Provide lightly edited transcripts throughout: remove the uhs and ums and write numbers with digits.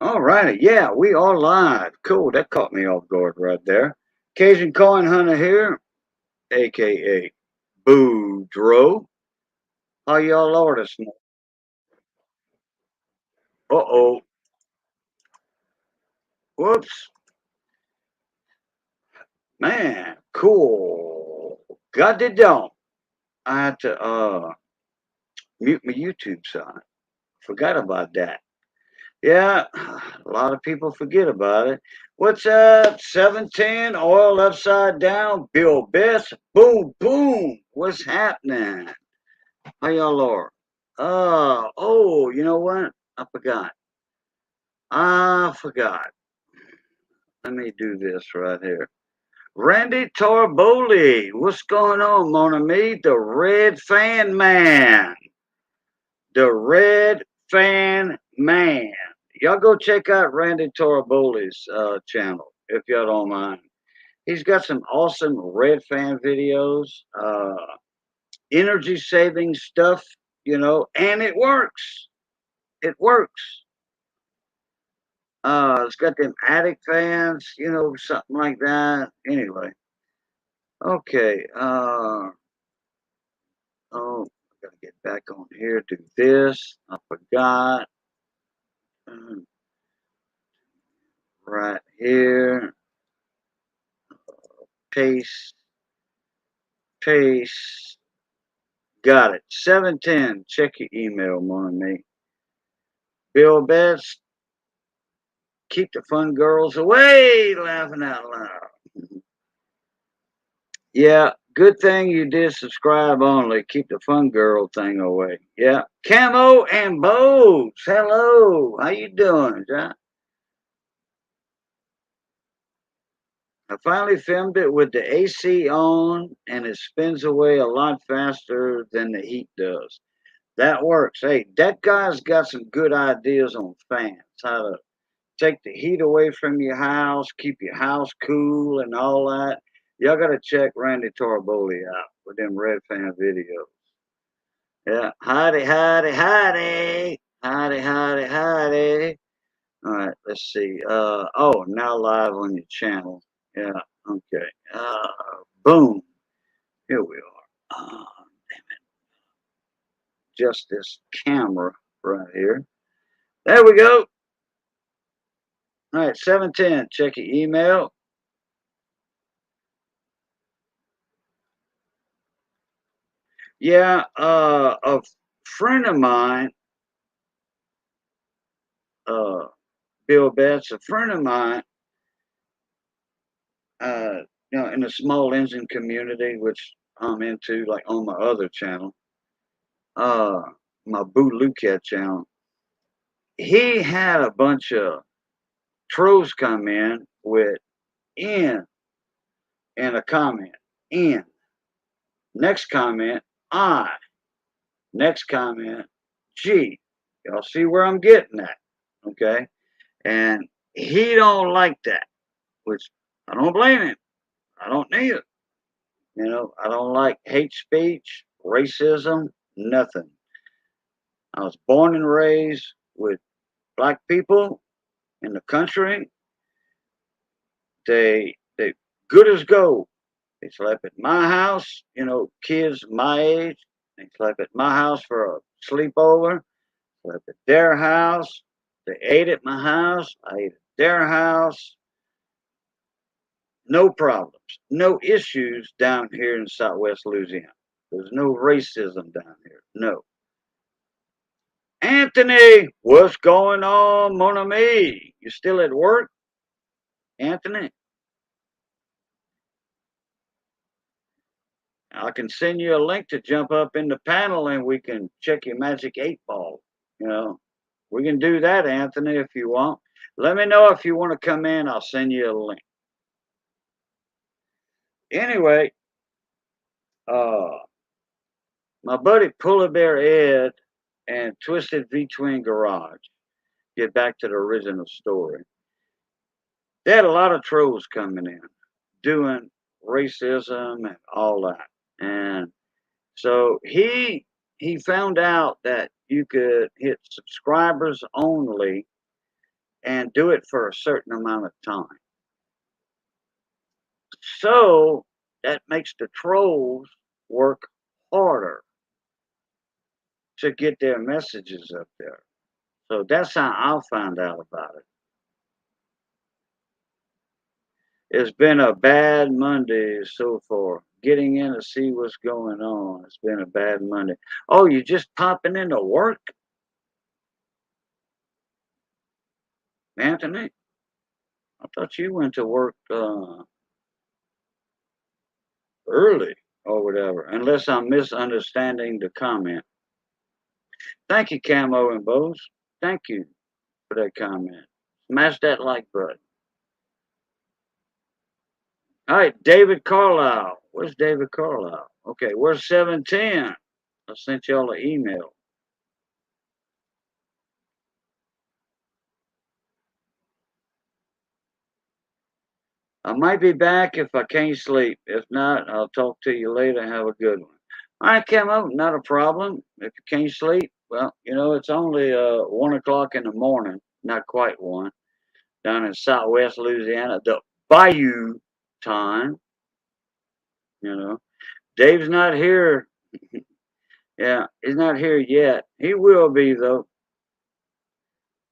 All righty. Yeah, we are live. Cool. That caught me off guard right there. Cajun Coin Hunter here, aka Boudreaux. How y'all are this morning? Uh-oh. Whoops. Man, cool. Got it done. I had to mute my YouTube side. Forgot about that. Yeah, a lot of people forget about it. What's up? 710, oil upside down, Bill Best. Boom, boom. What's happening? How y'all are? Oh, you know what? I forgot. I forgot. Let me do this right here. Randy Torboli, what's going on, mon ami? The Red Fan Man. The Red Fan Man. Y'all go check out Randy Toraboli's channel if y'all don't mind. He's got some awesome Red Fan videos, energy saving stuff, and it works. It works. It's got them attic fans, something like that. Anyway, okay. Oh, I gotta get back on here. Do this. I forgot. Mm, Right here. Paste. Paste. Got it. 710. Check your email, me. Bill Best. Keep the fun girls away. Laughing out loud. Yeah, good thing you did subscribe only. Keep the fun girl thing away. Yeah. Camo and Bows. Hello. How you doing, John? I finally filmed it with the AC on and it spins away a lot faster than the heat does. That works. Hey, that guy's got some good ideas on fans. How to take the heat away from your house, keep your house cool and all that. Y'all gotta check Randy Torboli out with them Red Fan videos. Yeah. Howdy, howdy, howdy. Howdy, howdy, howdy. All right, let's see. Oh, now live on your channel. Yeah, okay. Boom. Here we are. Just this camera right here. There we go. All right, 710. Check your email. Yeah, a friend of mine, uh, Bill Betts, a friend of mine, uh, in the small engine community, which I'm into, like on my other channel, uh, my Boo Lucat channel, he had a bunch of trolls come in with in and a comment. In. Next comment, I. Next comment, G. Y'all see where I'm getting at. Okay. And he don't like that, which I don't blame him. I don't need it. I don't like hate speech, racism, nothing. I was born and raised with black people in the country. They good as gold. They slept at my house, kids my age. They slept at my house for a sleepover. Slept at their house. They ate at my house. I ate at their house. No problems, no issues down here in Southwest Louisiana. There's no racism down here. No. Anthony, what's going on, mon ami? You still at work, Anthony? I can send you a link to jump up in the panel and we can check your magic 8 ball. You know, we can do that, Anthony, if you want. Let me know if you want to come in. I'll send you a link. Anyway, uh, my buddy Puller Bear Ed and Twisted V Twin Garage, get back to the original story. They had a lot of trolls coming in doing racism and all that. And so he found out that you could hit subscribers only and do it for a certain amount of time. So that makes the trolls work harder to get their messages up there. So that's how I found out about it. It's been a bad Monday so far. Getting in to see what's going on. It's been a bad Monday. Oh, you just popping into work, Anthony? I thought you went to work early or whatever, unless I'm misunderstanding the comment. Thank you, Camo and Bose. Thank you for that comment. Smash that like button. All right, David Carlisle. Where's David Carlisle? Okay, where's 710? I sent y'all an email. I might be back if I can't sleep. If not, I'll talk to you later. Have a good one. All right, Camo, not a problem. If you can't sleep, well, it's only 1 o'clock in the morning, not quite 1, down in southwest Louisiana, the Bayou time. Dave's not here. Yeah, he's not here yet. He will be, though.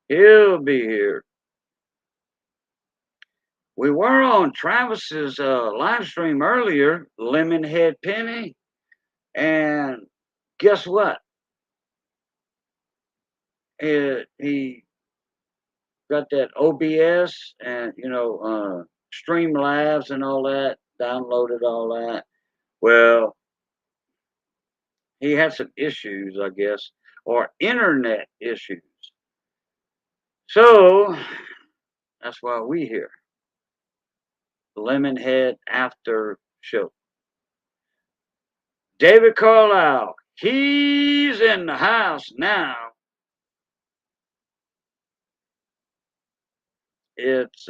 He'll be here. We were on Travis's live stream earlier, Lemonhead Penny, and guess what? He got that OBS and Streamlabs and all that, downloaded all that. Well, he had some issues, I guess, or internet issues. So that's why we here. Lemonhead After Show. David Carlisle, he's in the house now. It's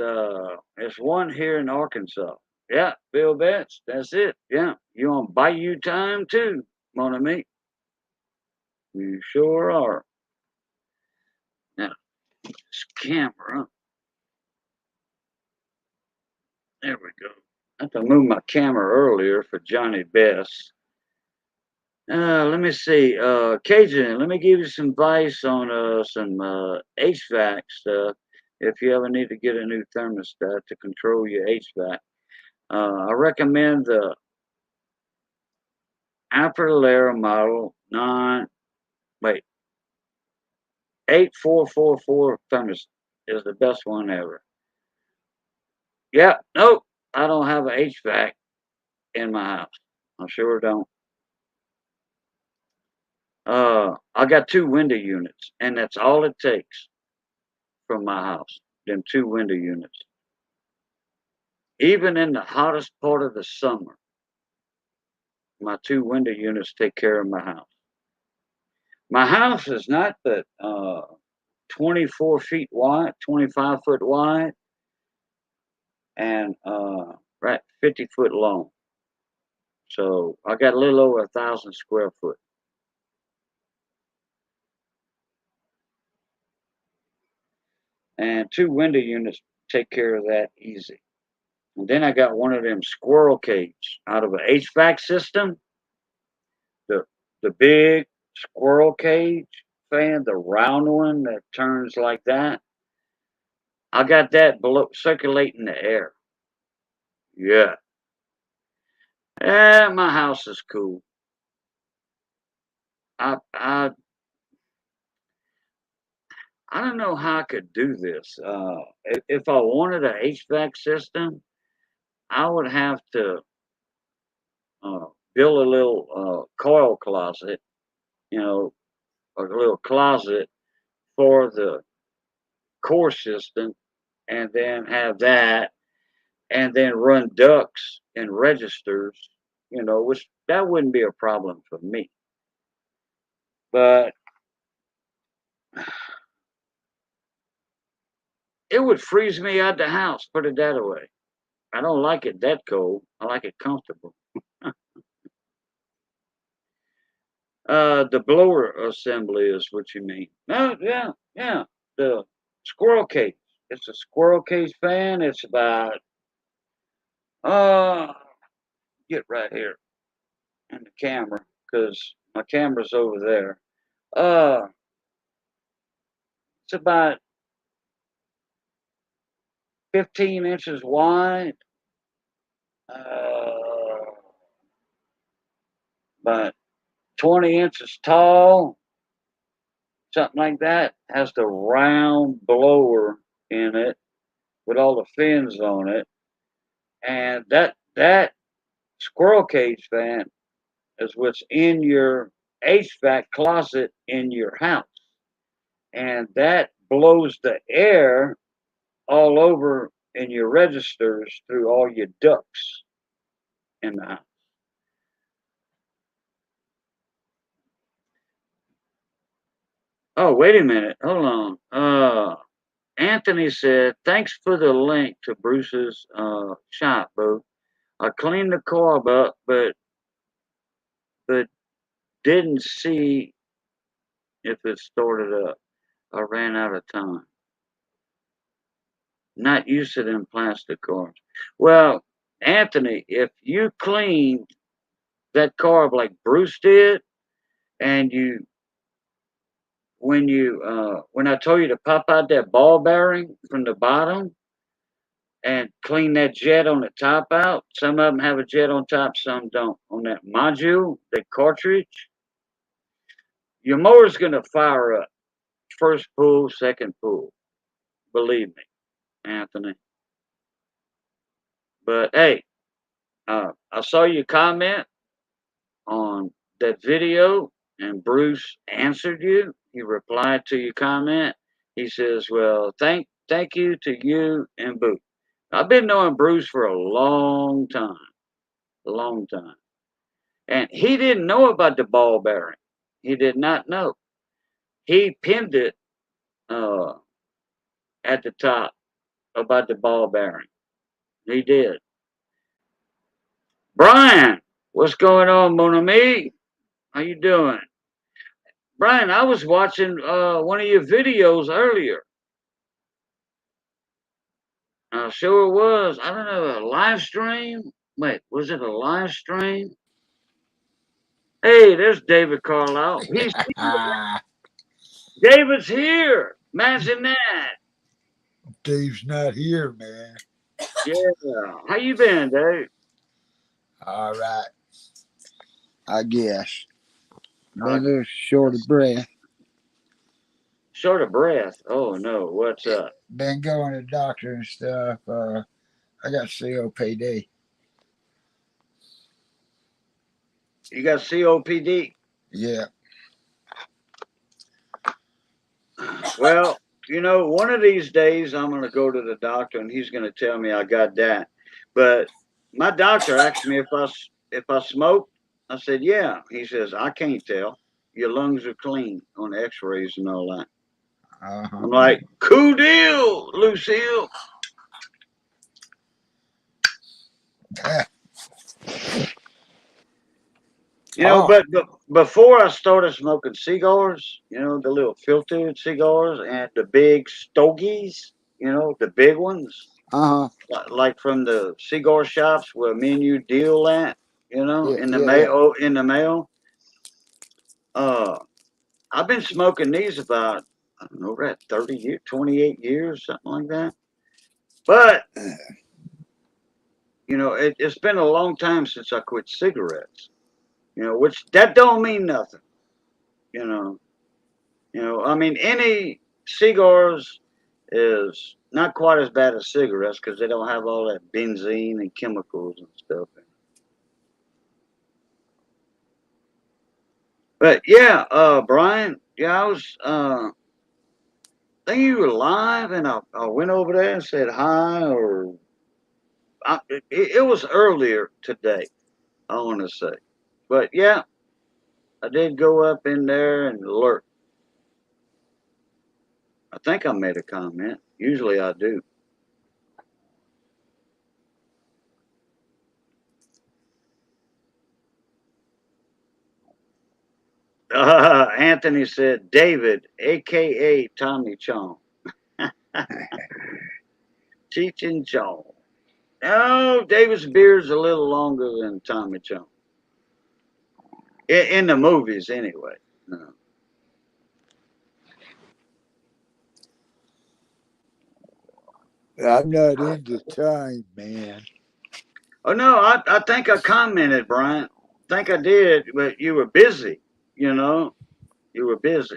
1 here in Arkansas. Yeah, Bill Betts, that's it. Yeah, you on Bayou time too, mon ami. You sure are. Now, this camera. There we go. I had to move my camera earlier for Johnny Best. Let me see. Cajun, let me give you some advice on some HVAC stuff. If you ever need to get a new thermostat to control your HVAC, I recommend the Aprilaire model 8444 thermostat is the best one ever. Yeah, nope, I don't have an HVAC in my house. I sure don't. I got 2 window units, and that's all it takes from my house. Them 2 window units. Even in the hottest part of the summer, my 2 window units take care of my house. My house is not but 24 feet wide, 25 foot wide, and right 50 foot long. So I got a little over 1,000 square foot. And 2 window units take care of that easy. And then I got one of them squirrel cage out of an HVAC system. The the big squirrel cage fan, the round one that turns like that. I got that below circulating the air. Yeah. Yeah, my house is cool. I don't know how I could do this. If I wanted a HVAC system, I would have to uh, build a little coil closet, you know, a little closet for the core system, and then have that, and then run ducts and registers, which that wouldn't be a problem for me. But it would freeze me out the house, put it that way. I don't like it that cold. I like it comfortable. The blower assembly is what you mean. No, yeah, yeah. The squirrel cage. It's a squirrel cage fan. It's about uh get right here in the camera because my camera's over there. Uh, it's about 15 inches wide. Uh, about 20 inches tall, something like that. Has the round blower in it with all the fins on it, and that squirrel cage fan is what's in your HVAC closet in your house, and that blows the air all over in your registers through all your ducts in the house. Oh, wait a minute. Hold on. Anthony said, thanks for the link to Bruce's shop, boo. I cleaned the carb up, but didn't see if it started up. I ran out of time. Not used to them plastic carbs. Well, Anthony, if you cleaned that carb like Bruce did, and when I told you to pop out that ball bearing from the bottom and clean that jet on the top out, some of them have a jet on top, some don't. On that module, that cartridge, your mower's gonna fire up. First pull, second pull. Believe me, Anthony. But hey, I saw your comment on that video, and Bruce answered you. He replied to your comment. He says, "Well, thank you to you and Boo. I've been knowing Bruce for a long time, and he didn't know about the ball bearing. He did not know. He pinned it uh, at the top about the ball bearing. He did. Brian, what's going on, mon ami? How you doing, Brian? I was watching one of your videos earlier. Sure it was. I don't know, a live stream? Wait, was it a live stream? Hey, there's David Carlisle. He's David's here. Imagine that. Dave's not here, man. Yeah. How you been, Dave? All right, I guess. Been Uh, a little short of breath. Short of breath. Oh no, what's up? Been going to the doctor and stuff. I got COPD. You got COPD? Yeah. Well, one of these days I'm going to go to the doctor and he's going to tell me I got that. But my doctor asked me if I smoked. I said, yeah. He says, I can't tell. Your lungs are clean on x-rays and all that. Uh I'm like, cool deal, Lucille. huh. Oh. But before I started smoking cigars, the little filtered cigars and the big stogies, the big ones, Uh huh. like from the cigar shops where me and you deal at, Yeah. in the Yeah. Yeah. mail. In the mail, uh, I've been smoking these about I don't know, right, 30 years, 28 years, something like that. But it's been a long time since I quit cigarettes. Which that don't mean nothing. You know, I mean, any cigars is not quite as bad as cigarettes because they don't have all that benzene and chemicals and stuff. But yeah, Brian, yeah, I was thinking you were live, and I went over there and said hi, or it was earlier today, I want to say. But yeah, I did go up in there and lurk. I think I made a comment. Usually I do. Anthony said, David, aka Tommy Chong. Cheech and Chong. No, David's beard's a little longer than Tommy Chong. In the movies, anyway. No. I'm not into time, man. Oh no, I think I commented, Brian. I think I did, but you were busy. You know, you were busy.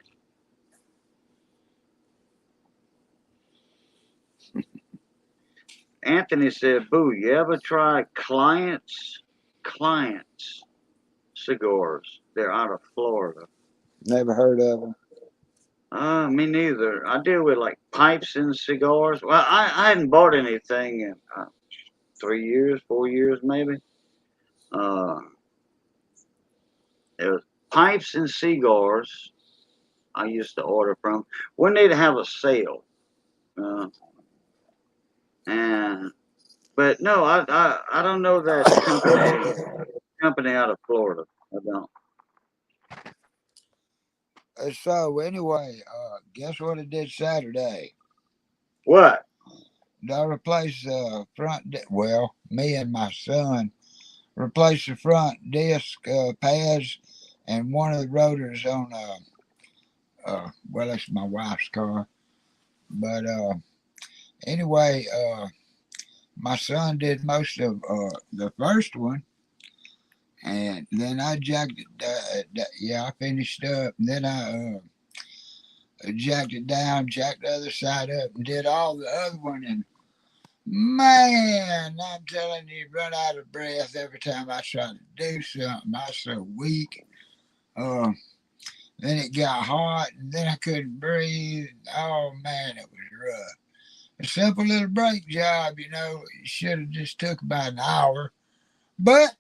Anthony said, "Boo, you ever try clients cigars? They're out of Florida." Never heard of them. Me neither. I deal with like pipes and cigars. Well, I hadn't bought anything in 3 years, 4 years maybe. Uh, it was pipes and cigars I used to order from when they'd have a sale. Uh, and but no, I don't know that company out of Florida. I don't. So anyway, guess what I did Saturday? What? I replaced the well, me and my son replaced the front disc pads and one of the rotors on well, that's my wife's car. But anyway, my son did most of the first one, and then I jacked it. Yeah, I finished up. And then I jacked it down, jacked the other side up, and did all the other one. And man, I'm telling you, run out of breath every time I try to do something. I was so weak. Uh, then it got hot, and then I couldn't breathe. Oh man, it was rough. A simple little brake job, it should have just took about an hour, but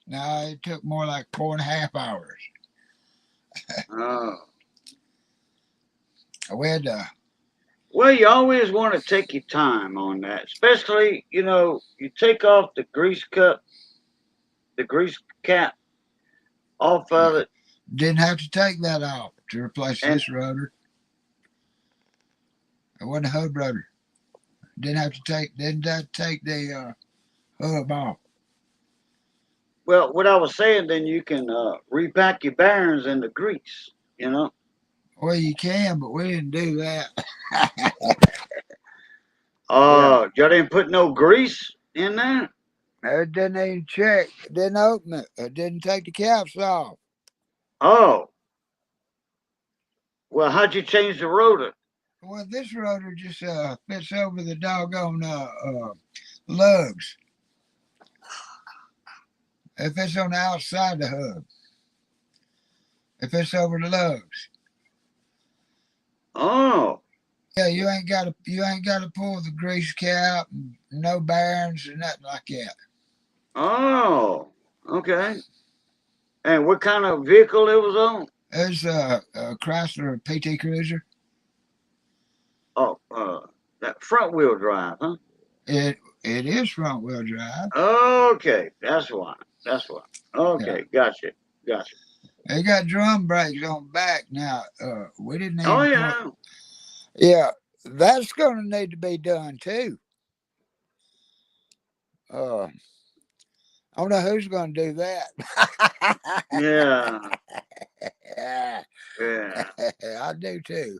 no, it took more like 4.5 hours. Oh. We had to, Well, you always want to take your time on that, especially you take off the grease cap off of it, didn't have to take that off to replace and this rotor. It wasn't a hub rotor. Didn't have to take the hub off. well, what I was saying, then you can repack your bearings in the grease. You know. Well, you can, but we didn't do that. Yeah. Y'all didn't put no grease in there. It didn't even check. It didn't open it. It didn't take the caps off. Oh, well, how'd you change the rotor? Well, this rotor just fits over the doggone lugs. It fits on the outside of the hub. It fits over the lugs. Oh, Yeah, you ain't got to pull the grease cap, no bearings or nothing like that. oh, okay. And what kind of vehicle it was on? It's a Chrysler PT Cruiser. Oh, that front wheel drive, huh? It is front wheel drive. Okay, that's why. That's why. Yeah, Okay, gotcha. it got drum brakes on back now. We didn't Oh even put. yeah. Yeah, that's going to need to be done too. I don't know who's going to do that. Yeah. Yeah. I do too.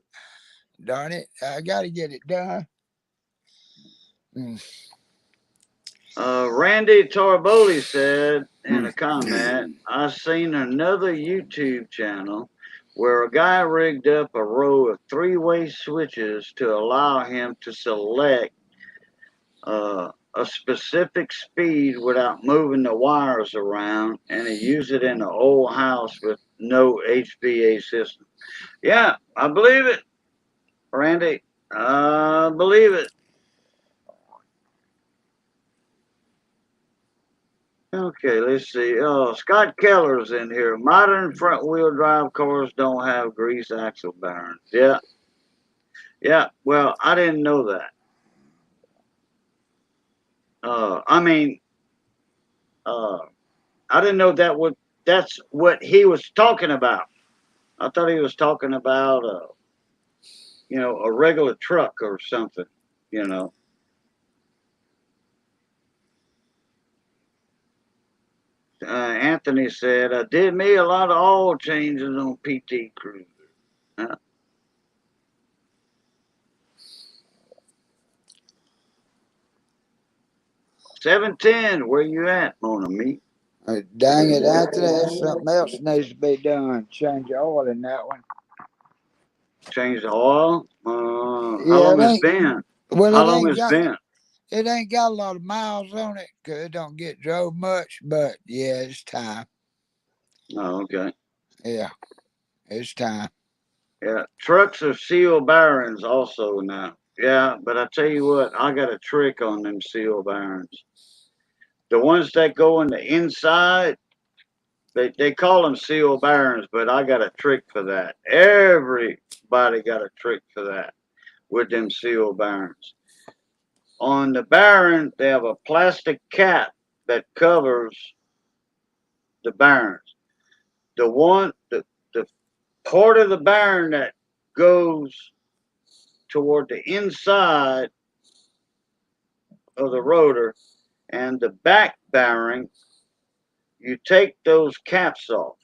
Darn it, I got to get it done. Mm. Randy Torboli said in a comment, I seen another YouTube channel where a guy rigged up a row of three-way switches to allow him to select a specific speed without moving the wires around, and he used it in an old house with no HVA system. Yeah, I believe it, Randy. I believe it. Okay, let's see. Oh, Scott Keller's in here. Modern front wheel drive cars don't have grease axle bearings. Yeah, yeah. Well, I didn't know that. I mean, uh, I didn't know that's what he was talking about. I thought he was talking about, a regular truck or something. You know. Anthony said, I did me a lot of oil changes on PT Cruiser. 710, where you at, Mona Me? Dang it, Anthony, that's something else needs to be done. Change the oil in that one. Change the oil? How Yeah, long has been? well, How long has been? it ain't got a lot of miles on it because it don't get drove much, but yeah, it's time. Oh, okay. Yeah, it's time. Yeah, trucks are seal bearings also now. Yeah, but I tell you what, I got a trick on them seal bearings. The ones that go in the inside, they call them seal bearings, but I got a trick for that. Everybody got a trick for that with them seal bearings. On the bearing, they have a plastic cap that covers the bearings. The part of the bearing that goes toward the inside of the rotor and the back bearing, you take those caps off.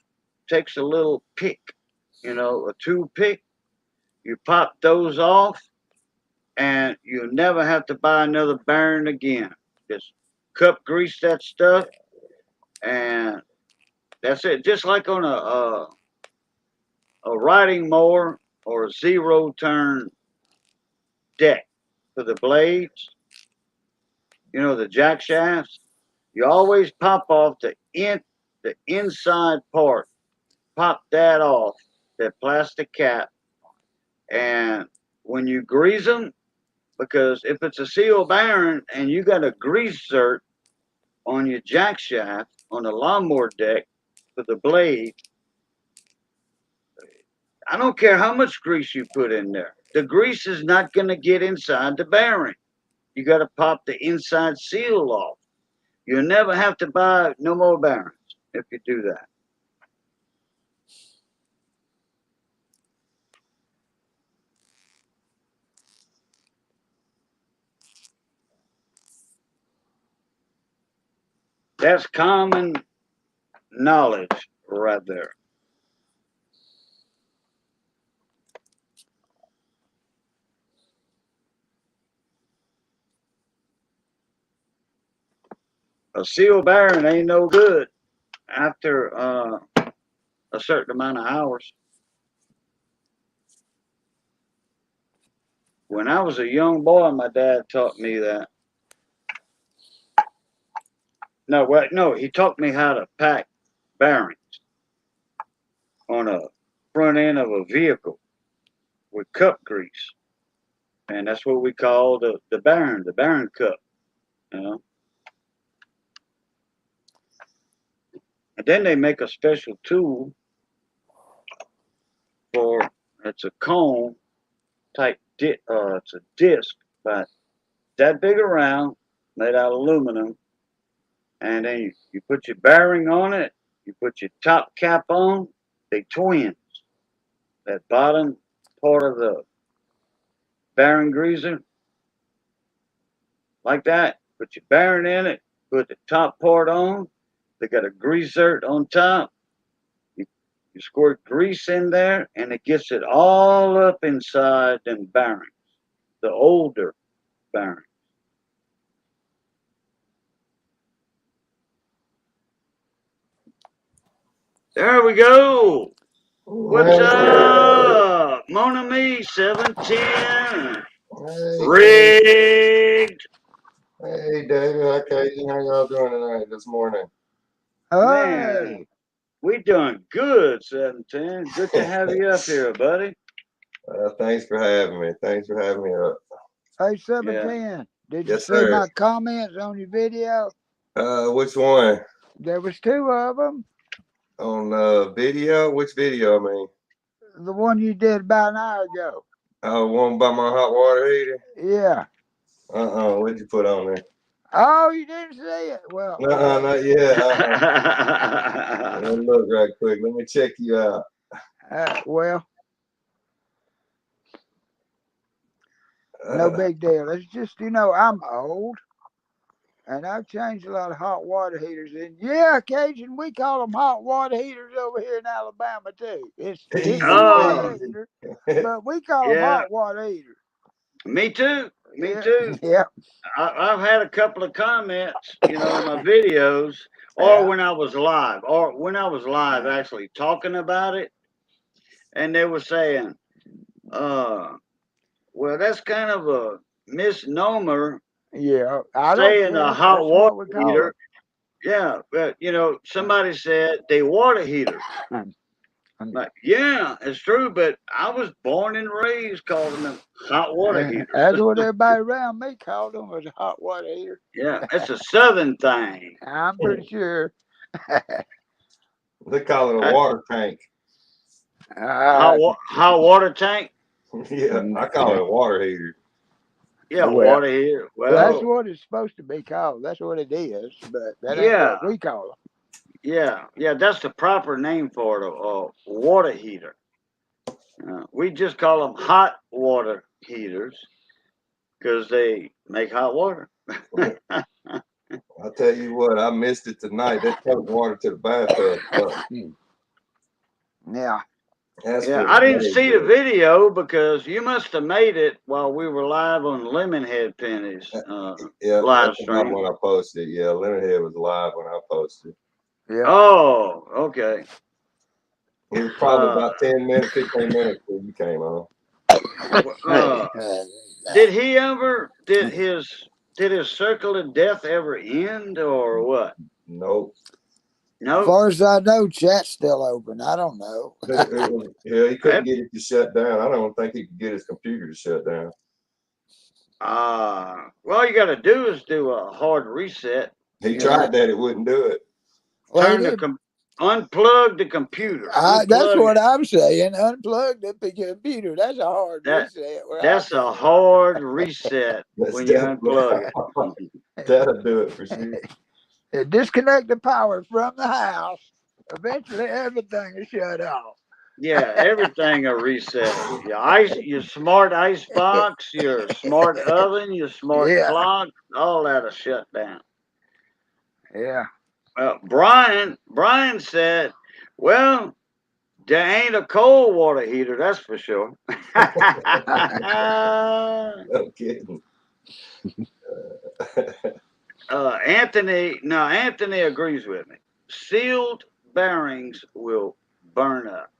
Takes a little pick, a toothpick. You pop those off, and you never have to buy another bearing again. Just cup grease that stuff, and that's it. Just like on a riding mower or a zero turn deck for the blades, the jack shafts. You always pop off the inside part. Pop that off, that plastic cap, and when you grease them, because if it's a seal bearing and you got a grease zert on your jack shaft on the lawnmower deck for the blade, I don't care how much grease you put in there. The grease is not going to get inside the bearing. You got to pop the inside seal off. You'll never have to buy no more bearings if you do that. That's common knowledge right there. A seal bearing ain't no good after a certain amount of hours. When I was a young boy, my dad taught me that. No, he taught me how to pack bearings on a front end of a vehicle with cup grease, and that's what we call the bearing cup. You know. And then they make a special tool for it's a cone type. It's a disc, but that big around, made out of aluminum, and then you put your bearing on it. You put your top cap on. They twins. That bottom part of the bearing greaser, like that. Put your bearing in it. Put the top part on. They got a grease zert on top. You, you squirt grease in there, and it gets it all up inside them bearings. The older bearings. There we go. What's up? Mona Me 710. Hey, Dave. Rigged. Hey, David. Hi, Casey. How y'all doing tonight, this morning? Man, Hey, we doing good, 710. Good to have you up here, buddy. Thanks for having me. Thanks for having me up. hey, Yeah. 710. Did you Yes, see sir. my comments on your video? Which one? There was two of them. On video? Which video, I mean? The one you did about an hour ago. One by my hot water heater? Yeah. What'd you put on there? Oh, you didn't see it? Well, okay. Not yet. Let me look right quick. Let me check you out. Well, no Uh, big deal. It's just, I'm old. And I've changed a lot of hot water heaters. And yeah, occasionally we call them hot water heaters over here in Alabama too. It's a water Oh, Easy. heater, but we call them yeah. hot water heaters. Me too. Me Yeah, too. yeah, I've had a couple of comments, in my videos, or yeah. when I was live actually talking about it, and they were saying, uh, well, that's kind of a misnomer Yeah, I don't saying a care. hot That's water what we call heater. Yeah, but somebody said they water heaters. them. Like, yeah, it's true, but I was born and raised calling them hot water heaters. That's what everybody around me called them, was a hot water heater. Yeah, it's a southern thing. I'm pretty sure. They call it a Uh, water tank. Uh, hot water tank. Yeah, I call it a water heater. Yeah, well, water heater. that's Well, what it's supposed to be called. That's what it is, but that ain't yeah, what we call yeah. That's the proper name for it. A water heater. We just call them hot water heaters because they make hot water. I tell you what, I missed it tonight. That tote water to the bathtub. them. Yeah. That's Yeah, for I didn't very see the good. video because you must have made it while we were live on Lemonhead Penny's Yeah, live that's live stream. when I posted. Yeah, Lemonhead was live when I posted. Yeah. Oh, okay. It was probably about 10 minutes, 15 minutes before you came on. Uh, did his circle of death ever end or what? Nope. As No. far as I know, chat's still open. I don't know. Yeah, he couldn't get it to shut down. I don't think he could get his computer to shut down. All you got to do is do a hard reset. He tried that, it wouldn't do it. Well, he Turn did. unplug the computer. That's Unplug what it. I'm saying. Unplug the computer. That's a hard That reset. Where I that's do a hard reset That's when you definitely unplug it. that'll do it for sure. Disconnect the power from the house. Eventually, everything is shut off. Yeah, everything a reset. Your smart ice box, your smart oven, your smart Yeah, clock, all that is shut down. yeah. Brian said, "Well, there ain't a cold water heater, that's for sure." No kidding. Anthony agrees with me. Sealed bearings will burn up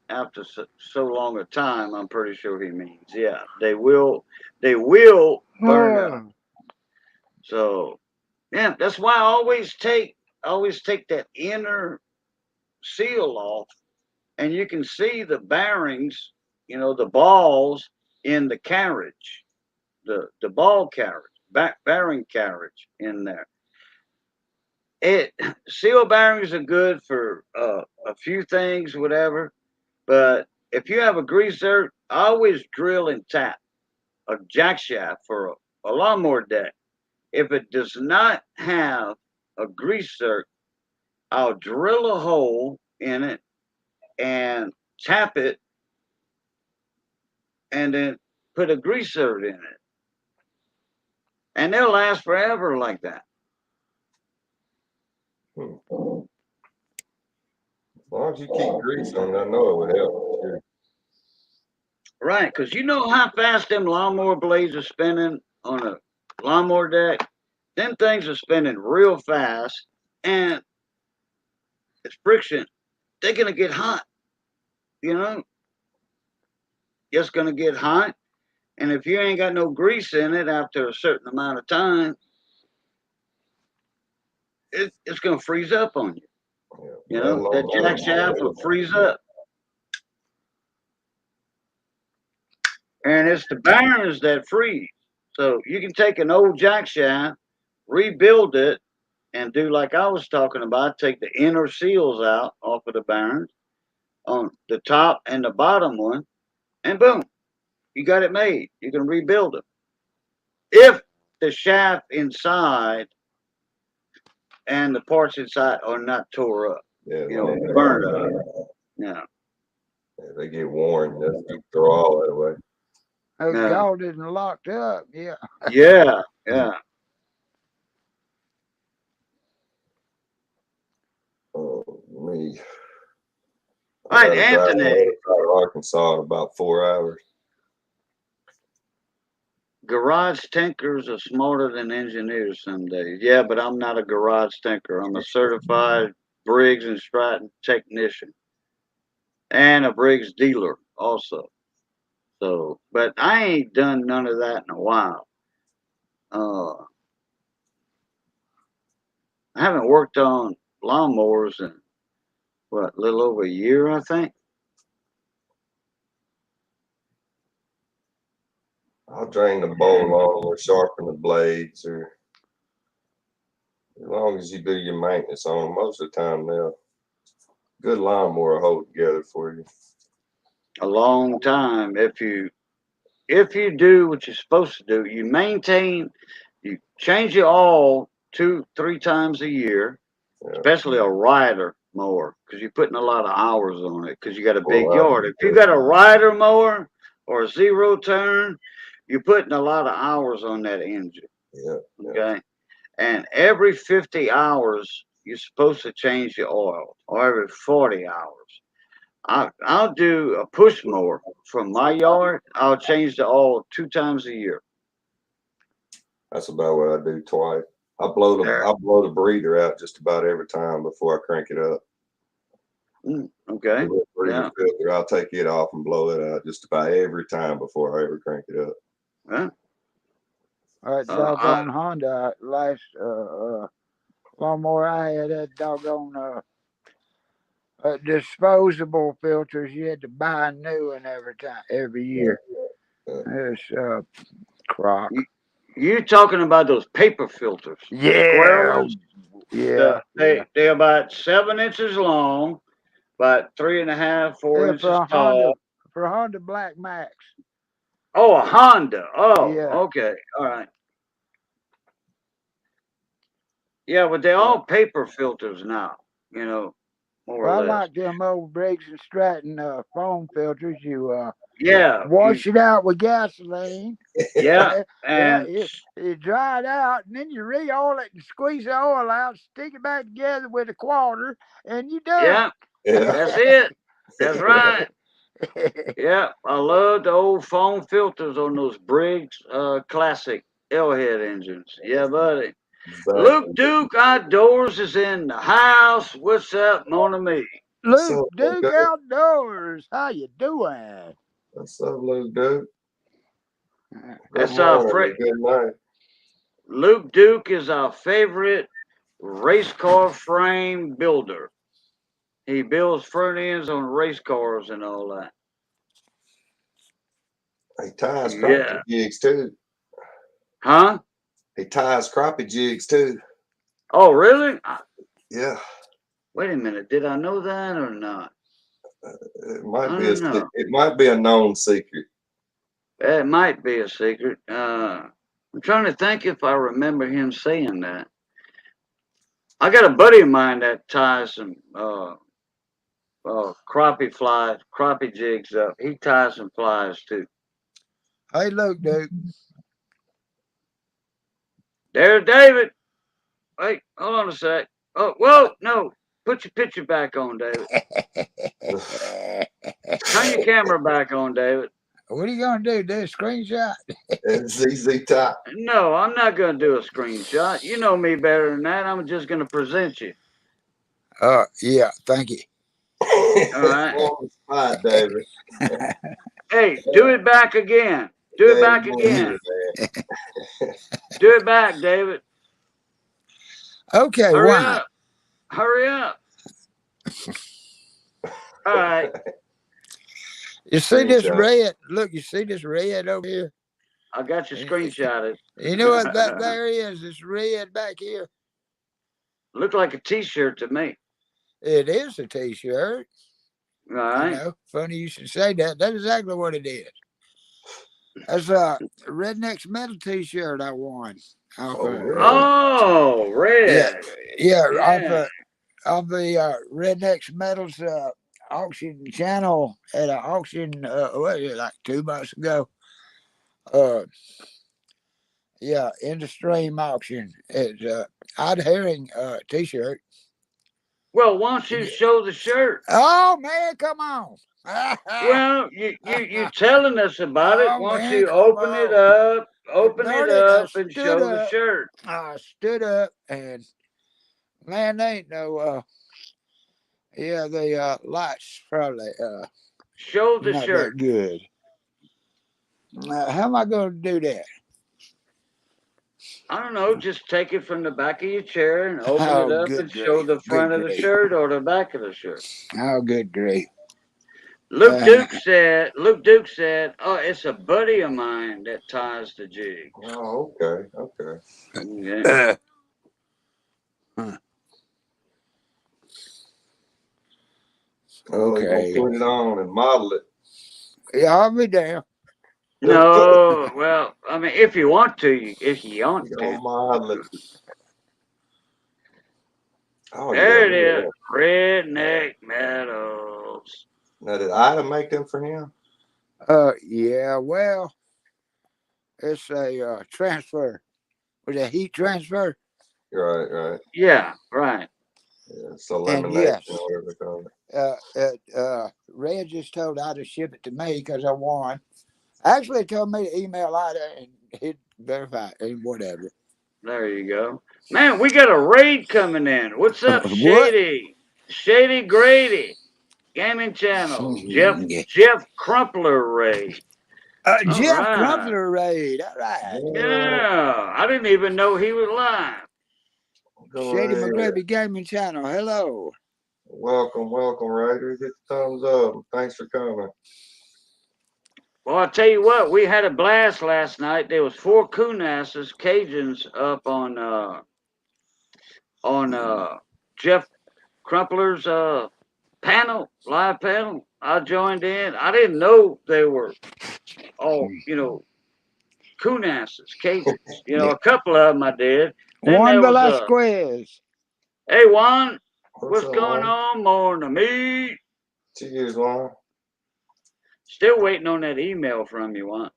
after so long a time. I'm pretty sure he means, yeah, they will burn up. So yeah, that's why I always take that inner seal off, and you can see the bearings, the balls in the carriage, the ball carriage, bearing carriage in there. It Seal bearings are good for a few things, whatever. But if you have a greaser, I always drill and tap a jack shaft for a lawnmower deck. If it does not have a greaser, I'll drill a hole in it and tap it, and then put a greaser in it, and they'll last forever like that. As long as you keep grease on it, I know it would help. Sure. Right, because you know how fast them lawnmower blades are spinning on a lawnmower deck? Them things are spinning real fast, and it's friction. They're going to get hot, you know? It's going to get hot. And if you ain't got no grease in it after a certain amount of time, it's going to freeze up on you. Yeah, That jack shaft will freeze up. And it's the bearings that freeze. So you can take an old jack shaft, rebuild it, and do like I was talking about, take the inner seals out off of the bearings on the top and the bottom one, and boom, you got it made. You can rebuild it. If the shaft inside and the parts inside are not tore up, yeah, burned up. Yeah. They get worn. That's you throw all that away. Oh, Yeah. God isn't locked up. Yeah. Yeah. Yeah. me. All I right, got to drive Anthony. to Arkansas in about 4 hours. Garage tinkers are smarter than engineers some days. Yeah, but I'm not a garage tinker. I'm a certified Briggs and Stratton technician and a Briggs dealer also. So, but I ain't done none of that in a while. Uh, I haven't worked on lawnmowers in what, a little over a year, I think. I'll drain the bowl long or sharpen the blades, or as long as you do your maintenance on them, most of the time they'll good lawnmower will hold together for you. A long time. If you do what you're supposed to do, you maintain, you change your oil 2-3 times a year, Yeah. especially a rider mower, because you're putting a lot of hours on it because you got a big Well, yard. If you got a rider mower or a zero turn, you're putting a lot of hours on that engine. yeah. Okay. And every 50 hours, you're supposed to change your oil, or every 40 hours. I'll do a push mower from my yard. I'll change the oil 2 times a year. That's about what I do twice. I There. blow the breather out just about every time before I crank it up. Okay. The little breather Yeah. filter, I'll take it off and blow it out just about every time before I ever crank it up. Well, That uh, I, doggone Honda last lawnmower I had, that doggone disposable filters. You had to buy a new one every year. Yeah. It's crock. you talking about those paper filters, the square Yeah, ones? yeah, yeah. They're about 7 inches long, about 3.5, four Yeah, inches tall. for a Honda Black Max. Oh, a Honda. Oh, Yeah, okay. All right. Yeah, but they're yeah. all paper filters now, more or Well, I less. like them old Briggs and Stratton foam filters. You Yeah, wash it out with gasoline. yeah, Yeah, and you dry it out, and then you re-oil it and squeeze the oil out, stick it back together with a quarter, and you done. yeah, Yeah. that's it. That's right. Yeah, I love the old foam filters on those Briggs classic L-head engines. Yeah, buddy. Luke Exactly. Duke Outdoors is in the house. What's up, mon ami? What's Luke up, Luke Duke Duke? Outdoors, how you doing? What's up, Luke Duke? Good That's our morning and good night. Luke Duke is our favorite race car frame builder. He builds front ends on race cars and all that. He ties Yeah. crappie jigs too. Huh? He ties crappie jigs too. Oh, really? Yeah. Wait a minute. Did I know that or not? It I might be don't know. it might be a known secret. It might be a secret. I'm trying to think if I remember him saying that. I got a buddy of mine that ties some crappie jigs up. He ties some flies too. Hey, Luke Duke. There's David. Wait, hold on a sec. Oh, whoa, no. Put your picture back on, David. Turn your camera back on, David. What are you gonna do? Do a screenshot? And ZZ Top. No, I'm not going to do a screenshot. You know me better than that. I'm just going to present you. Yeah. Thank you. All right. On the spot, David. Hey, do it back again. Do it David back Mooney, again. man. Do it back, David. Okay. Hurry Why? up. Hurry up. All right. You see this Screenshot. red? Look, you see this red over here? I got you screenshotted. You know what that there is? It's red back here. Looked like a t-shirt to me. It is a t-shirt. All right. Funny you should say that. That's exactly what it is. That's a Redneck's Metal t-shirt I won. Oh, really? Oh, red. Yeah, Yeah. off the Redneck's Metals auction channel at an auction, what is it, like 2 months ago? Yeah, in the stream auction. It's Odd Herring t-shirt. Well, why don't you show the shirt? Oh man, come on. Well, you telling us about it. Oh Why don't man, you come open it on. up, Darn it, and show the shirt? I stood up and man, they ain't no yeah, the lights probably Show the not that shirt. good. How am I gonna do that? I don't know. Just take it from the back of your chair and open it Oh up good and show grief, the good front of the grief. shirt or the back of the shirt. Oh good grief. Luke Duke said. Luke Duke said, "Oh, it's a buddy of mine that ties the jigs." Oh, okay, okay. Yeah. Huh. Oh, they gonna Okay. put it on and model it. Yeah, I'll be down. No, well, I mean, if you want to, if you want You gonna to. model it. Oh yeah, There look it at is. that. Redneck Meadows. Now did Ida make them for him? Yeah, well, it's a transfer. Was a heat transfer? Right, right. Yeah, right. Yeah, it's And elimination yes, or whatever they call it. Red just told Ida to ship it to me because I won. Actually, it told me to email Ida and hit verify and whatever. There you go. Man, we got a raid coming in. What's up, What? Shady? Shady Grady. Gaming channel. Jeff Crumpler raid. All Jeff right. Crumpler raid. All right. Well, Yeah. I didn't even know he was live. go Shady ahead. McGravy Gaming Channel. Hello. Welcome, welcome, Raiders. Hit the thumbs up. Thanks for coming. Well, I'll tell you what, we had a blast last night. There was 4 coonasses, Cajuns up on Jeff Crumpler's live panel. I joined in. I didn't know they were all, coonasses, Cajuns. Yeah. A couple of them I did. Then Juan there was Velasquez. hey Juan, What's what's up, going Juan? on, morning me? Cheers, Juan. Still waiting on that email from you, Juan.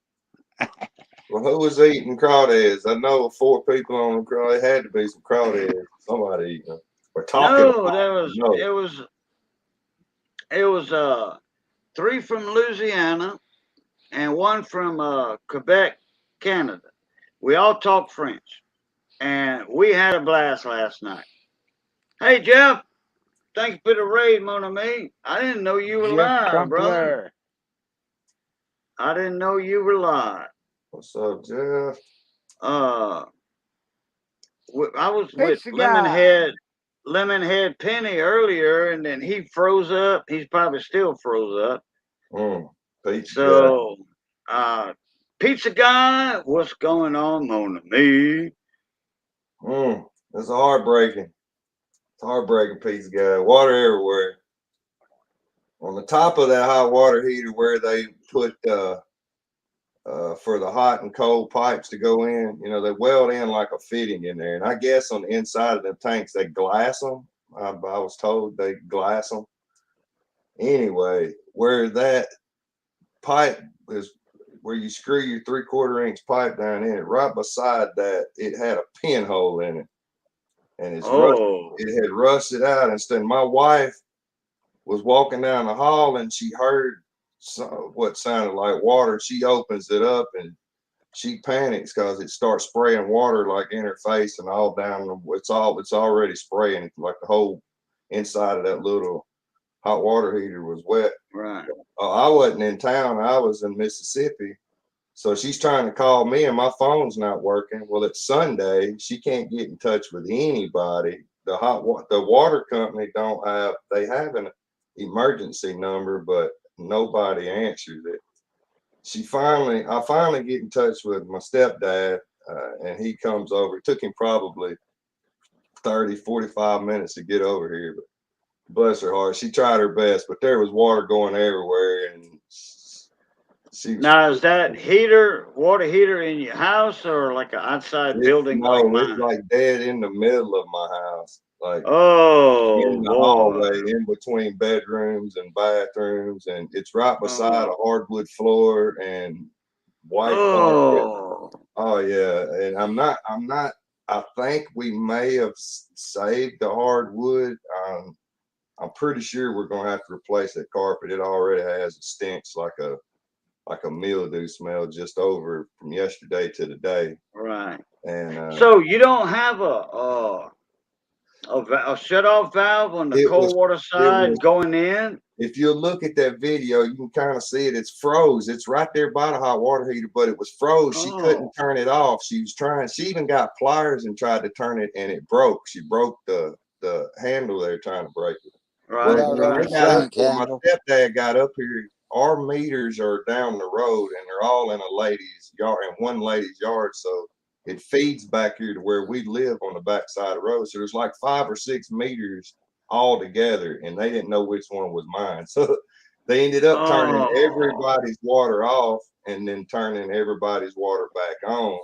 Well, who was eating crawdads? I know 4 people on the craw. It had to be some crawdads. Somebody eating them. We're talking No, about there them. was No. it was 3 from Louisiana and 1 from Quebec, Canada. We all talk French, and we had a blast last night. Hey Jeff, thanks for the raid, mon ami. I didn't know you were Jeff live, brother. Crumpler. I didn't know you were live. What's up, Jeff? Uh, I was with Pizza guy. Lemonhead Penny earlier, and then he froze up. He's probably still froze up. Pizza guy. So, pizza guy, what's going on, mon ami? That's heartbreaking. It's heartbreaking, pizza guy. Water everywhere. On the top of that hot water heater where they put for the hot and cold pipes to go in, they weld in like a fitting in there. And I guess on the inside of the tanks, they glass them. I was told they glass them. Anyway, where that pipe is, where you screw your 3/4 inch pipe down in it, right beside that, it had a pinhole in it. And it had rusted out. Instead, my wife was walking down the hall and she heard what sounded like water. She opens it up and she panics because it starts spraying water like in her face and all down. It's already spraying, like the whole inside of that little hot water heater was wet. Right. I wasn't in town. I was in Mississippi. So she's trying to call me and my phone's not working. Well, it's Sunday. She can't get in touch with anybody. The water company they have an emergency number, but nobody answers it. I finally get in touch with my stepdad, and he comes over. It took him probably 30, 45 minutes to get over here, but bless her heart, she tried her best, but there was water going everywhere, and now is that water heater in your house or like an outside building like mine? It's like dead in the middle of my house, like oh in the boy. hallway, in between bedrooms and bathrooms, and it's right beside a hardwood floor and white carpet. Oh yeah, and I'm not. I think we may have saved the hardwood. I'm pretty sure we're gonna have to replace that carpet. It already has a stench like a mildew smell just over from yesterday to today. Right. And So you don't have a shut off valve on the it cold was water it was side going in? if you look at that video, you can kind of see it. It's froze. It's right there by the hot water heater, but it was froze. She couldn't Oh, turn it off. She was trying. She even got pliers and tried to turn it, and it broke. She broke the handle there trying to break it. Well, right, Yeah, when the they right. got up sink here, my handle. stepdad got up here. Our meters are down the road, and they're all in a lady's yard, in one lady's yard. So it feeds back here to where we live on the back side of the road. So there's like 5 or 6 meters all together, and they didn't know which one was mine. So they ended up turning Oh, everybody's water off and then turning everybody's water back on.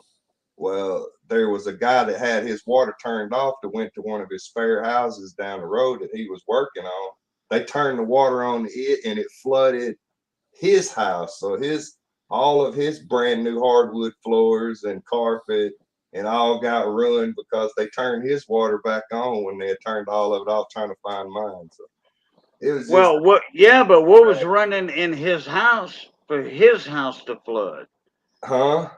Well, there was a guy that had his water turned off that went to one of his spare houses down the road that he was working on. They turned the water on it and it flooded his house. So all of his brand new hardwood floors and carpet and all got ruined because they turned his water back on when they had turned all of it off trying to find mine. So it was just, well, what? Yeah, but what was running in his house for his house to flood? huh?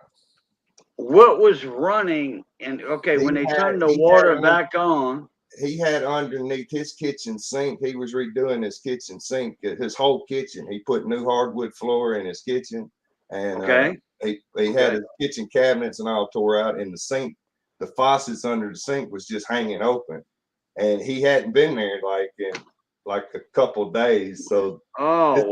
What was running? And okay, He when they had turned the he had water back on, he had underneath his kitchen sink. He was redoing his kitchen sink, his whole kitchen. He put new hardwood floor in his kitchen, and okay, he had okay, his kitchen cabinets and all tore out. In the sink, the faucets under the sink was just hanging open, and he hadn't been there like in like a couple days. So oh this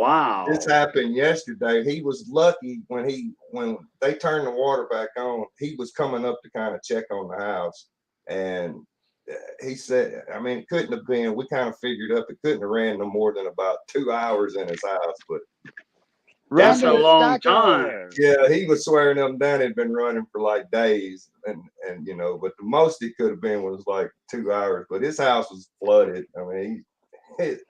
this wow, happened yesterday. He was lucky when they turned the water back on. He was coming up to kind of check on the house, and he said, I mean, it couldn't have been. We kind of figured up it couldn't have ran no more than about 2 hours in his house. But they that's a Random said, long time. stacker. yeah, he was swearing them down. It'd been running for like days, and but the most it could have been was like 2 hours. But his house was flooded. I mean, his,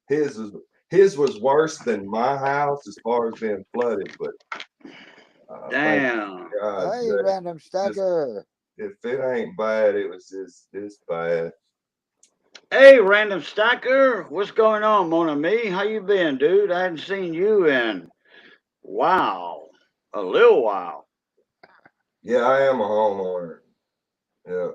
his was his was worse than my house as far as being flooded. But thank Damn. God Hey, that random just stacker. if it ain't bad, it was just this bad. Hey, random stacker, what's going on, Mon ami? How you been, dude? I hadn't seen you in wow, a little while. Yeah, I am a homeowner. Yeah.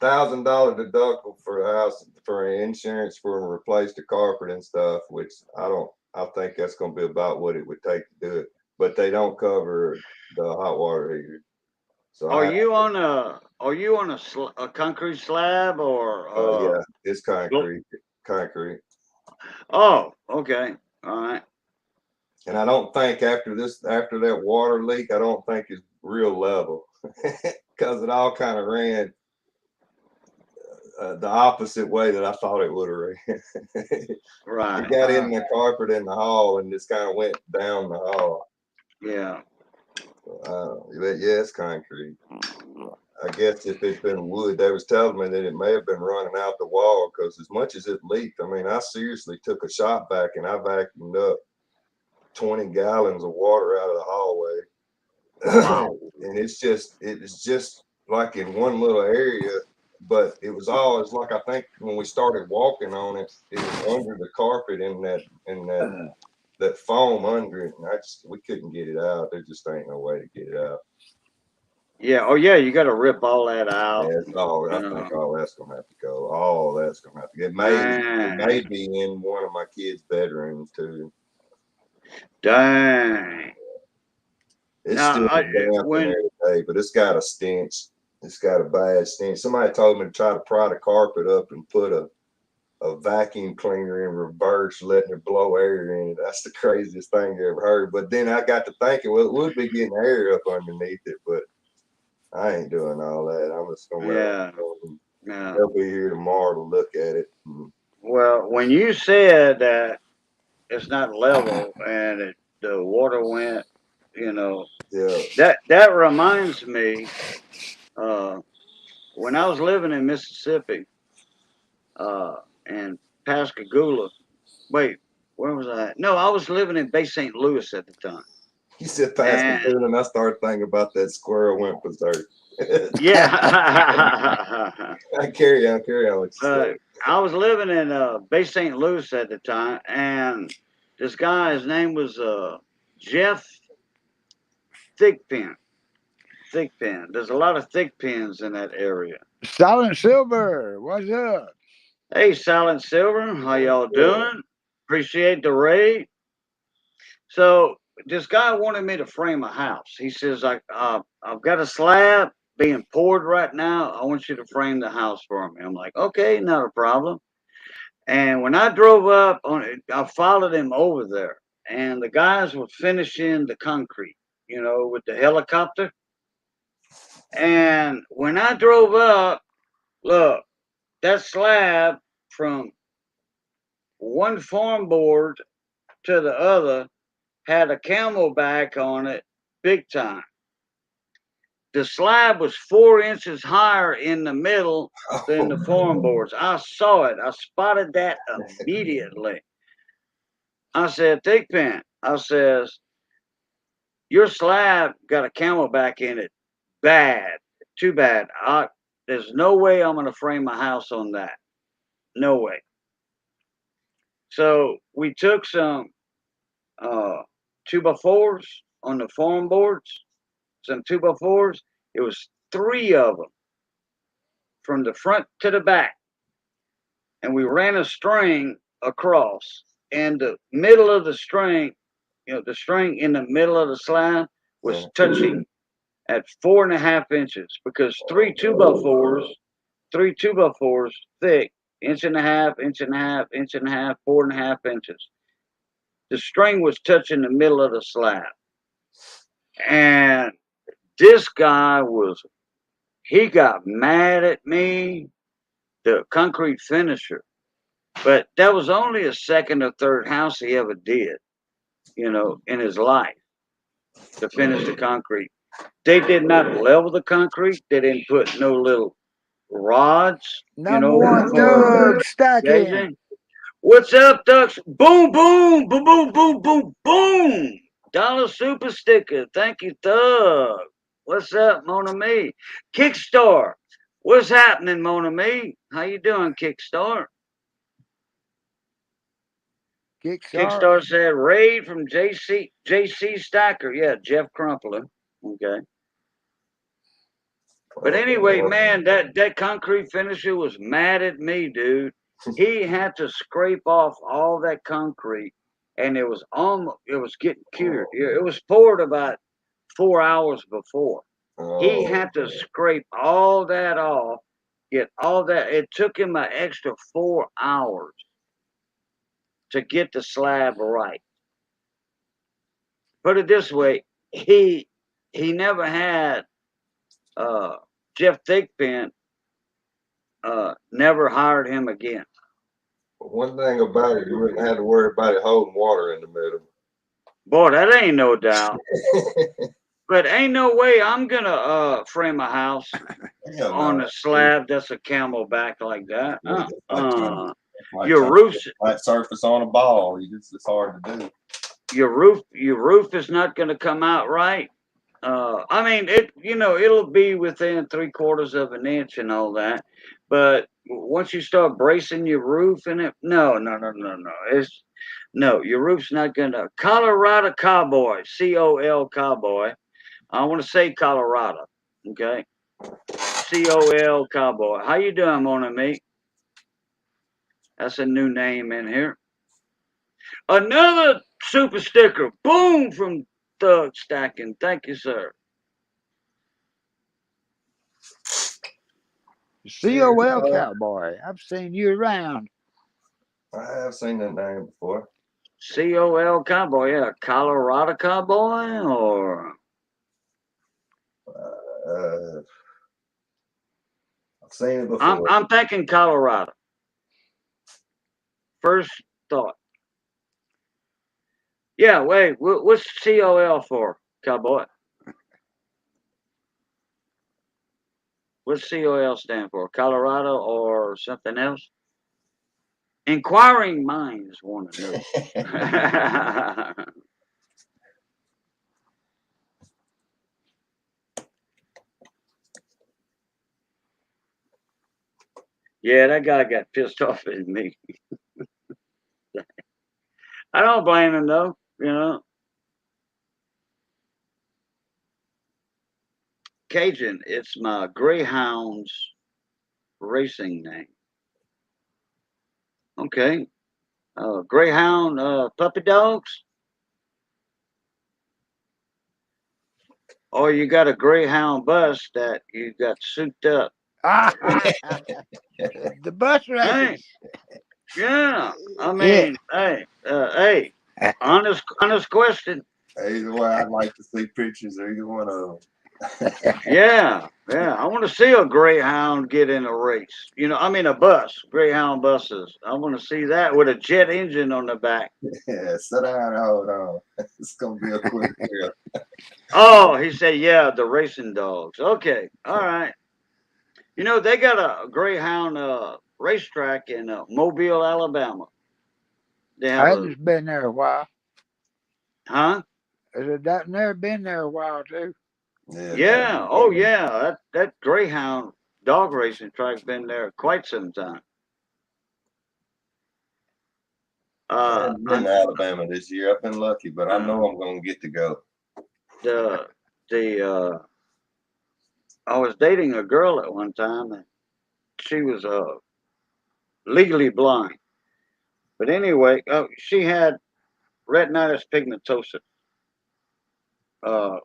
$1,000 deductible for the house for insurance for to replace the carpet and stuff, which I think that's gonna be about what it would take to do it. But they don't cover the hot water heater. So Are you on a concrete slab or yeah, it's blo- concrete. oh, okay, all right. And I don't think after that water leak, I don't think it's real level because it all kind of ran the opposite way that I thought it would have ran. It Right. got in Uh, the carpet in the hall and just kind of went down the hall. Yeah. But yeah, it's concrete. I guess if it'd been wood, they was telling me that it may have been running out the wall because as much as it leaked, I mean, I seriously took a shop vac and I vacuumed up 20 gallons of water out of the hallway. Wow. And it's just like in one little area, but it's like I think when we started walking on it, it was under the carpet in that foam under it, and we couldn't get it out. There just ain't no way to get it out. Yeah. Oh, yeah. You got to rip all that Yeah, out. it's all. I You know. think all that's gonna have to go. All that's gonna have to get. It may Dang. be in one of my kids' bedrooms too. Dang. It's Now, still damp in when there today, but it's got a stench. It's got a bad stench. Somebody told me to try to pry the carpet up and put a vacuum cleaner in reverse, letting it blow air in it. That's the craziest thing you ever heard. But then I got to thinking, well, it would be getting air up underneath it, but I ain't doing all that. I'm just gonna let yeah, them. yeah. They'll be here tomorrow to look at it. Well, when you said that it's not level and the water went, you know, Yeah. that reminds me. Uh, when I was living in Mississippi, in Pascagoula. Wait, where was I? No, I was living in Bay St. Louis at the time. He said pass the And food, and I started thinking about that squirrel went berserk. yeah, Carry on with uh, your story. I was living in Bay St. Louis at the time, and this guy, his name was Jeff Thickpen. Thickpen. There's a lot of thick pins in that area. Silent Silver, what's up? Hey, Silent Silver, how y'all doing? Appreciate the raid. So this guy wanted me to frame a house. He says, I've got a slab being poured right now. I want you to frame the house for me. I'm like, okay, not a problem. And when I drove up on it, I followed him over there, and the guys were finishing the concrete, with the helicopter. And when I drove up, look, that slab from one farm board to the other had a camelback on it, big time. The slab was 4 inches higher in the middle than the farm boards. I saw it. I spotted that immediately. I said, Thickpen, I says, your slab got a camelback in it. Bad. Too bad. There's no way I'm going to frame my house on that. No way. So we took some 2x4s on the farm boards, some 2x4s. It was three of them from the front to the back. And we ran a string across. And the middle of the string, the string in the middle of the slab was touching at 4.5 inches because three two by fours thick, inch and a half, inch and a half, inch and a half, 4.5 inches. The string was touching the middle of the slab. And this guy he got mad at me, the concrete finisher. But that was only a second or third house he ever did, in his life to finish the concrete. They did not level the concrete. They didn't put no little rods, Number one for thug stacking. gauging. What's up, ducks? Boom, boom, boom, boom, boom, boom, boom. Dollar super sticker. Thank you, Thug. What's up, Mona Me? Kickstar. What's happening, Mona Me? How you doing, Kickstar? Kickstart. Kickstar said raid from JC Stacker. Yeah, Jeff Crumpler. Okay. But anyway, man, that concrete finisher was mad at me, dude. He had to scrape off all that concrete, and it was getting cured. It was poured about 4 hours before. He had to scrape all that off, get all that. It took him an extra 4 hours to get the slab right. Put it this way, he never had Jeff Thickpen never hired him again. One thing about it, you wouldn't have to worry about it holding water in the middle. Boy, that ain't no doubt. But ain't no way I'm gonna frame a house on a slab that's a camelback like that. Like Your roof's flat surface on a ball. It's hard to do. your roof is not gonna come out right. I mean, it'll be within 3/4 of an inch and all that, but once you start bracing your roof in it, no. Your roof's not gonna. Colorado Cowboy, COL Cowboy. I want to say Colorado, okay? COL Cowboy. How you doing, Mona Me? That's a new name in here. Another super sticker. Boom from Thug Stacking. Thank you, sir. COL Cowboy. I've seen you around. I have seen that name before. COL Cowboy, yeah. Colorado Cowboy or I've seen it before. I'm thinking Colorado. First thought. Yeah, wait, what's COL for, Cowboy? What's COL stand for? Colorado or something else? Inquiring minds want to know. Yeah, that guy got pissed off at me. I don't blame him though. Cajun, it's my Greyhound's racing name. Okay. Greyhound puppy dogs? Or you got a Greyhound bus that you got souped up? The bus Hey, races. yeah. I Yeah. mean, hey, honest question. Either way, I'd like to see pictures of either one of them. Yeah, yeah. I want to see a Greyhound get in a race. I mean a bus, Greyhound buses. I want to see that with a jet engine on the back. Yeah, sit down and hold on. It's gonna be a quick trip. Oh, he said, yeah, the racing dogs. Okay, all right. They got a Greyhound racetrack in Mobile, Alabama. They have I a, just been there a while. huh? I said, I've never been there a while too. Yeah, Yeah. Oh, yeah. That Greyhound dog racing track's been there quite some time. I Uh, haven't been I, to Alabama this year. I've been lucky, but I know I'm gonna get to go. the the I was dating a girl at one time, and she was legally blind. But anyway, she had retinitis pigmentosa,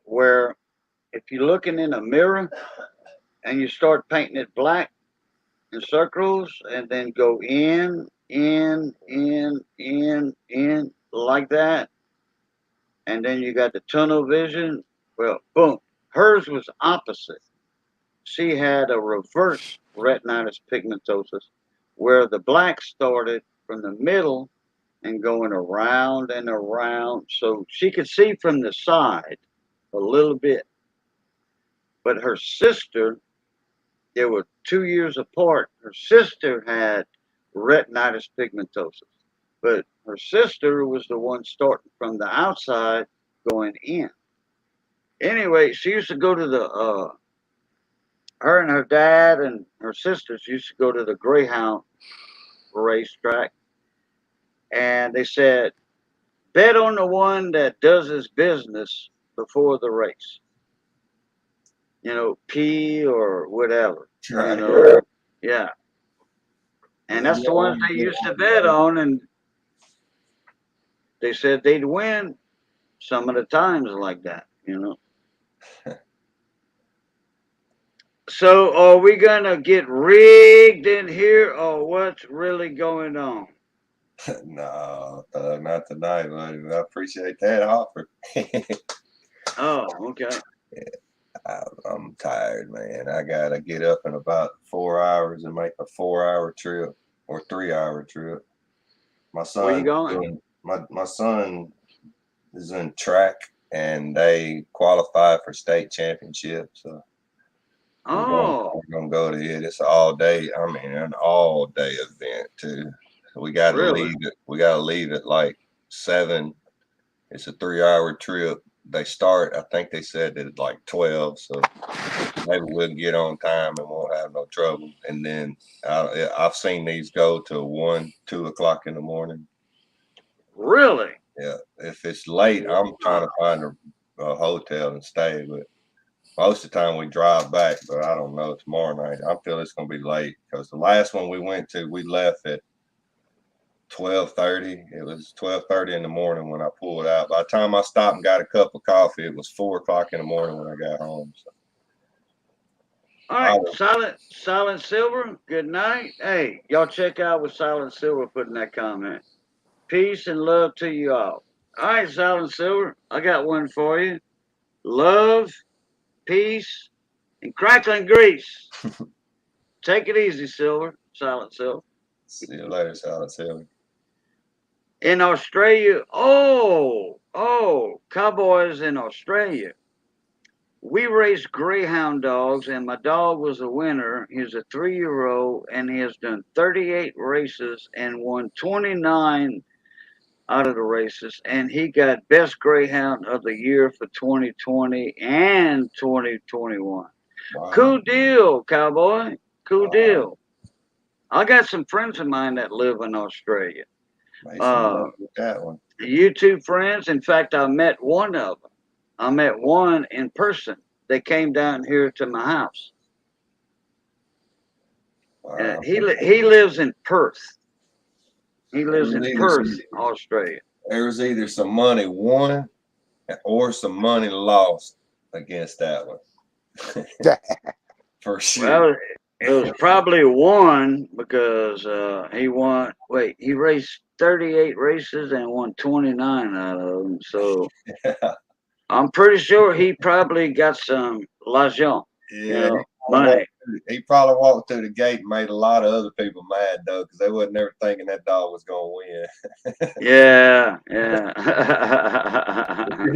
where if you're looking in a mirror and you start painting it black in circles, and then go in like that, and then you got the tunnel vision. Well, boom. Hers was opposite. She had a reverse retinitis pigmentosa, where the black started from the middle and going around and around, so she could see from the side a little bit. But her sister, they were 2 years apart. Her sister had retinitis pigmentosa, but her sister was the one starting from the outside going in. Anyway, she used to go to her and her dad and her sisters used to go to the Greyhound racetrack, and they said, bet on the one that does his business before the race. P or whatever. Right. Yeah. And Yeah, that's you the ones always they get used to one bet right. on, and they said they'd win some of the times like that. So are we gonna get rigged in here, or what's really going on? No, not tonight, buddy. I appreciate that offer. Oh, okay. I'm tired, man. I gotta get up in about 4 hours and make a 4 hour trip or 3 hour trip. My Where you son going? doing my son is in track and they qualify for state championship. So Oh, we're gonna go to it. It's all day. I mean, an all day event too. So we gotta really? leave it. We gotta leave at like 7. It's a 3 hour trip. They start, I think they said at like 12. So maybe we'll get on time and won't have no trouble. And then I've seen these go to 1, 2 o'clock in the morning. Really? Yeah. If it's late, I'm trying Wow. to find a hotel and stay. But most of the time we drive back. But I don't know. Tomorrow night, I feel it's gonna be late because the last one we went to, we left at 12:30. It was 12:30 in the morning when I pulled out. By the time I stopped and got a cup of coffee, it was 4 o'clock in the morning when I got home. So All I right, was, Silent Silver. Good night. Hey, y'all check out what Silent Silver put in that comment. Peace and love to you all. All right, Silent Silver. I got one for you. Love, peace, and crackling grease. Take it easy, Silver. Silent Silver. see you later, Silent Silver. In Australia, oh, cowboys in Australia. We raced greyhound dogs, and my dog was a winner. He's a 3-year-old, and he has done 38 races and won 29 out of the races. And he got best greyhound of the year for 2020 and 2021. Wow. Cool deal, cowboy. Cool Wow. deal. I got some friends of mine that live in Australia. Make some Uh, money with that one. YouTube friends. In fact, I met one of them. I met one in person. They came down here to my house. Wow. He lives in Perth. He There lives was in either Perth, some, Australia. there was either some money won or some money lost against that one. For sure. Well, it was probably one because he won. Wait, he raced 38 races and won 29 out of them. So I'm pretty sure he probably got some l'argent, Yeah, money. he probably walked through the gate and made a lot of other people mad though, because they wasn't ever thinking that dog was gonna win. Yeah, yeah.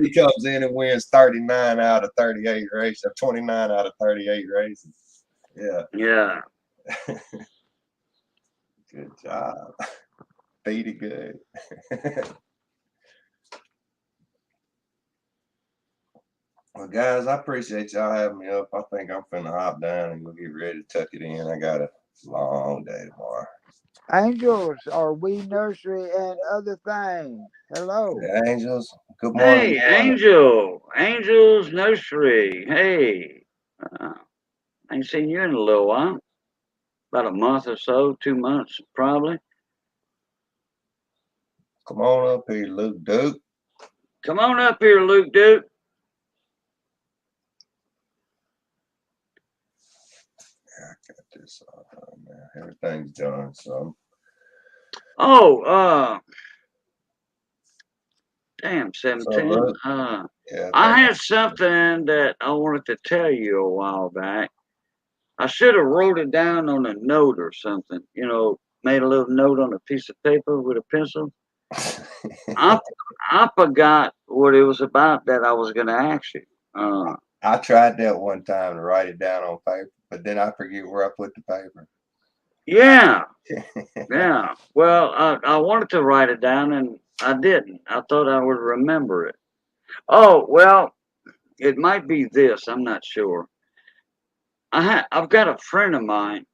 He comes in and wins 39 out of 38 races, 29 out of 38 races. Yeah, Yeah. good job. Beat it good. Well, guys, I appreciate y'all having me up. I think I'm finna hop down and go get ready to tuck it in. I got a long day tomorrow. Angels are we nursery and other things. Hello. The Angels, good morning. Hey, Angel's Nursery. Hey, I ain't seen you in a little while. About a month or so, 2 months probably. Come on up here, Luke Duke. Come on up here, Luke Duke. Yeah, I got this man. Everything's done, so Oh, damn, so 17. look, yeah, I had something that I wanted to tell you a while back. I should have wrote it down on a note or something. Made a little note on a piece of paper with a pencil. I I forgot what it was about that I was going to ask you. I tried that one time to write it down on paper, but then I forget where I put the paper. Yeah, yeah. Well, I wanted to write it down and I didn't. I thought I would remember it. Oh, well, it might be this. I'm not sure. I've got a friend of mine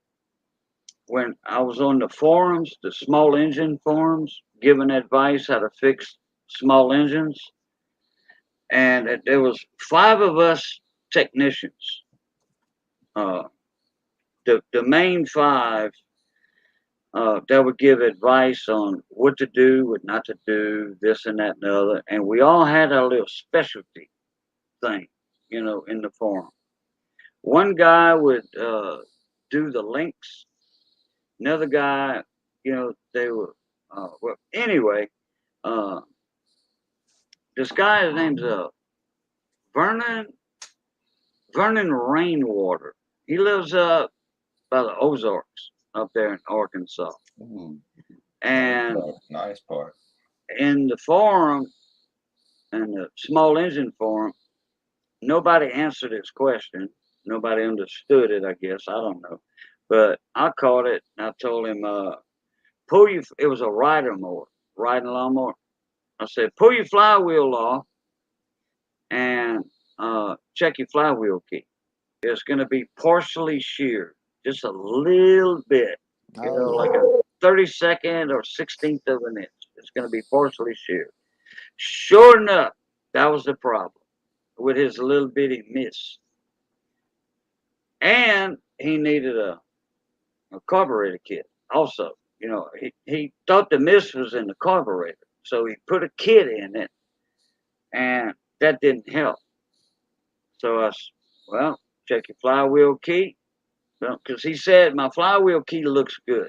when I was on the forums, the small engine forums, giving advice how to fix small engines, and there was 5 of us technicians. Uh, the main 5 that would give advice on what to do, what not to do, this and that and the other, and we all had our little specialty thing, in the forum. One guy would do the links. Another guy, they were. Well, anyway, uh, this guy, his name's Vernon Vernon Rainwater. He lives up by the Ozarks up there in Arkansas. Ooh, And nice part. in the forum, in the small engine forum, nobody answered his question. Nobody understood it, I guess. I don't know. But I caught it and I told him, it was a riding lawnmower. I said, pull your flywheel off and check your flywheel key. It's going to be partially sheared, just a little bit, like a 32nd or 16th of an inch. It's going to be partially sheared. Sure enough, that was the problem with his little bitty miss. And he needed a carburetor kit also. He thought the miss was in the carburetor. So he put a kit in it, and that didn't help. So well, check your flywheel key. Because he said, my flywheel key looks good.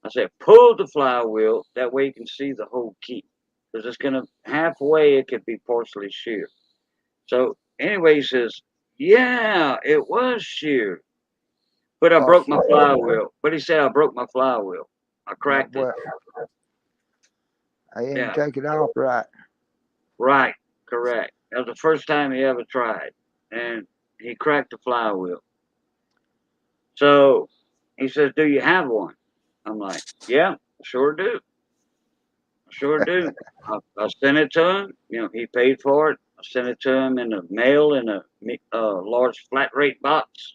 I said, pull the flywheel. That way you can see the whole key. Because it's going to, halfway, it could be partially sheared. So anyway, he says, yeah, it was sheared. But I broke my flywheel. But he said, I broke my flywheel. I cracked it. Well, I didn't Yeah, take it off right. right. Correct. That was the first time he ever tried. And he cracked the flywheel. So he says, do you have one? I'm like, yeah, sure do. Sure do. I sent it to him. He paid for it. I sent it to him in the mail in a large flat rate box,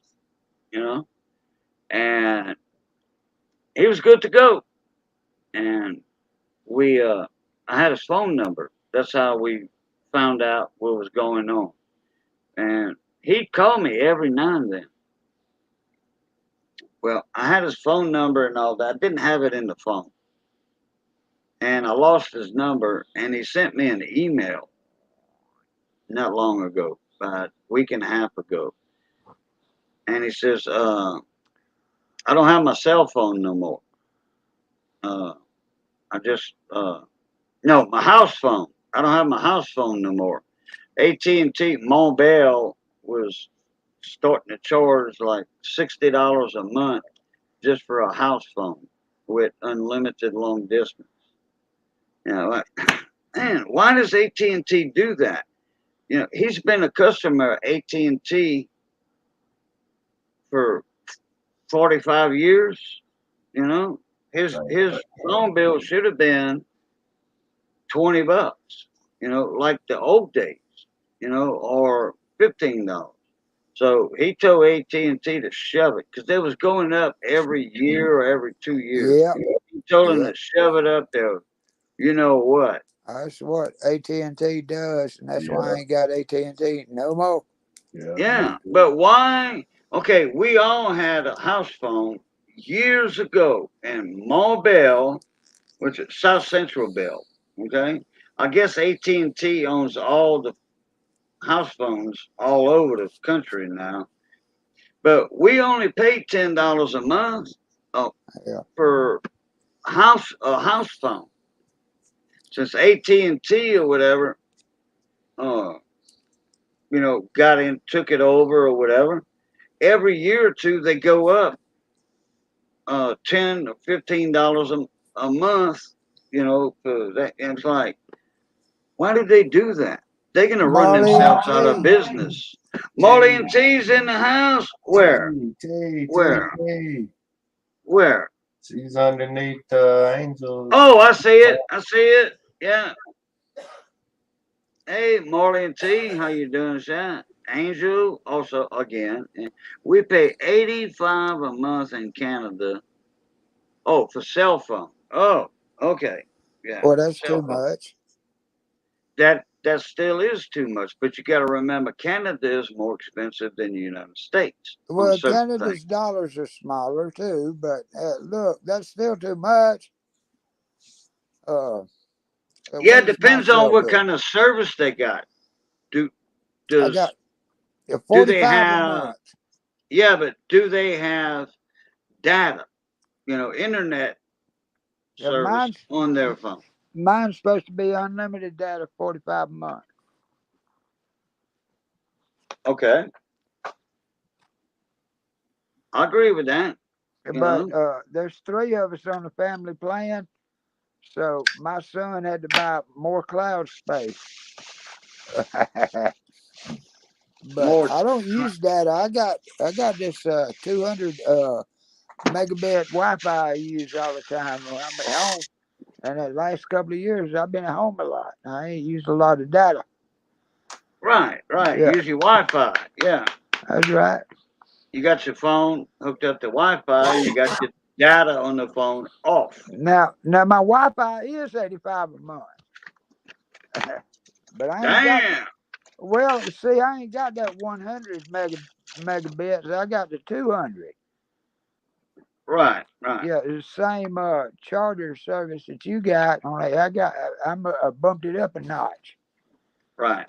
you know. And he was good to go. And I had his phone number. That's how we found out what was going on. And he'd call me every now and then. Well, I had his phone number and all that. I didn't have it in the phone. And I lost his number, and he sent me an email not long ago, about a week and a half ago. And he says, I don't have my cell phone no more. Uh, I just, no, my house phone. I don't have my house phone no more. AT&T Mobile was starting to charge like $60 a month just for a house phone with unlimited long distance. You know, like, man, why does AT&T do that? You know, he's been a customer of AT&T for 45 years. You know, his phone bill should have been $20. You know, like the old days. You know, or $15. So he told AT&T to shove it because they was going up every year or every 2 years. Yeah, He told them yeah. to shove it up there. You know what? That's what AT&T does, and that's why I Yeah. ain't got AT&T no more. Yeah. Yeah, but why? Okay, we all had a house phone years ago in Mobile, which is South Central Bell. Okay, I guess AT&T owns all the house phones all over the country now. But we only paid $10 a month Yeah. for a house phone. Since AT&T or whatever, uh, got in, took it over or whatever. Every year or two, they go up 10 or $15 a month. For that, and it's like, why did they do that? They're gonna run Marley and themselves out of T. business. Molly and T's in the house. Where? T, Where? T. Where? She's underneath Angel. Oh, I see it. I see it. Yeah. Hey, Marley and T, how you doing, Shan? Angel, also again, we pay 85 a month in Canada. Oh, for cell phone. Oh, okay, yeah, Well, that's cell too phone. much. That still is too much, but you got to remember Canada is more expensive than the United States on Well, certain Canada's things. dollars are smaller too, but look, that's still too much. Uh, it Yeah, it weighs depends on myself what up. kind of service they got. Do I does got do they 45 a have? month. Yeah, but do they have data? Internet Yeah, service on their phone. mine's supposed to be unlimited data, 45 a month. Okay, I agree with that. You But know, there's three of us on the family plan, so my son had to buy more cloud space. But more. I don't use data. I got this 200 megabit Wi-Fi I use all the time when I'm at home. And the last couple of years, I've been at home a lot. I ain't used a lot of data. Right, right. Yeah, Use your Wi-Fi. Yeah, that's right. you got your phone hooked up to Wi-Fi, and you got your data on the phone off. Now my Wi-Fi is 85 a month, but I ain't got. Damn. Well, see, I ain't got that 100 megabits. I got the 200. Right, right, Yeah, it's the same charter service that you got. Only I'm bumped it up a notch, right.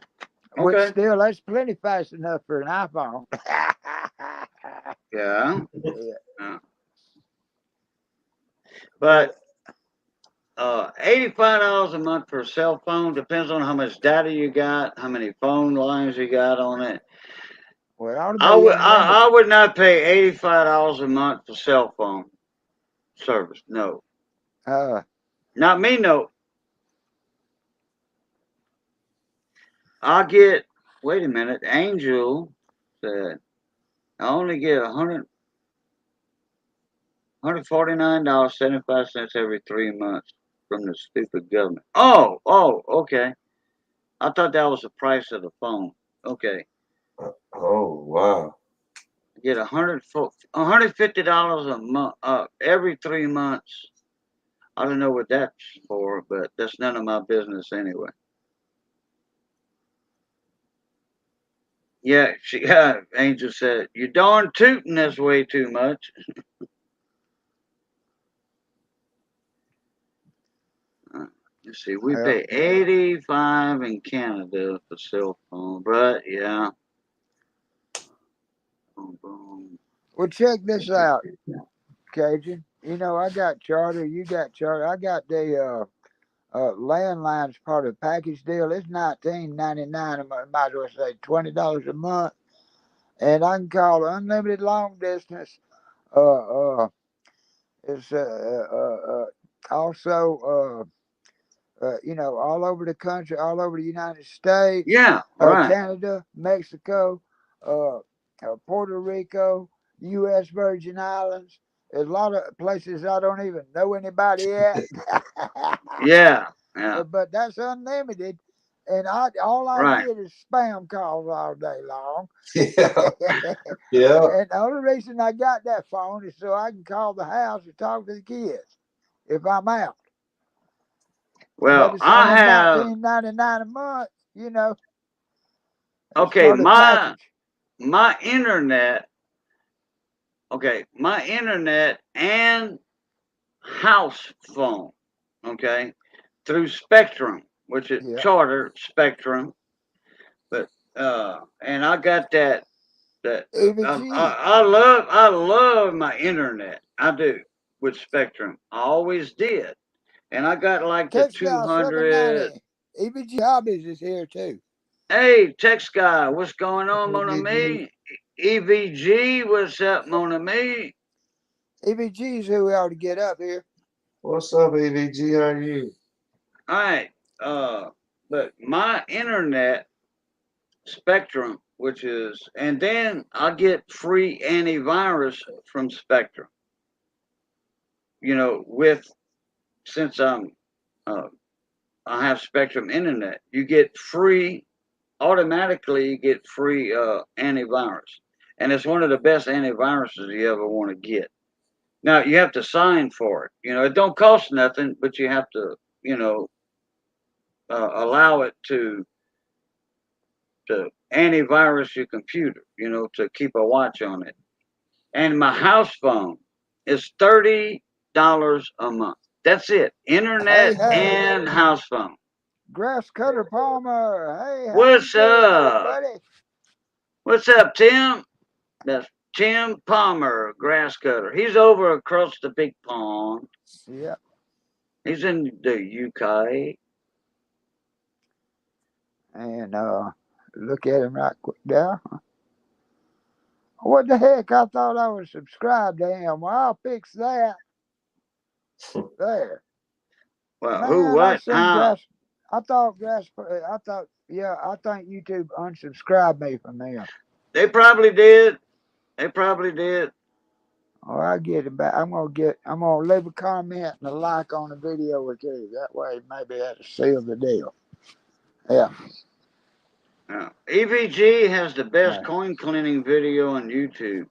which Okay. still that's plenty fast enough for an iPhone. Yeah. Yeah. Yeah. But $85 a month for a cell phone depends on how much data you got, how many phone lines you got on it. Well, it ought to I be would unlimited. I would not pay $85 a month for cell phone service. No, Uh, not me. No, I'll get. Wait a minute. Angel said I only get 149.75 every 3 months from the stupid government. Oh, okay. I thought that was the price of the phone. Okay. Oh, wow. get $150 a month, every 3 months. I don't know what that's for, but that's none of my business anyway. Yeah, Angel said, "You darn tooting this way too much." Let's see, we Well, pay 85 in Canada for cell phone, but yeah. Boom, boom. well, check this out, Cajun. You know, I got Charter. You got Charter. I got the landline's part of the package deal. It's $19.99. I might as well say $20 a month, and I can call unlimited long distance. Uh, uh, it's also you know, all over the country, all over the United States, Yeah, right. Canada, Mexico, Puerto Rico, U.S. Virgin Islands. There's a lot of places I don't even know anybody at. Yeah, yeah, But that's unlimited. And all I right. get is spam calls all day long. Yeah. Yeah. And the only reason I got that phone is so I can call the house and talk to the kids if I'm out. But Well, it's I only have $19.99 a month, you know. It's okay. part of the package. My internet. Okay, my internet and house phone. Okay, through Spectrum, which is Yeah. Charter Spectrum. But and I got that EVG. I love my internet. I do with Spectrum. I always did, and I got like the Text two Guy hundred. 790. EVG Hobbies is here too. Hey, text guy, what's going on, Mona EVG. Me? EVG, what's up, Mona Me? EVG is who we ought to get up here. What's up, AVG? How are you? All right, but my internet Spectrum, which is, and then I get free antivirus from Spectrum. You know, with since uh, I have Spectrum internet, you get free automatically. You get free antivirus, and it's one of the best antiviruses you ever want to get. Now you have to sign for it. You know, it don't cost nothing, but you have to, you know, allow it to antivirus your computer. You know, to keep a watch on it. And my house phone is $30 a month. That's it. Hey, Internet hey, and house phone. Grass Cutter Palmer. Hey, how you What's doing there, up? buddy? What's up, Tim? That's Tim Palmer, grass cutter. He's over across the big pond. Yeah. He's in the UK. And look at him right quick there. What the heck? I thought I was subscribed to him. Well, I'll fix that. There. Well, who, Man, I what, seen how? Grass. I thought Grass. I thought, yeah, I think YouTube unsubscribed me from them. They probably did. They probably did. Oh, I get it back. I'm gonna leave a comment and a like on the video or two. That way, maybe that'll seal the deal. Yeah. EVG has the best Uh, coin cleaning video on YouTube.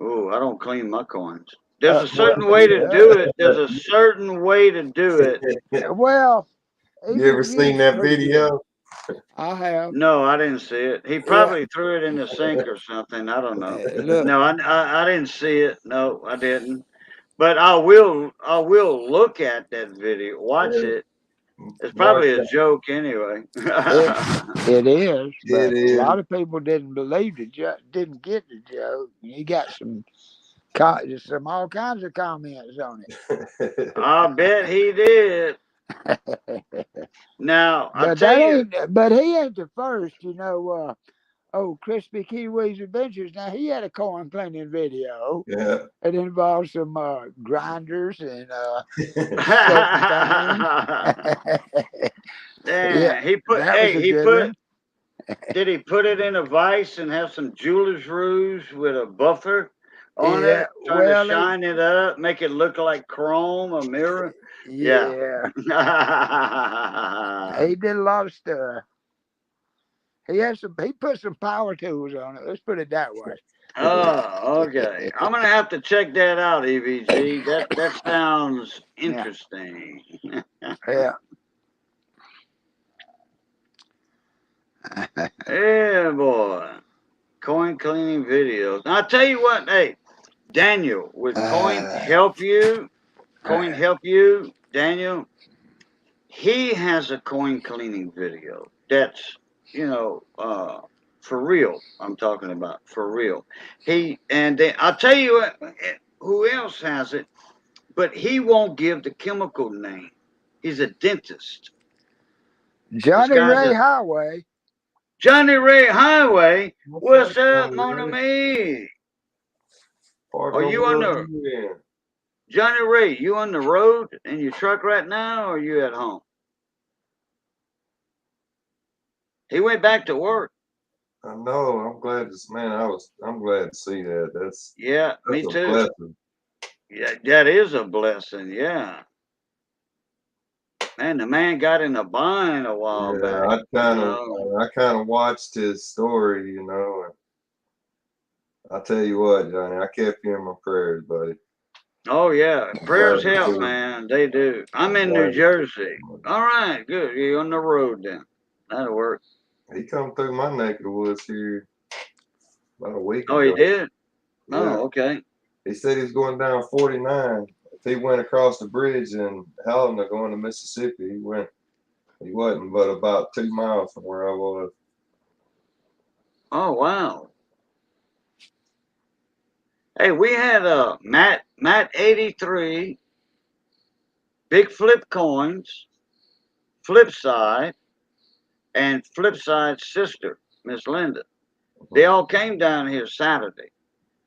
Oh, I don't clean my coins. There's a well, certain way to do yeah. it. There's a certain way to do it. Well, You ever EVG seen is that pretty good. video? I have. No, I didn't see it. He Yeah. probably threw it in the sink or something. I don't know. Look. No, I didn't see it. No, I didn't. But I will look at that video, watch it. It's Mark probably a that. joke anyway. It it is, It but a is. lot of people didn't believe the joke, didn't get the joke. You got some all kinds of comments on I bet he did. it. Now I But tell that you, ain't. But he ain't the first, you know. Oh, Crispy Kiwi's Adventures. Now he had a corn cleaning video. Yeah. It involves some grinders and certain things. Yeah, yeah, he put. that was Hey, a he good put. one. Did he put it in a vise and have some jeweler's rouge with a buffer on Yeah, it, trying to well, shine it up, make it look like chrome, a mirror? Yeah. yeah, he did a lot of stuff. He put some power tools on it. Let's put it that way. Oh, okay. I'm gonna have to check that out, EVG. That sounds Yeah. interesting. Yeah. Yeah, boy. Coin cleaning videos. Now, I'll tell you what, hey, Daniel, would Coin help you? Coin help you, Daniel? He has a coin cleaning video that's, for real. I'm talking about for real. I'll tell you what, who else has it, but he won't give the chemical name. He's a dentist. This Johnny guy's Ray a Highway. Johnny Ray Highway. What's up, Johnny mon Ray? ami? Part Are of the you on world the you in? Johnny Ray? You on the road in your truck right now, or are you at home? He went back to work. I know. I'm glad this man. I'm glad to see that. Yeah, That's me a too. blessing. Yeah, that is a blessing. Yeah, man, the man got in a bind a while Yeah, back. I kind of watched his story, and I tell you what, Johnny, I kept you in my prayers, buddy. Oh yeah, I'm glad prayers to help, see. man. They do. I'm I'm in glad New to see Jersey. him. All right, good. You're on the road then. That'll work. He come through my neck of the woods here about a week Oh, he ago. did. Yeah, Oh, okay. he said he was going down 49. If he went across the bridge in Helena going to Mississippi, he wasn't but about 2 miles from where I was. Oh, wow. Hey, we had Matt 83, Big Flip Coins, Flipside, and Flipside's sister, Miss Linda. They all came down here Saturday.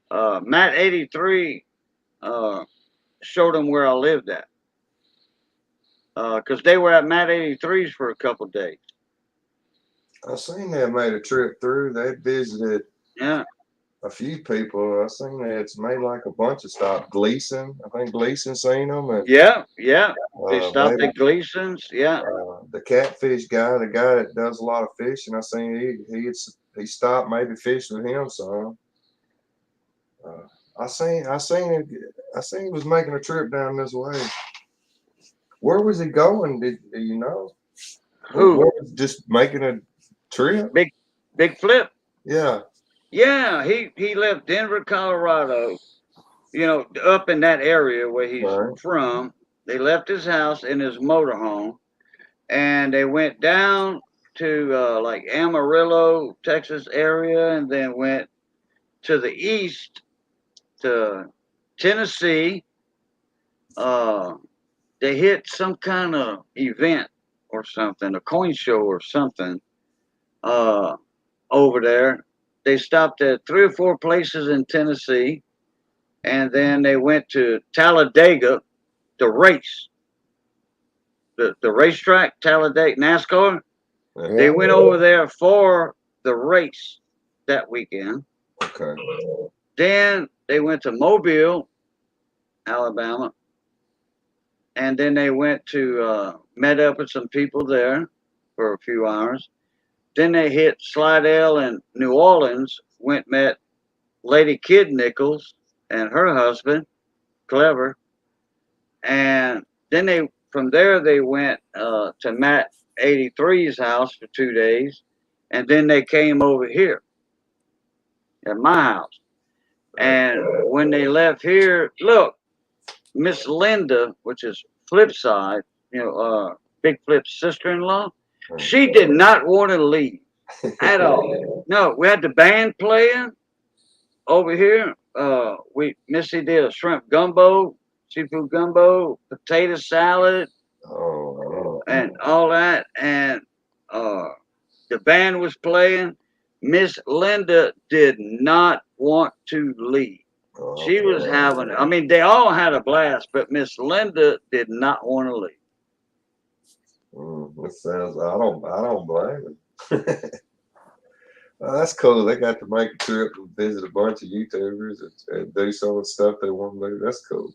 Matt 83 showed them where I lived at. Because they were at Matt 83's for a couple days. I seen they made a trip through. They visited Yeah. a few people. I seen it's made like a bunch of stops. Gleason, I think Gleason seen them, and Yeah. They stopped maybe at Gleason's. Yeah. the catfish guy, the guy that does a lot of fishing. I seen he stopped maybe fish with him some. I seen he was making a trip down this way. Where was he going? Do you know? Who? Where was just making a trip? Big Flip. Yeah. Yeah. He left Denver, Colorado. Up in that area where he's Right. from. They left his house in his motorhome, and they went down to like Amarillo, Texas area, and then went to the east to Tennessee. They hit some kind of event or something, a coin show or something over there. They stopped at 3 or 4 places in Tennessee, and then they went to Talladega, the race, the racetrack, Talladega NASCAR. Yeah. They went over there for the race that weekend. Okay. Then they went to Mobile, Alabama, and then they went to met up with some people there for a few hours. Then they hit Slidell and New Orleans. Went met Lady Kid Nichols and her husband, Clever, and then from there they went to Matt 83's house for 2 days, and then they came over here at my house. And when they left here, look, Miss Linda, which is Flipside, Big Flip's sister-in-law, she did not want to leave at all. No, we had the band playing over here. Missy did a shrimp gumbo, seafood gumbo, potato salad, Oh. and all that. And the band was playing. Miss Linda did not want to leave. She was having, I mean, they all had a blast, but Miss Linda did not want to leave. That sounds. I don't blame him. Well, that's cool. They got to make a trip and visit a bunch of YouTubers and do some of the stuff they want to do. That's cool.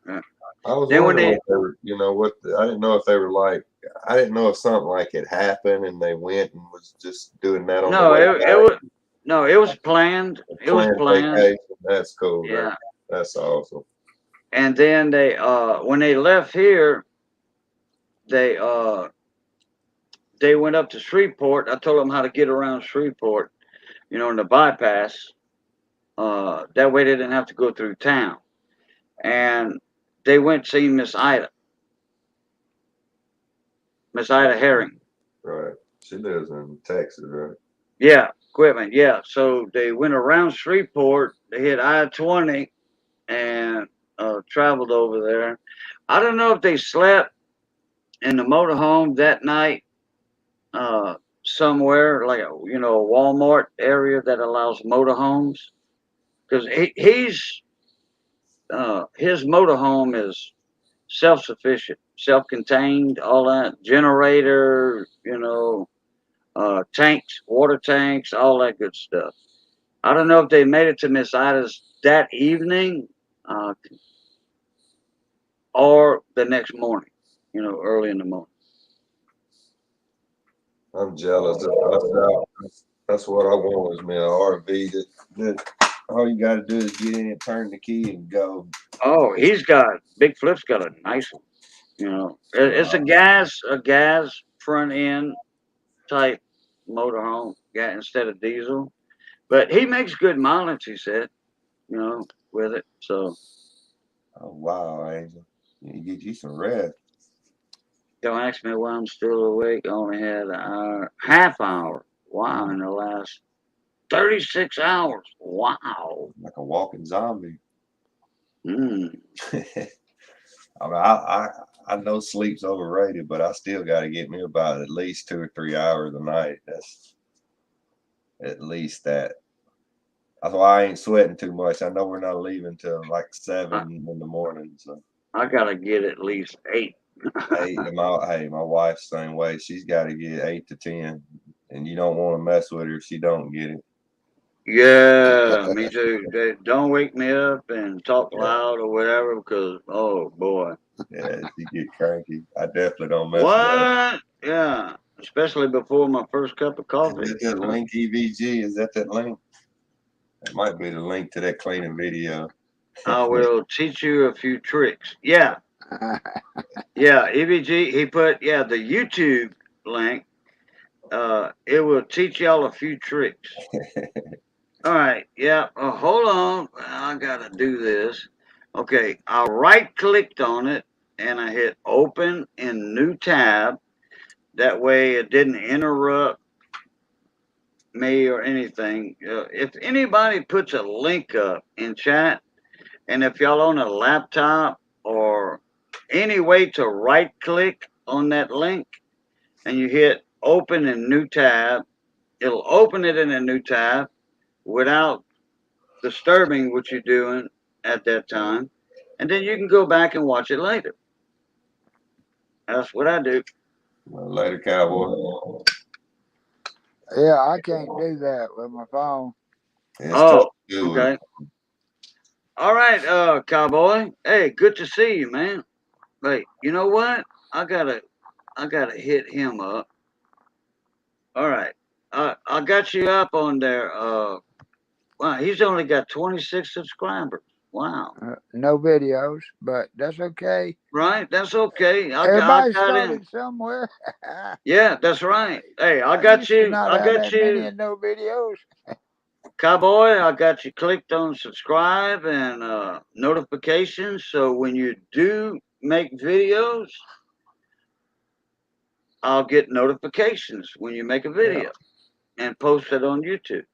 Yeah. I was Then when wondering what they were, I didn't know if they were like I didn't know if something like it happened and they went and was just doing that on the No, way it back. was no, it was planned. It was Planned planned. vacation. That's cool. Yeah. That's awesome. And then they when they left here, they went up to Shreveport. I told them how to get around Shreveport, you know, in the bypass. That way they didn't have to go through town. And they went to see Miss Ida Herring. Right. She lives in Texas, right? Yeah, equipment. Yeah. So they went around Shreveport. They hit I-20 and traveled over there. I don't know if they slept in the motorhome that night somewhere like a Walmart area that allows motorhomes because his motorhome is self-sufficient, self-contained, all that generator, tanks, water tanks, all that good stuff. I don't know if they made it to Miss Ida's that evening or the next morning, early in the morning. I'm jealous. That's what I want is me an RV that all you got to do is get in it, turn the key, and go. Oh, Big Flip's got a nice one. It's a gas front end type motorhome, instead of diesel. But he makes good mileage, he said, with it. So Oh wow, Angel, you get you some rest. don't ask me why I'm still awake. I only had an hour, half hour. Wow, in the last 36 hours. Wow. Like a walking zombie. Mm. I mean, I know sleep's overrated, but I still got to get me about at least 2 or 3 hours a night. That's at least that. That's why I ain't sweating too much. I know we're not leaving till like 7 in the morning. So I gotta get at least 8. 8. Hey, my wife's the same way. She's got to get 8 to 10, and you don't want to mess with her if she don't get it. Yeah, me too. Don't wake me up and talk loud or whatever because, oh boy. Yeah, she get cranky. I definitely don't mess with her. What? Yeah, especially before my first cup of coffee. Is that link EVG? Is that link? That might be the link to that cleaning video. I will teach you a few tricks. Yeah. Yeah, EVG, he put, the YouTube link. It will teach y'all a few tricks. All right. Yeah. Hold on. I got to do this. Okay. I right clicked on it and I hit open in new tab. That way it didn't interrupt me or anything. If anybody puts a link up in chat, and if y'all on a laptop or any way to right click on that link and you hit open in new tab, it'll open it in a new tab without disturbing what you're doing at that time. And then you can go back and watch it later. That's what I do. Later, cowboy. Yeah, I can't do that with my phone. It's Oh, tough to do okay. All right, cowboy. Hey, good to see you, man. Wait, you know what? I gotta hit him up. All right. I got you up on there. Wow, he's only got 26 subscribers. Wow. No videos, but that's okay. Right? That's okay. I Everybody got him. started somewhere. Yeah, that's right. Hey, I I got used to you. not I have got that many you. and no videos. Cowboy, I got you clicked on subscribe and notifications. So when you do make videos, I'll get notifications when you make a video and post it on YouTube.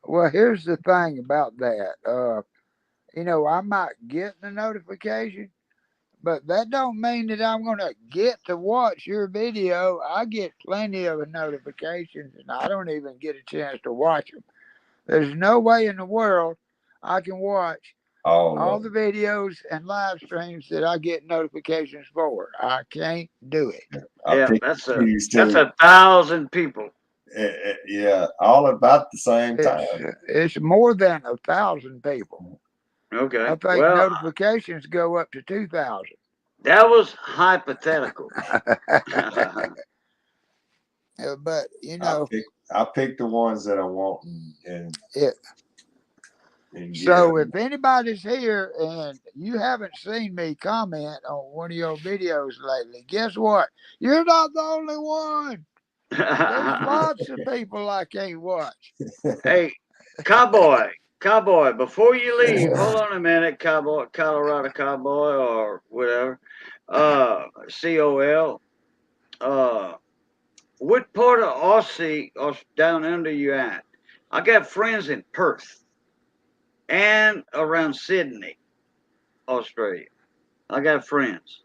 Well, here's the thing about that. I might get the notification, but that don't mean that I'm gonna get to watch your video. I get plenty of notifications, and I don't even get a chance to watch them. There's no way in the world I can watch all the videos and live streams that I get notifications for. I can't do it. Yeah, that's 1,000 people. Yeah, all about the same time. It's more than 1,000 people. Okay. I think Well, notifications go up to 2,000. That was hypothetical. But you know, I pick the ones that I want and it. and get So them. if anybody's here and you haven't seen me comment on one of your videos lately, guess what? You're not the only one. There's lots of people I can't watch. Hey, cowboy, before you leave, hold on a minute, cowboy, Colorado cowboy or whatever. COL. What part of Aussie or down under you at? I got friends in Perth and around Sydney, Australia. I got friends.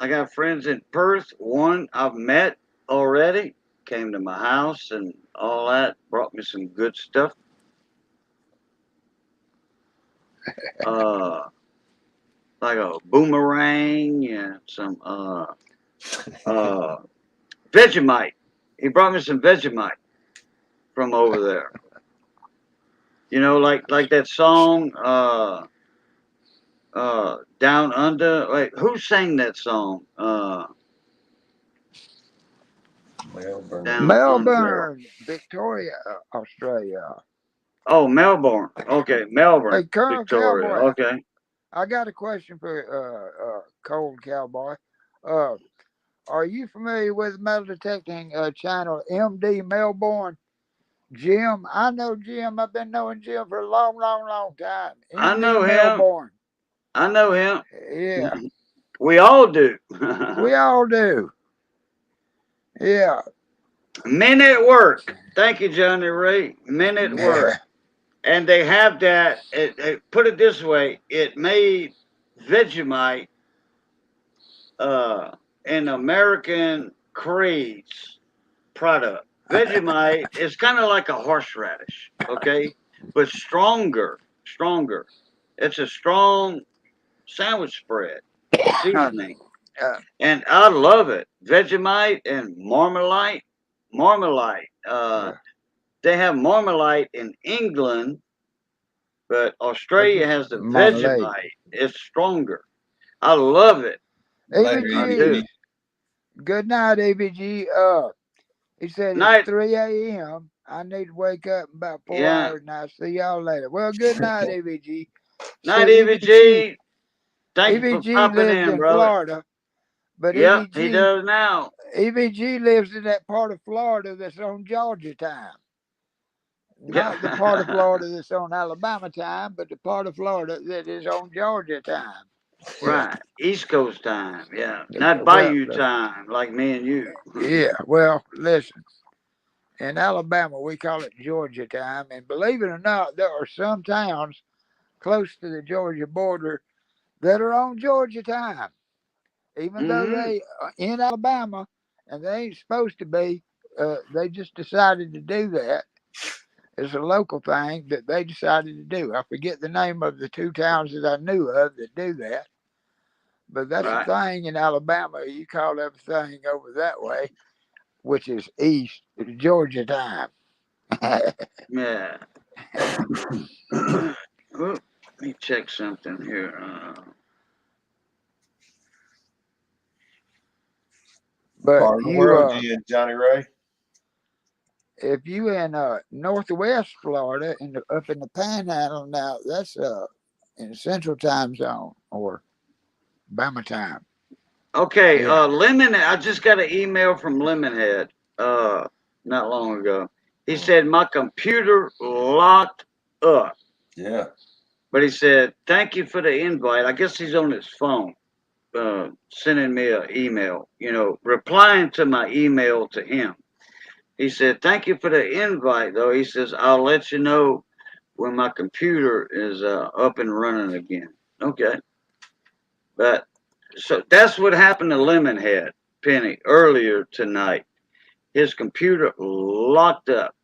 I got friends in Perth. One I've met already, came to my house and all that, brought me some good stuff. Uh, like a boomerang and some uh Vegemite. He brought me some Vegemite from over there. You know, like that song Down Under. Wait, who sang that song? Melbourne. Down Under. Melbourne, Victoria, Australia. Oh, Melbourne. Okay, Melbourne, Hey, Colonel Victoria. Cowboy, Okay. I got a question for Cold Cowboy. Uh, are you familiar with metal detecting channel MD Melbourne? Jim, I know Jim. I've been knowing Jim for a long, long, long time. I MD know him. Melbourne. I know him. Yeah, We all do. we all do. Yeah. Men at work. Thank you, Johnny Ray. Men at work. And they have that. Put it this way: it made Vegemite an American craze product. Vegemite is kind of like a horseradish, okay, but stronger, stronger. It's a strong sandwich spread seasoning, and I love it. Vegemite and Marmite, Marmalite. They have Marmalite in England, but Australia has the Marmalade. Vegemite. It's stronger. I love it. Later, I AVG, do. good night, AVG. He said it's Night. 3 a.m. I need to wake up in about 4 Yeah. hours and I'll see y'all later. Well, good night, AVG. Night, See, EVG. Thank you for EVG popping lives in, in brother. Florida, but Yeah, he does now. EVG lives in that part of Florida that's on Georgia time. Not the part of Florida that's on Alabama time, but the part of Florida that is on Georgia time. Right. East Coast time. Yeah. Yeah. Not Well, Bayou time like me and you. yeah. Well, listen. In Alabama, we call it Georgia time, and believe it or not, there are some towns close to the Georgia border that are on Georgia time, even though Mm-hmm. they are in Alabama and they ain't supposed to be. They just decided to do that. It's a local thing that they decided to do. I forget the name of the two towns that I knew of that do that, but that's the Right. thing in Alabama. You call everything over that way, which is east, Georgia time. Yeah. Let me check something here. But part of the you, world, Johnny Ray. if you in northwest Florida, up in the Panhandle now, that's in Central Time Zone or Bama time. Okay. Yeah. Lemon. I just got an email from Lemonhead. Not long ago. He said my computer locked up. Yeah. But he said, "Thank you for the invite." I guess he's on his phone, sending me an email. You know, replying to my email to him. He said, "Thank you for the invite." Though he says, "I'll let you know when my computer is up and running again." Okay, but so that's what happened to Lemonhead Penny earlier tonight. His computer locked up,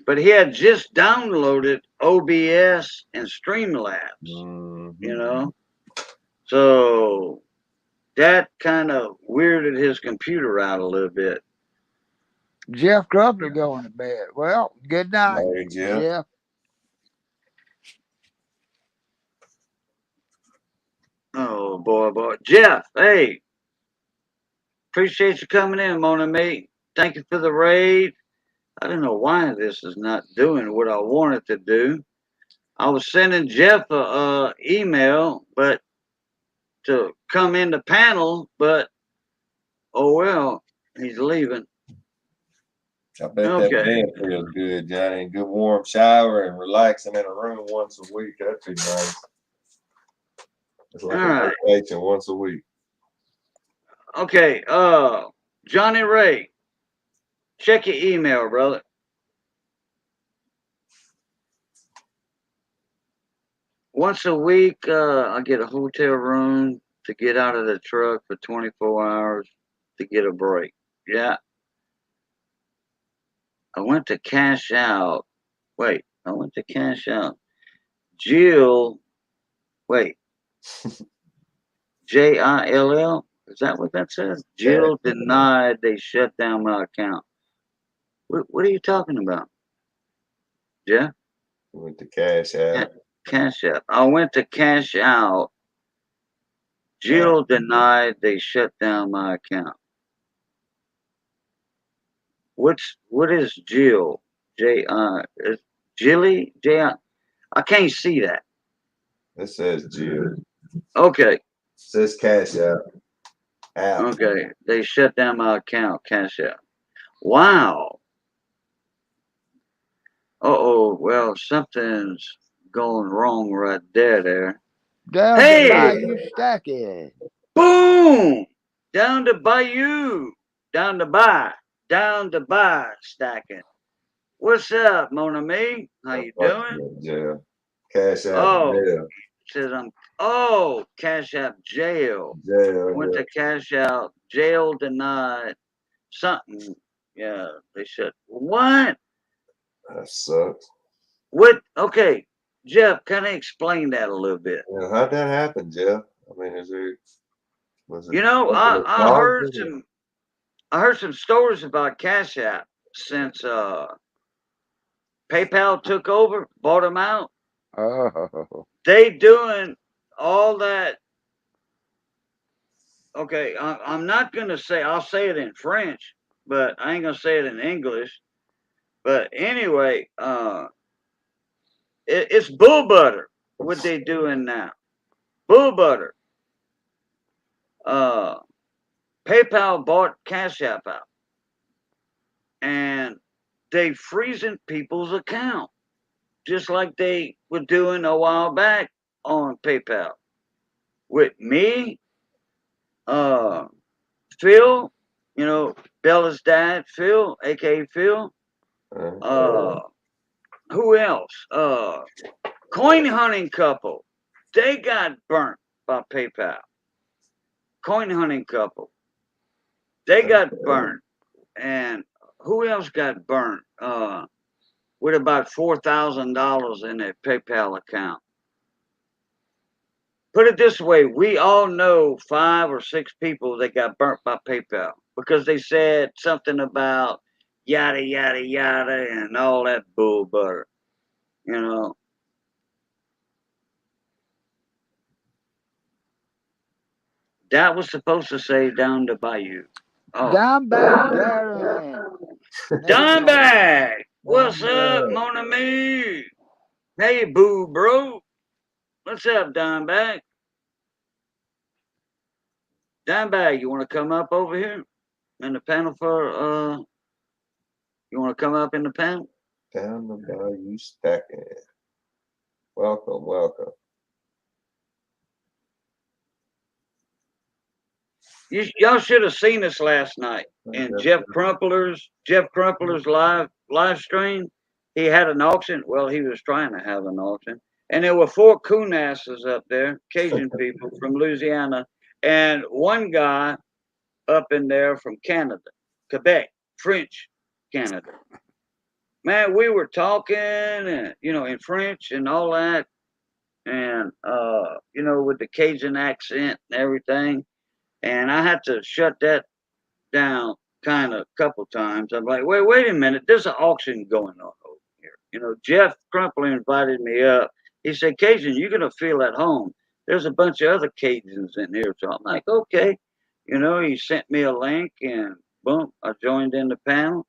but he had just downloaded OBS and Streamlabs. Mm-hmm. You know, so that kind of weirded his computer out a little bit. Jeff Crumpler going to bed. Well, good night, Hey, Jeff. Jeff. Oh boy. Jeff, hey, appreciate you coming in, Mona mate. Thank you for the raid. I don't know why this is not doing what I wanted to do. I was sending Jeff a email, but to come in the panel, but oh well, he's leaving. I bet that Okay. bed feels good, Johnny. Good warm shower and relaxing in a room once a week. That'd be nice. It's like All a right. vacation once a week. Okay. Johnny Ray, check your email, brother. Once a week, I get a hotel room to get out of the truck for 24 hours to get a break. Yeah. I went to cash out. Wait, I went to cash out. Jill, wait, Jill? Is that what that says? Jill denied they shut down my account. What are you talking about? Yeah? With the cash out. Cash out. I went to cash out. Jill denied they shut down my account. What is Jill? Is Jilly? I can't see that. It says Jill. Okay. It says cash out. Out. Okay. They shut down my account. Cash out. Wow. Uh-oh. Well, something's going wrong right there. Down to Hey! Bayou Stacking. Boom! Down to Bayou. Down to buy. Stacking. What's up, Mona Me? How you doing? Jail. Cash out Oh, jail. says Cash App jail. Jail. Went to cash out. Jail denied something. Yeah, they said what? That sucks. What? Okay, Jeff, kind of explain that a little bit. Yeah, how'd that happen, Jeff? I mean, was it You know, something that I caused heard it? some stories about Cash App since PayPal took over, bought them out. Oh. They doing all that. Okay, I'm not gonna say. I'll say it in French, but I ain't gonna say it in English. But anyway, it's bull butter. What they doing now? Bull butter. Uh, PayPal bought Cash App out, and they freezing people's account, just like they were doing a while back on PayPal. With me, uh, Phil, Bella's dad, Phil, aka Phil. Uh, who else? Coin hunting couple. They got burnt by PayPal. Coin hunting couple. They got burnt. And who else got burnt? With about $4,000 in their PayPal account. Put it this way, we all know 5 or 6 people that got burnt by PayPal because they said something about yada yada yada and all that bull butter. You know. That was supposed to say down to Bayou. Oh. Dimebag Darren. Dimebag! What's up, Mon ami? Hey, boo, bro. What's up, Dimebag? Dimebag, you want to come up over here in the panel you want to come up in the panel? Down the Bayou Stacking. Welcome. Y'all should have seen us last night in Jeff Crumpler's live stream. He had an auction. Well, he was trying to have an auction, and there were 4 coonasses up there, Cajun people from Louisiana, and one guy up in there from Canada, Quebec, French Canada. Man, we were talking, and in French and all that, and with the Cajun accent and everything. And I had to shut that down kind of a couple times. I'm like, wait a minute, there's an auction going on over here. Jeff Crumpler invited me up. He said, Cajun, you're gonna feel at home. there's a bunch of other Cajuns in here. So I'm like, okay. He sent me a link and boom, I joined in the panel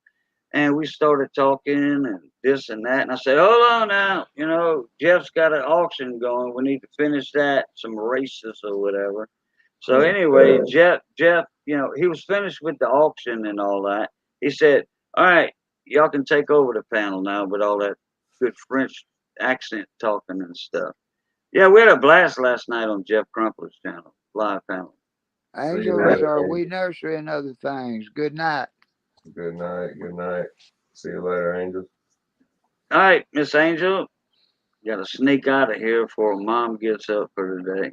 and we started talking and this and that. And I said, hold on now. Jeff's got an auction going. We need to finish that, some races or whatever. So anyway, Jeff, he was finished with the auction and all that. He said, all right, y'all can take over the panel now with all that good French accent talking and stuff. Yeah, we had a blast last night on Jeff Crumpler's channel, live panel. See you Angel, later, so we Angel. nursery other things. Good night. Good night. Good night. See you later, Angel. All right, Miss Angel, got to sneak out of here before Mom gets up for the day.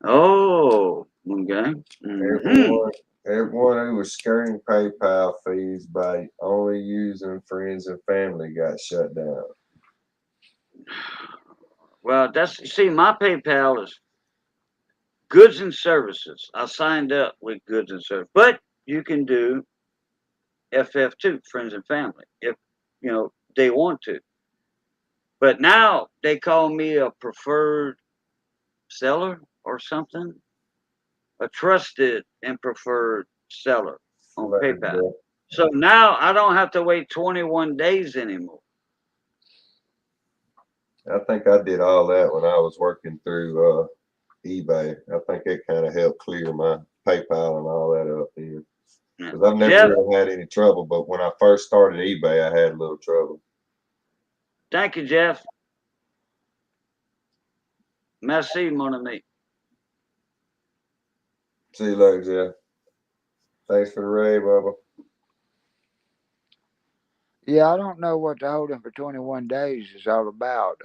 Oh, okay. Everyone, everyone who was skirting PayPal fees by only using friends and family got shut down. Well, see, my PayPal is goods and services. I signed up with goods and services, but you can do FF2, friends and family, if they want to. But now they call me a preferred seller or something, a trusted and preferred seller on Later, PayPal. Jeff. So now I don't have to wait 21 days anymore. I think I did all that when I was working through eBay. I think it kind of helped clear my PayPal and all that up here. Because I've never Jeff, really had any trouble, but when I first started eBay, I had a little trouble. thank you, Jeff. Merci, mon ami. See you later, Jeff. Thanks for the raid, Bubba. Yeah, I don't know what the holding for 21 days is all about.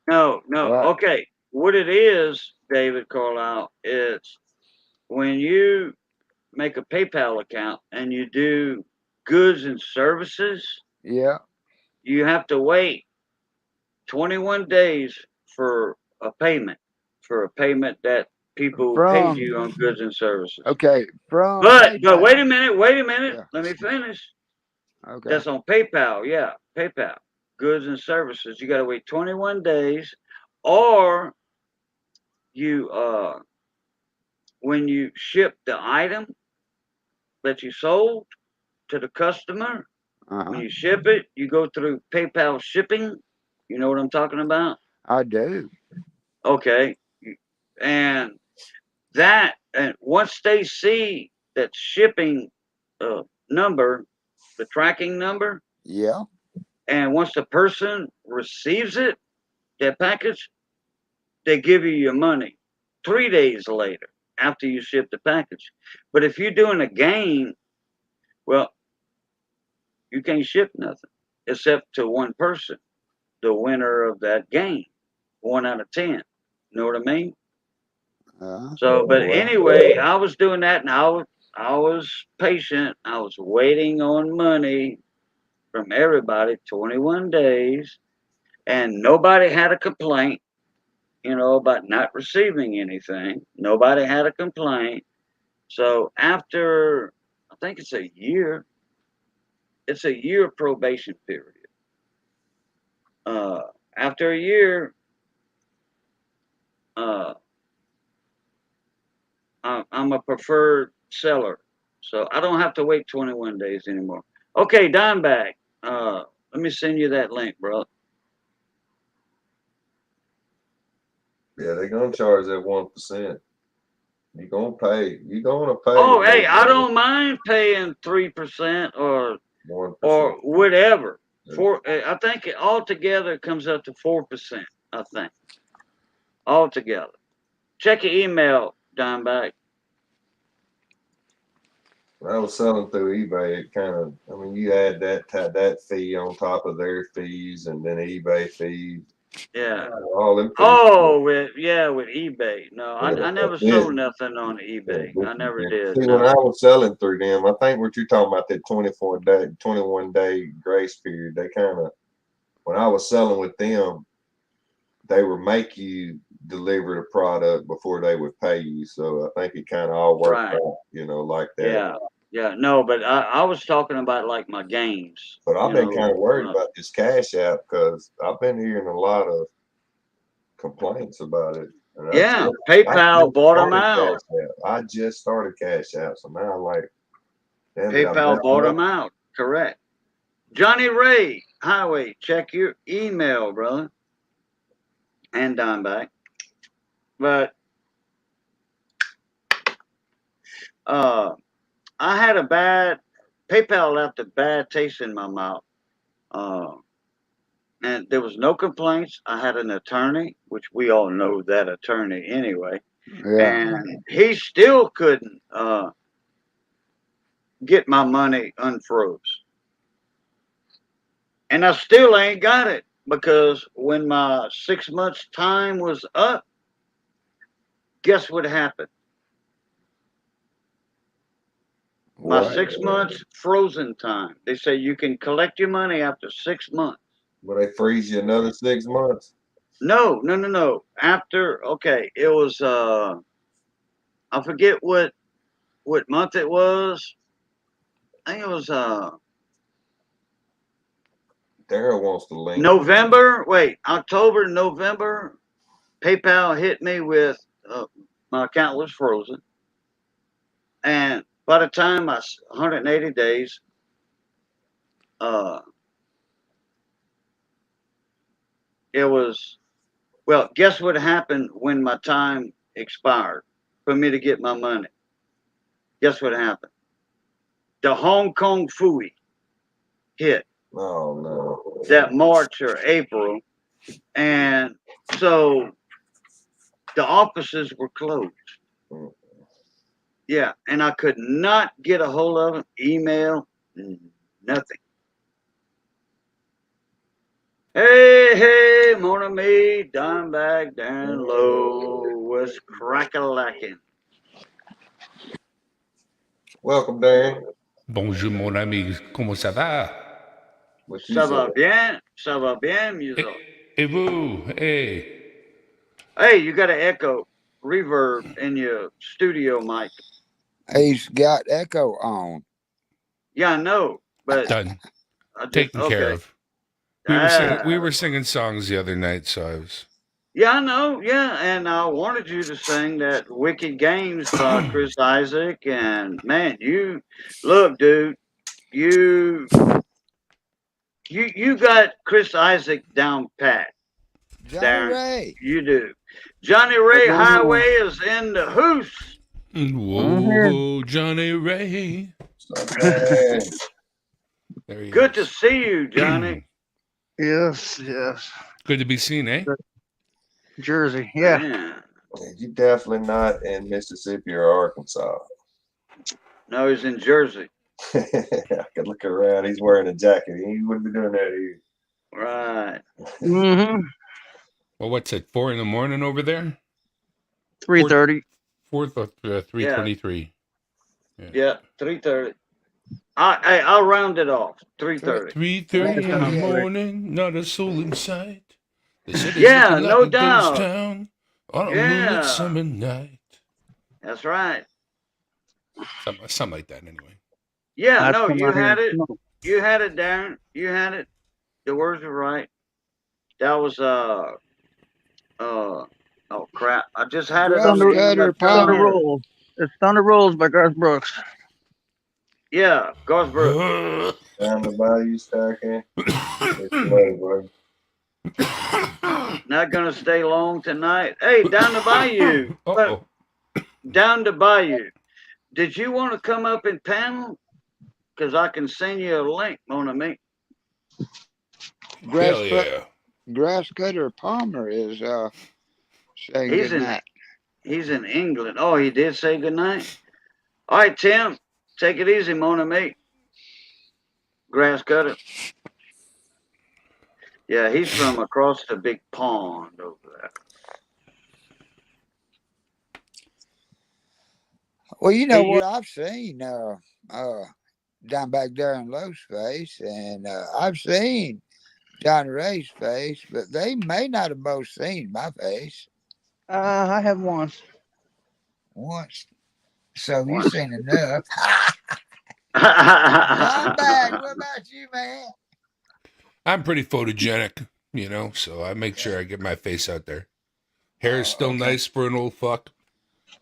No. What? Okay. What it is, David Carlisle, is when you make a PayPal account and you do goods and services, Yeah. you have to wait 21 days for a payment, that people paid From, you on goods and services. okay, from But wait a PayPal. minute. Yeah. Let me finish. Okay. That's on PayPal. Yeah, PayPal. Goods and services. You got to wait 21 days, or you when you ship the item that you sold to the customer, when Uh-huh. you ship it, you go through PayPal shipping. You know what I'm talking about? I do. Okay. And once they see that shipping number, the tracking number, Yeah. and once the person receives it, that package, they give you your money 3 days later after you ship the package. But if you're doing a game, well, you can't ship nothing except to one person, the winner of that game, 1 out of 10. You know what I mean? Uh-huh. So, but Well, anyway, I was doing that, and I was patient. I was waiting on money from everybody, 21 days, and nobody had a complaint. About not receiving anything. Nobody had a complaint. So after, I think it's a year. It's a year probation period. Uh, After a year, uh, I'm a preferred seller, so I don't have to wait 21 days anymore. Okay, Dimebag. Let me send you that link, bro. yeah, they're gonna charge that 1%. You're gonna pay. You're gonna pay to Oh, make hey, I don't mind paying 3% or 1%. whatever. I think it altogether comes up to 4%. I think altogether. Check your email, Dimebag. When I was selling through eBay, it kind of, I mean, you add that fee on top of their fees and then eBay fees, Yeah. all them fees. Oh, with eBay. No, Yeah, I never this, sold nothing on yeah, eBay. this I is never it. did. See, when No. I was selling through them, I think what you're talking about, that 21 day grace period, they kind of, when I was selling with them, they would make you deliver the product before they would pay you. So I think it kind of all worked Right. out, like that. Yeah. Yeah. No, but I was talking about like my games. But I've been kind of worried about this cash app because I've been hearing a lot of complaints about it. And Yeah, I PayPal just bought them started out. Cash App. I just started Cash App, so now I'm like, damn, did I PayPal mess bought up? them out. Correct. Johnny Ray Highway, check your email, brother, and Dimeback. But I had a bad PayPal left a bad taste in my mouth. Uh, and there was no complaints. I had an attorney, which we all know that attorney anyway, Yeah. and he still couldn't get my money unfroze. And I still ain't got it because when my 6 months time was up, guess what happened? My What? 6 months frozen time. They say you can collect your money after 6 months. Will they freeze you another 6 months? No. After it was I forget what month it was. I think it was Daryl wants to link. November. Wait, October, November. PayPal hit me with my account was frozen, and by the time 180 days, uh, it was well. Guess what happened when my time expired for me to get my money? Guess what happened? The Hong Kong Fooey hit Oh no. that March or April, and so the offices were closed. Mm. Yeah, and I could not get a hold of them, email, nothing. Hey, mon ami, down back, down low, was crack-a-lacking. Welcome, Darren. Bonjour, mon ami. Comment ça va? What you say? Ça va bien, Muso. Et vous? Hey. Hey, you got an echo, reverb in your studio mic. He's got echo on. Yeah, I know, but Done. I just Taken care okay. of. We were singing songs the other night, so I was. Yeah, I know. Yeah, and I wanted you to sing that "Wicked Games" by Chris Isaac. And man, you look, dude, you you got Chris Isaac down pat. Johnny Darren, Ray. you do. Johnny Ray Highway is in the hoose. Whoa, Johnny Ray. Hey, There he Good to is. see you, Johnny. Yes. Good to be seen, eh? Jersey. Yeah. you definitely not in Mississippi or Arkansas. No, he's in Jersey. I could look around. He's wearing a jacket. He wouldn't be doing that here. Right. Mm-hmm. Well, what's it? 4 a.m. over there? 3:30. 3:23. Yeah, 3:30. I'll round it off. 3:30. 3:30 in the 3:38. morning, not a soul in sight. The city's Yeah, looking like no a ghost doubt. town on a Yeah. moonlit summer night. That's right. Something like that, anyway. Yeah, That's no, come you out here had and it. smoke. You had it, Darren. You had it. The words were right. That was oh crap. I just had it on Grass the end of cutter my Thunder tongue. Palmer. Rolls. It's Thunder Rolls by Garth Brooks. Yeah, Gosbrook. Down the bayou stacking. It's low, bro. Not gonna stay long tonight. Hey, down the bayou. Uh-oh. Down the bayou. Did you want to come up and panel? Because I can send you a link, mon ami. Grass, Hell yeah. grass cutter Palmer is saying He's good in night. he's in England. Oh, he did say goodnight. All right, Tim, take it easy, mon ami. Grass cutter. Yeah, he's from across the big pond over there. Well, you know Hey, what I've seen down back there in Lowe's face, and I've seen John Ray's face, but they may not have both seen my face I have once. once. So you've Once. seen enough. I'm back. What about you, man? I'm pretty photogenic, so I make sure I get my face out there. Hair's still Okay. nice for an old fuck.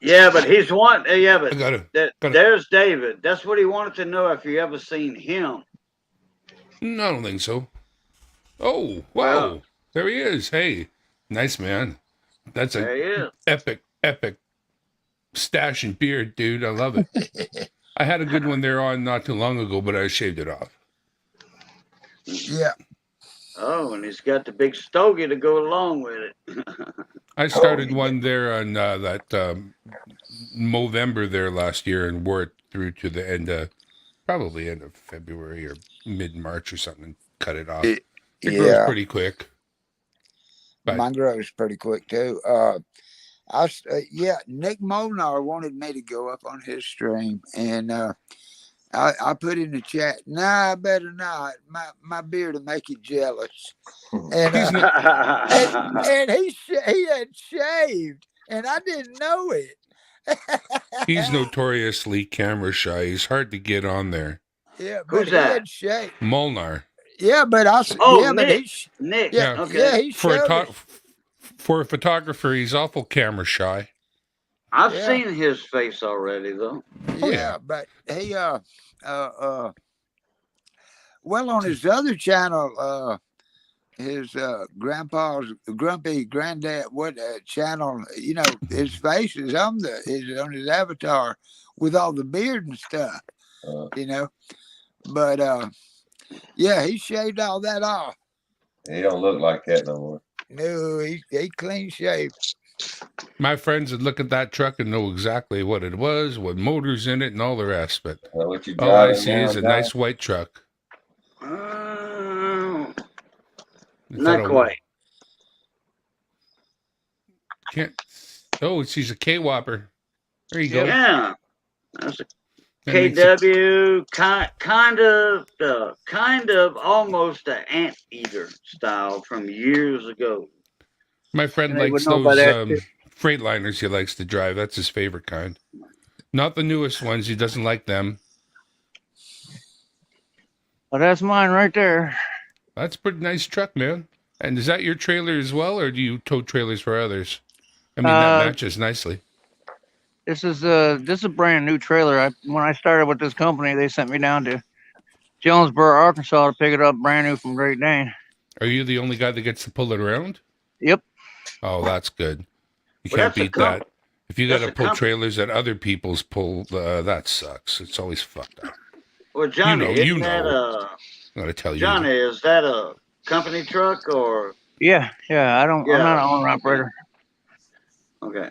Yeah, but he's one. Yeah, I but gotta. there's David. That's what he wanted to know if you ever seen him. No, I don't think so. Oh, Well, wow. There he is. Hey, nice man. That's a there he is. epic stash and beard, dude. I love it. I had a good one there on not too long ago, but I shaved it off. Yeah. Oh, and he's got the big stogie to go along with it. I started one there on that Movember there last year and wore it through to the probably end of February or mid-March or something, and cut it off. It grows Yeah. pretty quick. But Mine grows pretty quick too. Nick Molnar wanted me to go up on his stream, and I put in the chat, nah, I better not. My beard will make you jealous. And and he had shaved, and I didn't know it. he's notoriously camera shy. He's hard to get on there. Yeah, but Who's he that? had shaved. Molnar. Yeah, but Nick. Nick. Yeah, Okay. yeah, he For showed it. for a photographer, he's awful camera shy. I've Yeah. seen his face already, though. Oh, Yeah, yeah. but he well, on his other channel, his grandpa's grumpy granddad channel, you know, his face is on his avatar with all the beard and stuff, you know. But yeah, he shaved all that off. He don't look like that no more. No, he clean shaved. My friends would look at that truck and know exactly what it was, what motor's in it, and all the rest. But What you all I driving see now, is a John? nice white truck. Is that Not quite. Can't. Oh, she's a K-Whopper. There you go. Yeah. That's a That makes it- KW, kind of almost an anteater style from years ago. My friend And they likes would know by those that, Freightliners he likes to drive. That's his favorite kind. Not the newest ones. He doesn't like them. Well, that's mine right there. That's a pretty nice truck, man. And is that your trailer as well, or do you tow trailers for others? I mean, that matches nicely. This is a brand new trailer. When I started with this company, they sent me down to Jonesboro, Arkansas to pick it up brand new from Great Dane. Are you the only guy that gets to pull it around? Yep. Oh, that's good. You Well, can't that's a beat that. comp- If you got that's to a pull comp- trailers that other people's pull, that sucks. It's always fucked up. Well, Johnny, You isn't that know. I'm gonna tell you. Johnny, is that a company truck or? Yeah. I'm Yeah. not an owner operator. Okay.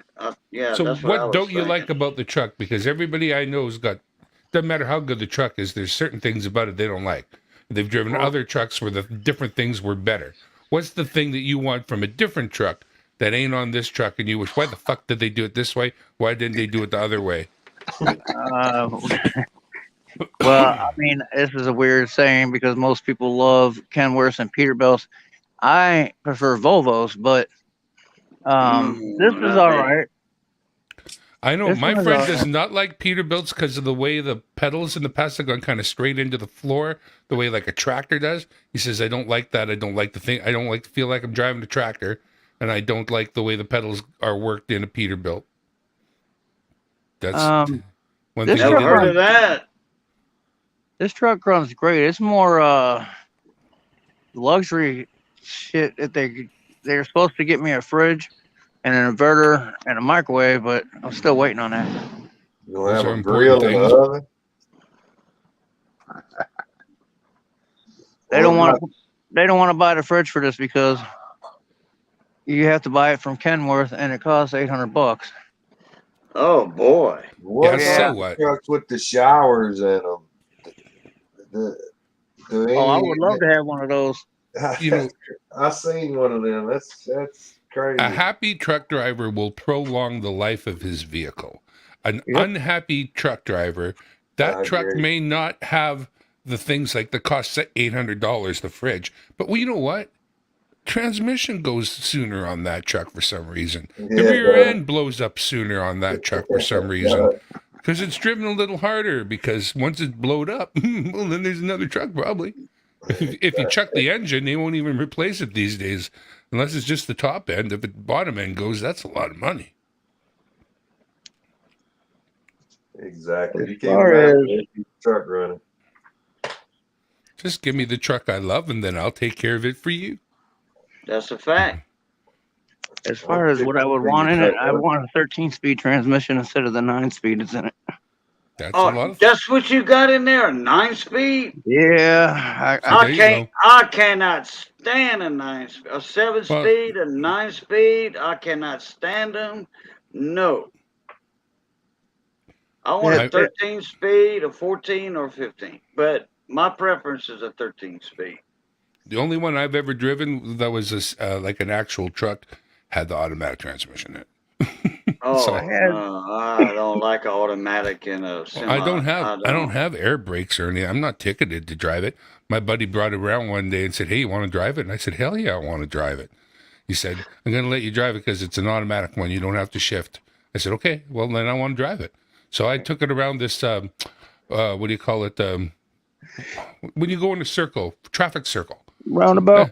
Yeah. So that's what I what was don't you thinking. like about the truck? Because everybody I know has got, doesn't matter how good the truck is, there's certain things about it they don't like. They've driven other trucks where the different things were better. What's the thing that you want from a different truck that ain't on this truck and you wish, why the fuck did they do it this way? Why didn't they do it the other way? Well, I mean, this is a weird saying because most people love Kenworths and Peterbilts. I prefer Volvos, but this is not all bad. right. I know This my one is friend all does right. not like Peterbilts because of the way the pedals in the past have gone kind of straight into the floor, the way like a tractor does. He says, I don't like that. I don't like the thing. I don't like to feel like I'm driving a tractor, and I don't like the way the pedals are worked in a Peterbilt. That's one this thing. Never he heard didn't- of that. This truck runs great. It's more luxury shit that they're supposed to get me a fridge and an inverter and a microwave, but I'm still waiting on that. You don't Those have are a important grill in things. the oven? They don't want to buy the fridge for this because you have to buy it from Kenworth and it costs $800. Oh boy. What Yeah, so about what? trucks with the showers in them? Oh, I would love to have one of those. You know, I seen one of them. That's crazy. a happy truck driver will prolong the life of his vehicle. An unhappy truck driver, that I truck agree. may not have the things like the cost $800 the fridge, but well, you know what? Transmission goes sooner on that truck for some reason. The Yeah, rear it does. end blows up sooner on that truck for some reason. Because it's driven a little harder. Because once it's blowed up, well, then there's another truck probably. If you chuck the engine, they won't even replace it these days. unless it's just the top end. If the bottom end goes, that's a lot of money. Exactly. As You keep far them out as there, keep the truck running. Just give me the truck I love, and then I'll take care of it for you. That's a fact. as I'll far as fix what I would bring your want in it, truck I up. want a 13-speed transmission instead of the 9-speed that's in it. That's a lot Oh, of. that's what you got in there? A 9-speed? Yeah, See, there you go. I cannot stand a 7 Well, speed, a 9-speed. I cannot stand them. No. I want a it, I 13 speed, a 14 or 15. But my preference is a 13 speed. the only one I've ever driven that was like an actual truck had the automatic transmission in it. Oh I So had no, I don't like an automatic in a well, semi. I I don't don't. have air brakes or anything. I'm not ticketed to drive it. My buddy brought it around one day and said, "Hey, you want to drive it?" And I said, "Hell yeah, I want to drive it." He said, "I'm going to let you drive it because it's an automatic one. You don't have to shift." I said, "Okay, well then I want to drive it." So I took it around this what do you call it? When you go in a circle, traffic circle. roundabout.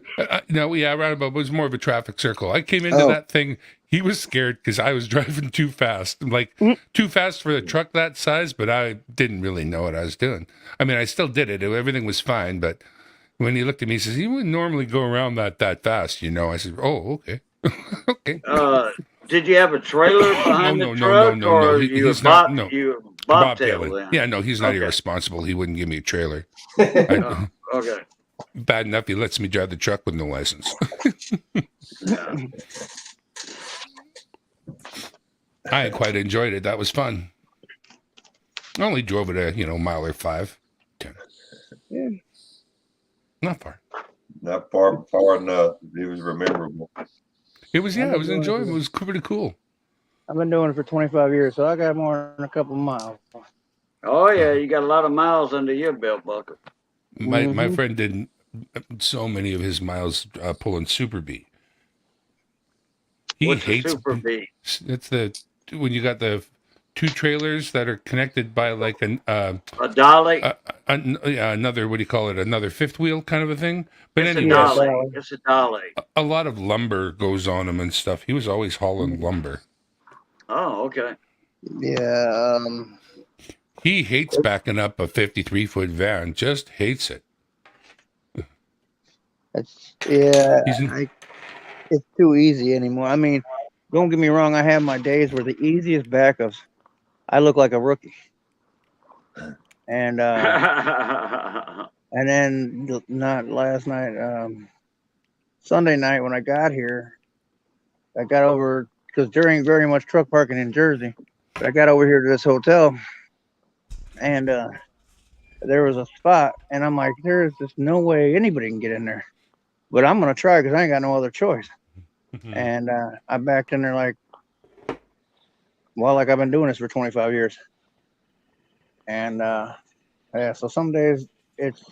No, yeah, roundabout. It was more of a traffic circle. I came into Oh, that thing. He was scared because I was driving too fast, like Mm. too fast for a truck that size. But I didn't really know what I was doing. I mean, I still did it. Everything was fine. But when he looked at me, he says, "You wouldn't normally go around that fast, you know." I said, "Oh, okay, okay." Did you have a trailer No, behind the no, no, no, truck, no, no. or He's not. No, you bobtail bobtailing. then? Yeah, no, he's not Okay. irresponsible. He wouldn't give me a trailer. Oh, okay. Bad enough he lets me drive the truck with no license. Yeah. I quite enjoyed it. That was fun. I only drove it a mile or 5, 10. Yeah. Not far. Not far enough. It was memorable. It was I've it been was doing it enjoyable. It for was pretty cool. 25 years, so I got more than a couple miles. Oh yeah, you got a lot of miles under your belt buckle. My Hmm. friend did so many of his miles pulling Super B. He What's a hates super B? it's the when you got the 2 trailers that are connected by like A dolly? another, what do you call it, another fifth wheel kind of a thing. But It's a Yeah, anyways, dolly. dollar. It's a dolly. a lot of lumber goes on them and stuff. He was always hauling lumber. Oh, okay. Yeah, He hates backing up a 53-foot van. Just hates it. He's it's too easy anymore. I mean, don't get me wrong. I have my days where the easiest backups, I look like a rookie, and and then not last night, Sunday night when I got here, I got over because there ain't very much truck parking in Jersey. But I got over here to this hotel, and there was a spot, and I'm like, there is just no way anybody can get in there. But I'm gonna try because I ain't got no other choice. And I backed in there like I've been doing this for 25 years. And yeah, so some days it's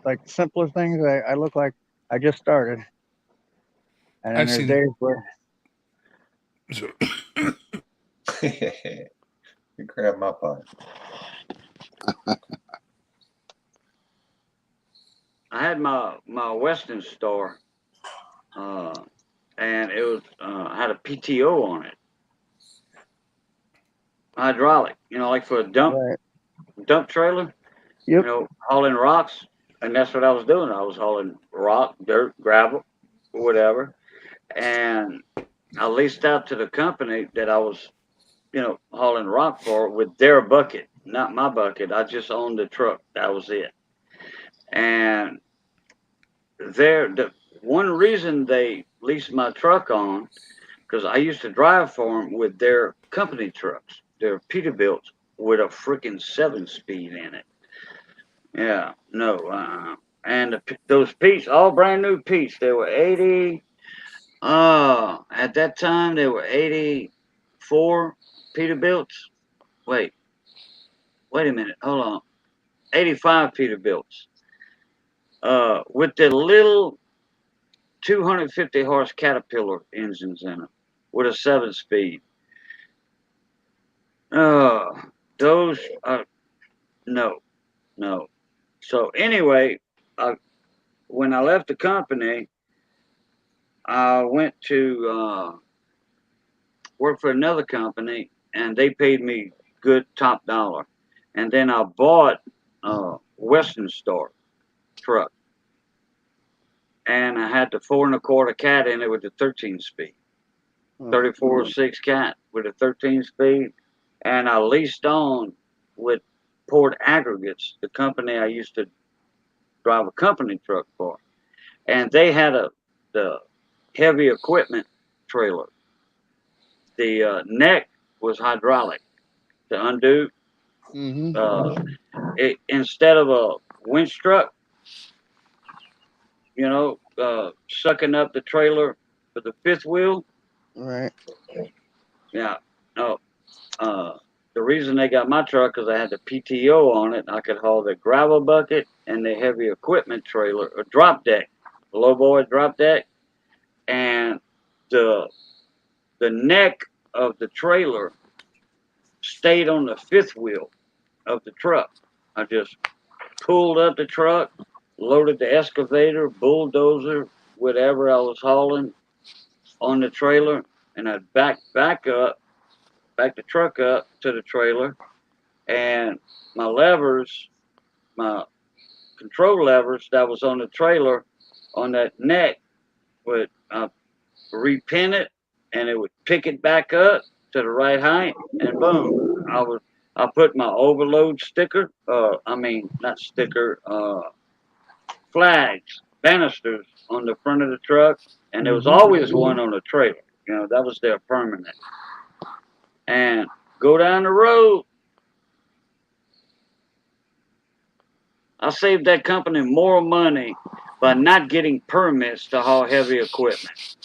like the simplest things. I look like I just started, and then I've there's seen days where so, You grab my pipe. I had my Weston store, and it was had a PTO on it, hydraulic. Like for a right, dump trailer. yep, Hauling rocks, and that's what I was doing. I was hauling rock, dirt, gravel, whatever, and I leased out to the company that I was, hauling rock for with their bucket, not my bucket. I just owned the truck. That was it. And the one reason they leased my truck on, because I used to drive for them with their company trucks, their Peterbilt with a freaking 7-speed in it. Yeah, no. And those Pete's, all brand new Pete's, they were 80. At that time, they were 84 Peterbilts. Wait, wait a minute. Hold on. 85 Peterbilts. With the little 250 horse Caterpillar engines in them with a 7-speed. Those, no, no. So anyway, when I left the company, I went to work for another company, and they paid me good top dollar. And then I bought a Western Star truck, and I had the 4 1/4 cat in it with the 13 speed, 34.6 cat with a 13 speed, and I leased on with Port Aggregates, the company I used to drive a company truck for, and they had the heavy equipment trailer. The neck was hydraulic to undo. Instead of a winch truck, sucking up the trailer for the fifth wheel. Right. Yeah, no. The reason they got my truck is I had the PTO on it. I could haul the gravel bucket and the heavy equipment trailer, or drop deck, the low boy drop deck, and the neck of the trailer stayed on the fifth wheel of the truck. I just pulled up the truck, loaded the excavator, bulldozer, whatever I was hauling on the trailer, and I'd back the truck up to the trailer, and my levers, my control levers that was on the trailer, on that neck, would repin it, and it would pick it back up to the right height, and boom, I put my overload sticker, not sticker, flags, banisters on the front of the truck, and there was always one on the trailer. That was their permanent. And go down the road. I saved that company more money by not getting permits to haul heavy equipment.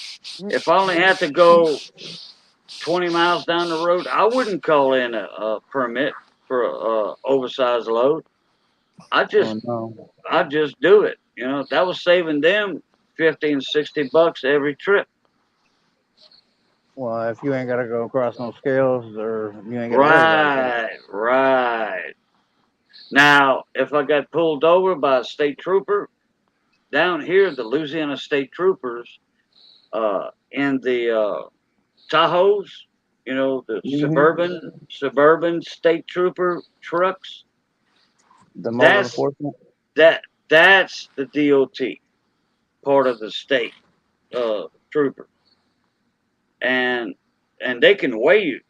If I only had to go 20 miles down the road, I wouldn't call in a permit for a oversized load. I just do it. That was saving them $50 and $60 every trip. Well, if you ain't got to go across no scales, or you ain't got to worry about it. Right. Now, if I got pulled over by a state trooper, down here, the Louisiana state troopers, in the Tahoes, the suburban state trooper trucks. The mobile enforcement. That's the DOT part of the state trooper, and they can weigh you.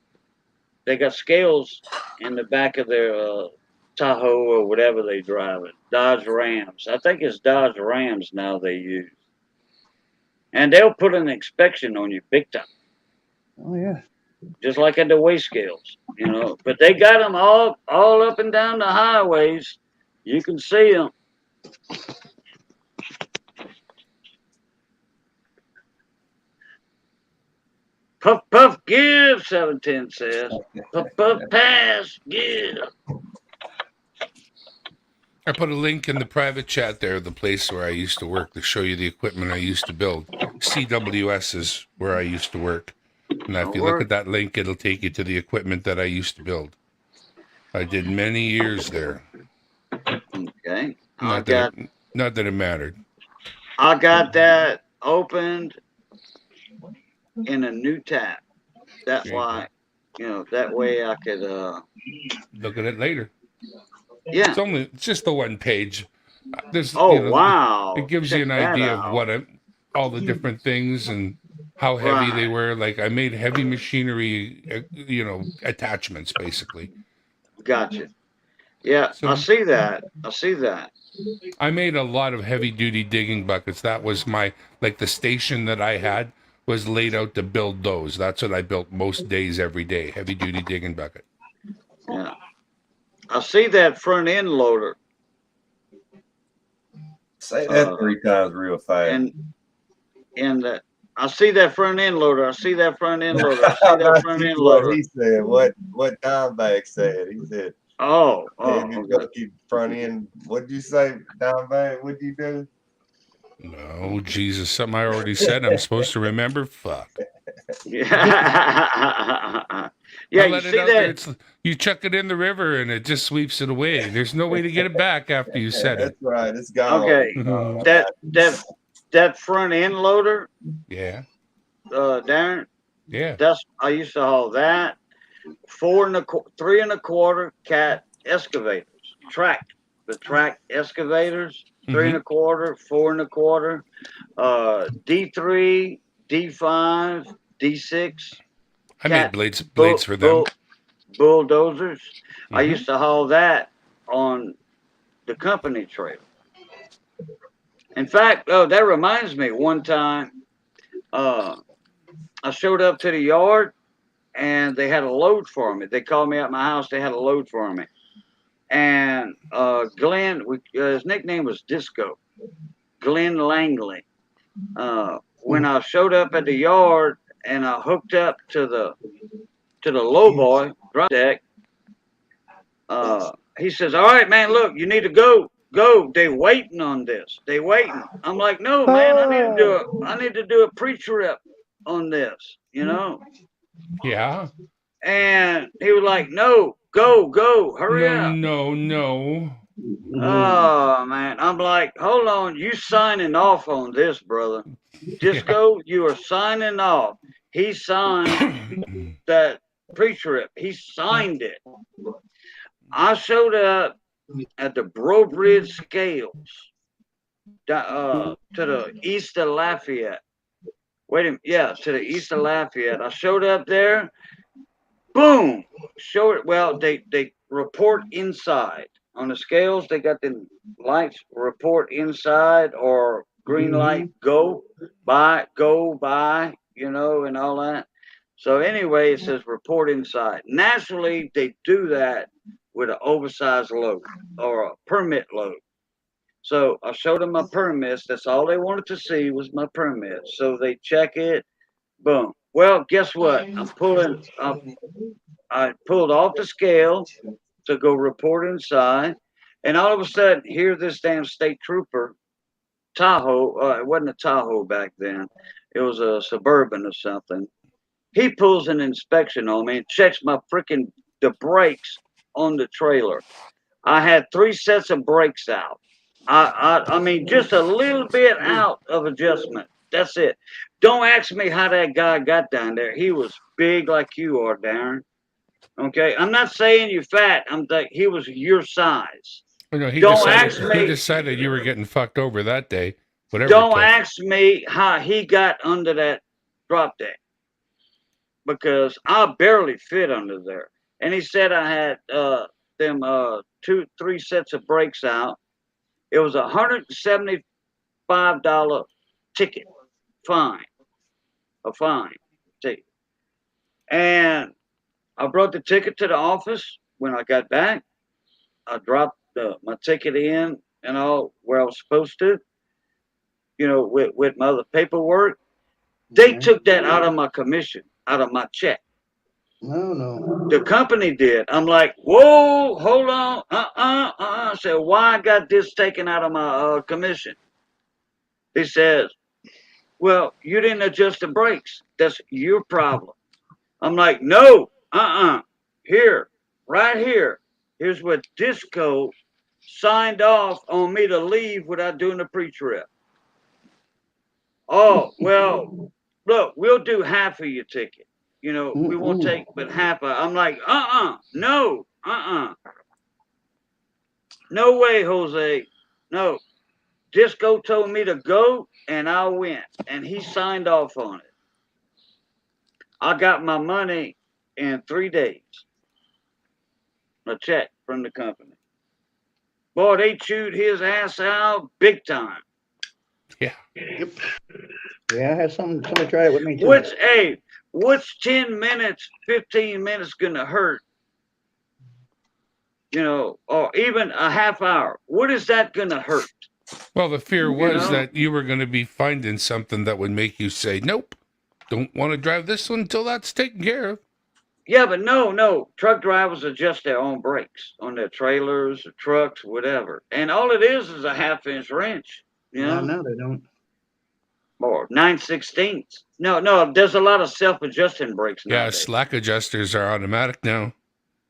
They got scales in the back of their Tahoe or whatever they drive it. Dodge Rams. I think it's Dodge Rams now they use. And they'll put an inspection on you big time. Oh, yeah. Just like at the weigh scales, But they got them all up and down the highways. You can see them. Puff, puff, give, 710 says. Puff, puff, pass, give. I put a link in the private chat there, the place where I used to work, to show you the equipment I used to build. CWS is where I used to work. Now, if you look at that link, it'll take you to the equipment that I used to build. I did many years there. Okay. Not that it mattered. I got that opened in a new tab. That's why, that way I could look at it later. Yeah. It's just the one page. There's wow. It gives you an idea of what all the different things and how heavy they were. Like I made heavy machinery, attachments basically. Gotcha. Yeah, so, I see that. I made a lot of heavy duty digging buckets. That was the station that I had was laid out to build those. That's what I built most days every day, heavy duty digging bucket. Yeah. I see that front end loader. Say that 3 times real fast. And I see that front end loader. What he said, what Dimebag said. He said, okay. Front end. What'd you say, Dimebag? What'd you do? No, Jesus, something I already said. I'm supposed to remember. Fuck. Yeah. Yeah, you see that? You chuck it in the river and it just sweeps it away. There's no way to get it back after you said it. That's right. It's gone. Okay. that front end loader, Yeah. Darren. Yeah. I used to haul that. 3 1/4 cat excavators, the track excavators, 3 1/4, 4 1/4, D3, D5, D6 I made cat blades for them. bulldozers. I Mhm. used to haul that on the company trailer. In fact, that reminds me, one time I showed up to the yard and they had a load for me. They called me at my house. They had a load for me. And Glenn, his nickname was Disco, Glenn Langley. When I showed up at the yard and I hooked up to the lowboy drum deck, he says, "All right, man, look, you need to go. Go. They waiting on this. They waiting." I'm like, "No, man, I need to do a pre-trip on this, you know." Yeah. And he was like, "No, go, hurry No, up." no, no. Oh man, I'm like, "Hold on, you signing off on this, brother? Yeah. Disco, you are signing off." He signed that pre-trip. He signed it. I showed up at the Bro Bridge Scales to the east of Lafayette. Wait a minute, yeah, to the east of Lafayette. I showed up there. Boom! Show it. Well, they report inside on the scales. They got the lights report inside or green light go by, and all that. So anyway, it says report inside. Naturally, they do that with an oversized load or a permit load. So I showed them my permits. That's all they wanted to see was my permits. So they check it. Boom. Well, guess what? I pulled off the scale to go report inside, and all of a sudden, here this damn state trooper, Tahoe. It wasn't a Tahoe back then; it was a Suburban or something. He pulls an inspection on me and checks the brakes on the trailer. I had 3 sets of brakes out. I mean, just a little bit out of adjustment. That's it. Don't ask me how that guy got down there. He was big like you are, Darren. Okay, I'm not saying you're fat. I'm like he was your size. You know, Don't ask he me. decided you were getting fucked over that day. Whatever it Don't took. ask me how he got under that drop deck because I barely fit under there. And he said I had them 3 sets of brakes out. It was $175 ticket fine, a fine ticket. And I brought the ticket to the office. When I got back, I dropped my ticket in and all where I was supposed to, with my other paperwork. They took that out of my commission, out of my check. No. The company did. I'm like, whoa, hold on, I said, why I got this taken out of my commission? He says, well, you didn't adjust the brakes. That's your problem. I'm like, no, here, right here. Here's what Disco signed off on me to leave without doing the pre-trip. Oh, well, look, we'll do half of your ticket. We won't take but half of. I'm like, no, no way, Jose, no. Disco told me to go, and I went, and he signed off on it. I got my money in 3 days. A check from the company. Boy, they chewed his ass out big time. Yeah. Yep. Yeah, I had somebody try it with me too. What's 10 minutes, 15 minutes gonna hurt? Or even a half hour. What is that gonna hurt? Well, the fear was that you were going to be finding something that would make you say, nope, don't want to drive this one until that's taken care of. Yeah, but no. Truck drivers adjust their own brakes on their trailers, or trucks, whatever. And all it is a half-inch wrench. No, they don't. Or 9/16. No, there's a lot of self-adjusting brakes Yeah, nowadays. slack adjusters are automatic now.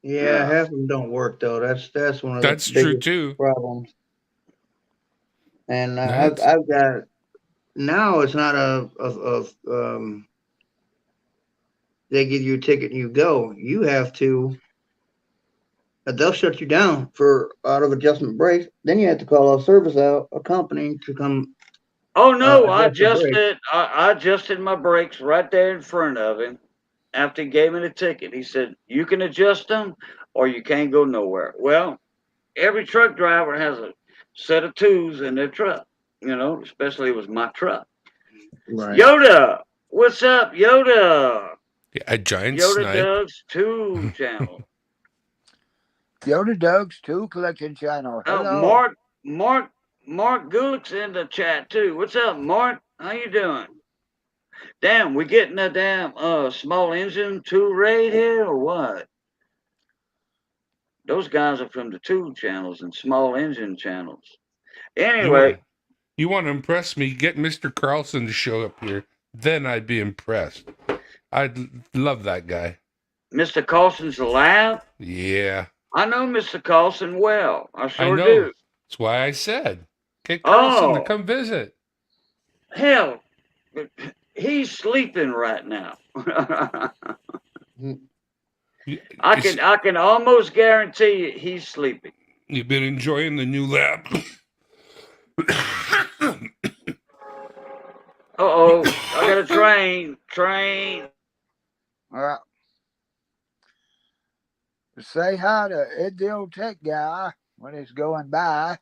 Yeah, half of them don't work though. That's one of That's the true biggest too. problems. And That's- I've got now it's not they give you a ticket and you go. You have to. They'll shut you down for out of adjustment brakes. Then you have to call a service out, a company to come Oh no, I adjust the brake. adjusted. I adjusted my brakes right there in front of him. After he gave me the ticket, he said, "You can adjust them, or you can't go nowhere." Well, every truck driver has a set of tools in their truck. You know, especially it was my truck. Right. Yoda, what's up, Yoda? Yeah, a giant Yoda snipe. Doug's Tool Channel. Yoda Doug's Tool Collection Channel. Oh, Hello. Mark Gulick's in the chat too. What's up, Mark? How you doing? Damn, we getting a damn small engine tool raid here or what? Those guys are from the tool channels and small engine channels. Anyway, You want to impress me? Get Mr. Carlson to show up here. Then I'd be impressed. I'd love that guy. Mr. Carlson's lab. Yeah, I know Mr. Carlson well. I I sure know. do. That's why I said get Carlson to Oh, come visit. hell, he's sleeping right now. You- I is- can almost guarantee you he's sleeping. You've been enjoying the new lab. Uh-oh, I got a train. Well, say hi to Ed the old tech guy when he's going by.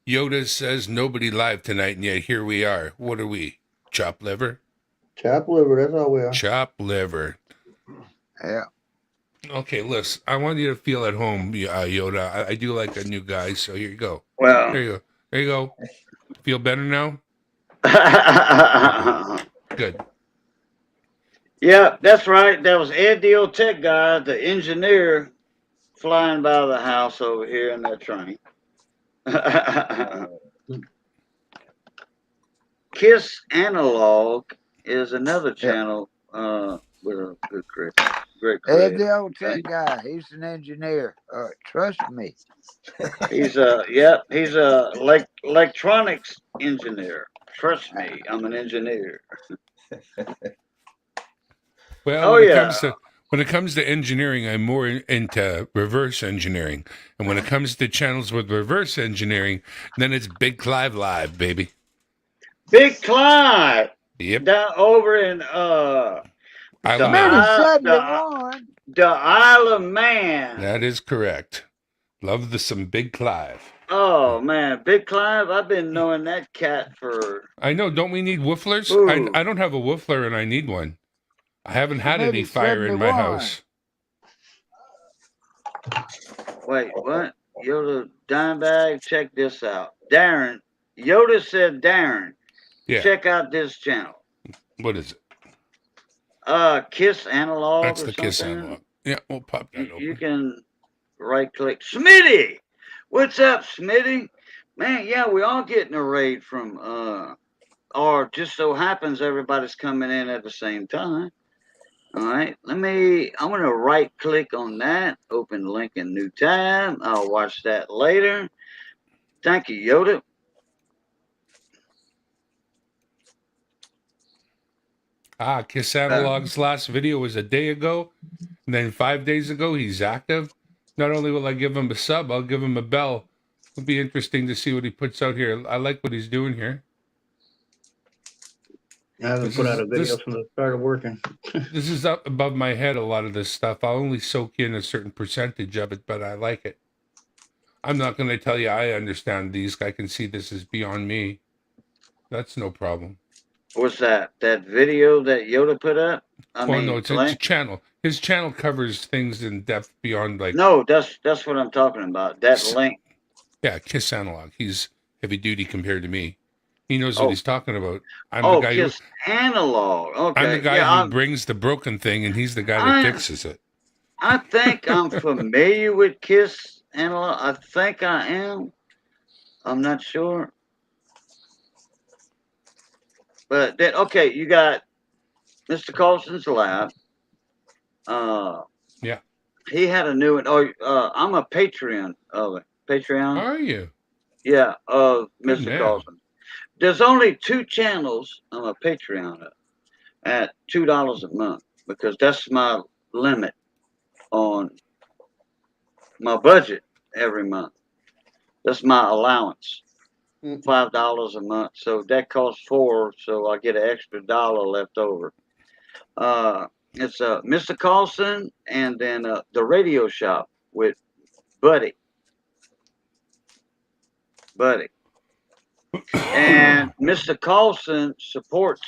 Yoda says nobody live tonight, and yet here we are. What are we? Chop liver? Chop liver, that's all we are. Chop liver. Yeah. Okay, listen. I want you to feel at home, Yoda. I do like a new guy, so here you go. Well, There you go. There you go. Feel better now? Good. yeah, that's right. That was Ed the old tech guy, the engineer, flying by the house over here in that train. Kiss Analog is another channel with a good great Ed credit. the old tech guy. He's an engineer. Trust me. He's a electronics engineer. Trust me, I'm an engineer. Well, Oh yeah. when it comes to engineering, I'm more into reverse engineering, and when it comes to channels with reverse engineering, then it's Big Clive Live, baby. Big Clive Yep. down over in Isle of the Man. Isle, 71. the Isle of Man. That is correct. Love some Big Clive. Oh man, Big Clive, I've been knowing that cat for I know. Don't we need wooflers? Ooh. I don't have a woofler, and I need one. I haven't had Maybe any fire in my 71. house. wait, what? Yoda dime bag, check this out. Darren, Yoda said Darren, Yeah. check out this channel. What is it? Kiss Analog That's or the something. Kiss analog. Yeah, we'll pop that You open. can right click. Smitty! What's up, Smitty? Man, yeah, we all getting a raid from or just so happens everybody's coming in at the same time. All right, I'm gonna right click on that, open link in new tab. I'll watch that later. Thank you, Yoda. Kiss Analog's last video was a day ago. And then 5 days ago, he's active. Not only will I give him a sub, I'll give him a bell. It'll be interesting to see what he puts out here. I like what he's doing here. I haven't This put is- out a video this- since I started working. This is up above my head, a lot of this stuff. I'll only soak in a certain percentage of it, but I like it. I'm not going to tell you I understand these. I can see this is beyond me. That's no problem. What's that? That video that Yoda put up? No, it's a link? channel. His channel covers things in depth beyond like No, that's what I'm talking about. That link. Yeah, Kiss Analog. He's heavy duty compared to me. He knows Oh. what he's talking about. I'm the guy Kiss Analog. Okay. I'm the guy yeah, who brings the broken thing, and he's the guy that I- fixes it. I think I'm familiar with Kiss Analog. I think I am. I'm not sure. But then, okay, you got Mr. Carlson's lab. Yeah. He had a new one. I'm a Patreon of it. Patreon. Are you? Yeah, of Good Mr. man. Carlson. There's only 2 channels on my Patreon at $2 a month because that's my limit on my budget every month. That's my allowance. $5 a month. So that costs 4, so I get an extra $1 left over. It's Mr. Carlson and then the radio shop with Buddy. And Mr. Carlson supports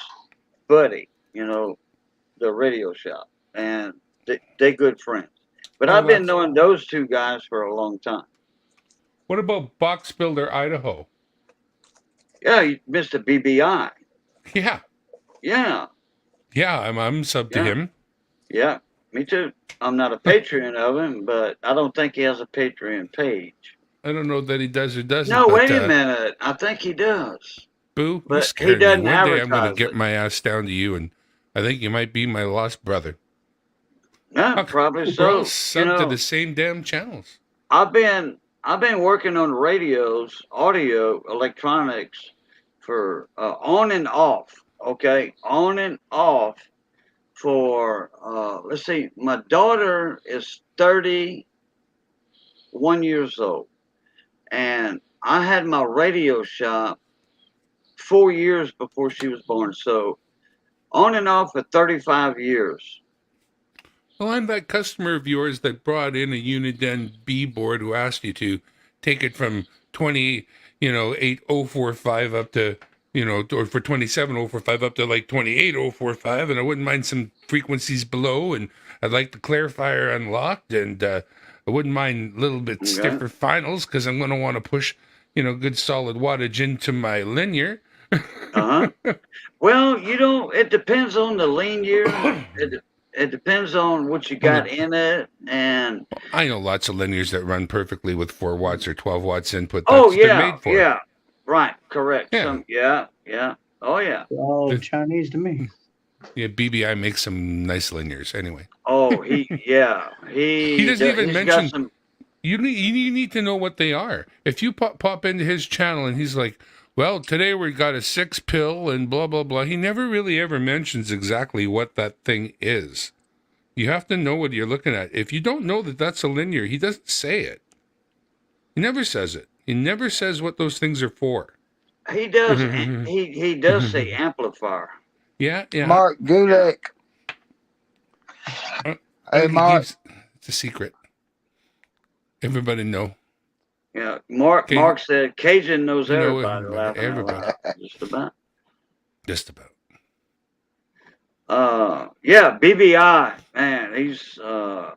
Buddy, the radio shop. And they good friends. But Oh, I've been that's- knowing those 2 guys for a long time. What about Box Builder Idaho? Yeah, Mr. BBI. Yeah. Yeah, Yeah, I'm sub to Yeah. him. yeah, me too. I'm not a Patreon of him, but I don't think he has a Patreon page. I don't know that he does or doesn't. No, but, wait a minute. I think he does. Boo, But you he scared me. doesn't One day I'm going to advertise get it. my ass down to you, and I think you might be my lost brother. Yeah, Okay, probably we're all so. sub to the same damn channels. I've been working on radios, audio, electronics for on and off. Okay, on and off for let's see. My daughter is 31 years old, and I had my radio shop 4 years before she was born. So on and off for 35 years. Well, I'm that customer of yours that brought in a Uniden B board who asked you to take it from 8045 up to, or for 27045 up to like 28045. And I wouldn't mind some frequencies below. And I'd like the clarifier unlocked. And I wouldn't mind a little bit stiffer finals because I'm going to want to push, good solid wattage into my linear. Well, it depends on the linear. It depends on what you got in it, and I know lots of linears that run perfectly with 4 watts or 12 watts input. oh That's what they're yeah, made for. yeah, right, correct. Yeah. Yeah, oh yeah. All The- Chinese to me. Yeah, BBI makes some nice linears. Anyway, Oh, he he doesn't even he's mention. got some. You need to know what they are. If you pop into his channel and he's like, "Well, today we got a 6 pill and blah blah blah," he never really ever mentions exactly what that thing is. You have to know what you're looking at. If you don't know that that's a linear, he doesn't say it. He never says it. He never says what those things are for. He does. he does say amplifier. Yeah. Mark Gulek. I Hey, think he Mark. gives- it's a secret. Everybody know. Yeah, Mark said Cajun knows You know everybody. Laughing out loud. Just about. Just about. Yeah, BBI, man, he's a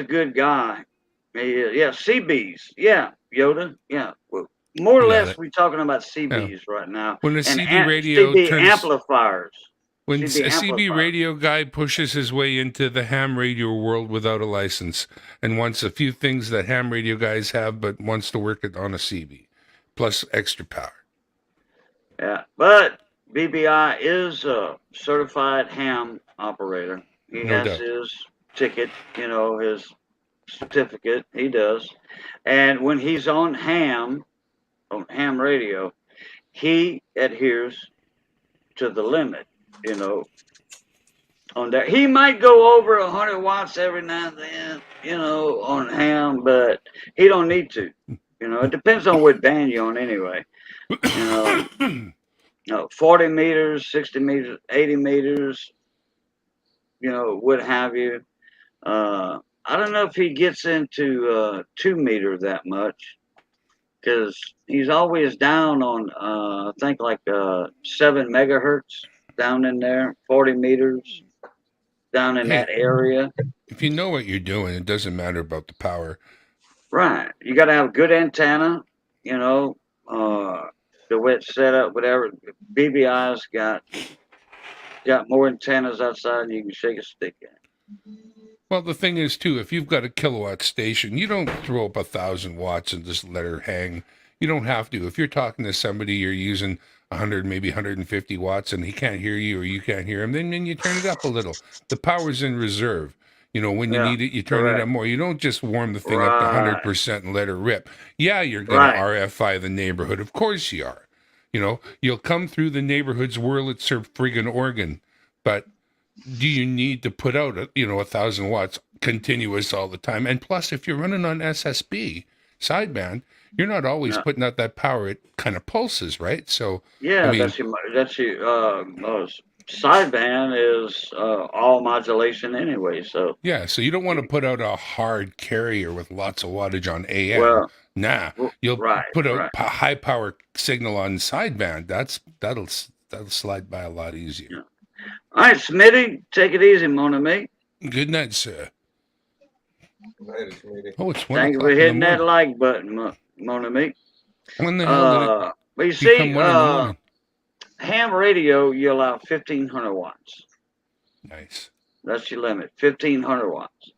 good guy. Yeah, CBs, yeah, Yoda, yeah. Well, more or Yeah, less, we're talking about CBs right now. When a And CB radio CB turns, amplifiers. when a CB CB amplifier. radio guy pushes his way into the ham radio world without a license and wants a few things that ham radio guys have, but wants to work it on a CB, plus extra power. Yeah, but BBI is a certified ham operator. He No has doubt. his ticket, his certificate. He does. And when he's on ham radio, he adheres to the limit, on that. He might go over 100 watts every now and then, on ham, but he don't need to. It depends on what band you're on anyway. 40 meters, 60 meters, 80 meters, what have you. I don't know if he gets into 2 meter that much because he's always down on, I think, like 7 megahertz down in there, 40 meters down in that area. If you know what you're doing, it doesn't matter about the power. Right. You got to have a good antenna, the way it's set up, whatever. BBI's got more antennas outside than you can shake a stick at. Well, the thing is, too, if you've got a kilowatt station, you don't throw up 1,000 watts and just let her hang. You don't have to. If you're talking to somebody, you're using 100, maybe 150 watts, and he can't hear you or you can't hear him, then you turn it up a little. The power's in reserve. You know, when you Yeah. need it, you turn it Correct. on more. You don't just warm the thing up to Right. 100% and let it rip. Yeah, you're going to Right. RFI the neighborhood. Of course you are. You know, you'll come through the neighborhoods Wurlitzer or friggin' Oregon, but do you need to put out, 1,000 watts continuous all the time? And plus, if you're running on SSB sideband, you're not always Yeah. putting out that power. It kind of pulses, right? So, I Yeah. mean, That's your sideband is all modulation anyway. So yeah, so you don't want to put out a hard carrier with lots of wattage on AM. well, Nah, you'll right. put out Right. high power signal on sideband. That'll slide by a lot easier. Yeah. All right, Smitty, take it easy, mon ami. Good night, sir. Later, Smitty. Oh, it's 1 Thank you o'clock for in the hitting that morning. like button, mon ami. When the hell did it But you become see, 1 in the morning? ham radio, you allow 1,500 watts. Nice. That's your limit, 1,500 watts.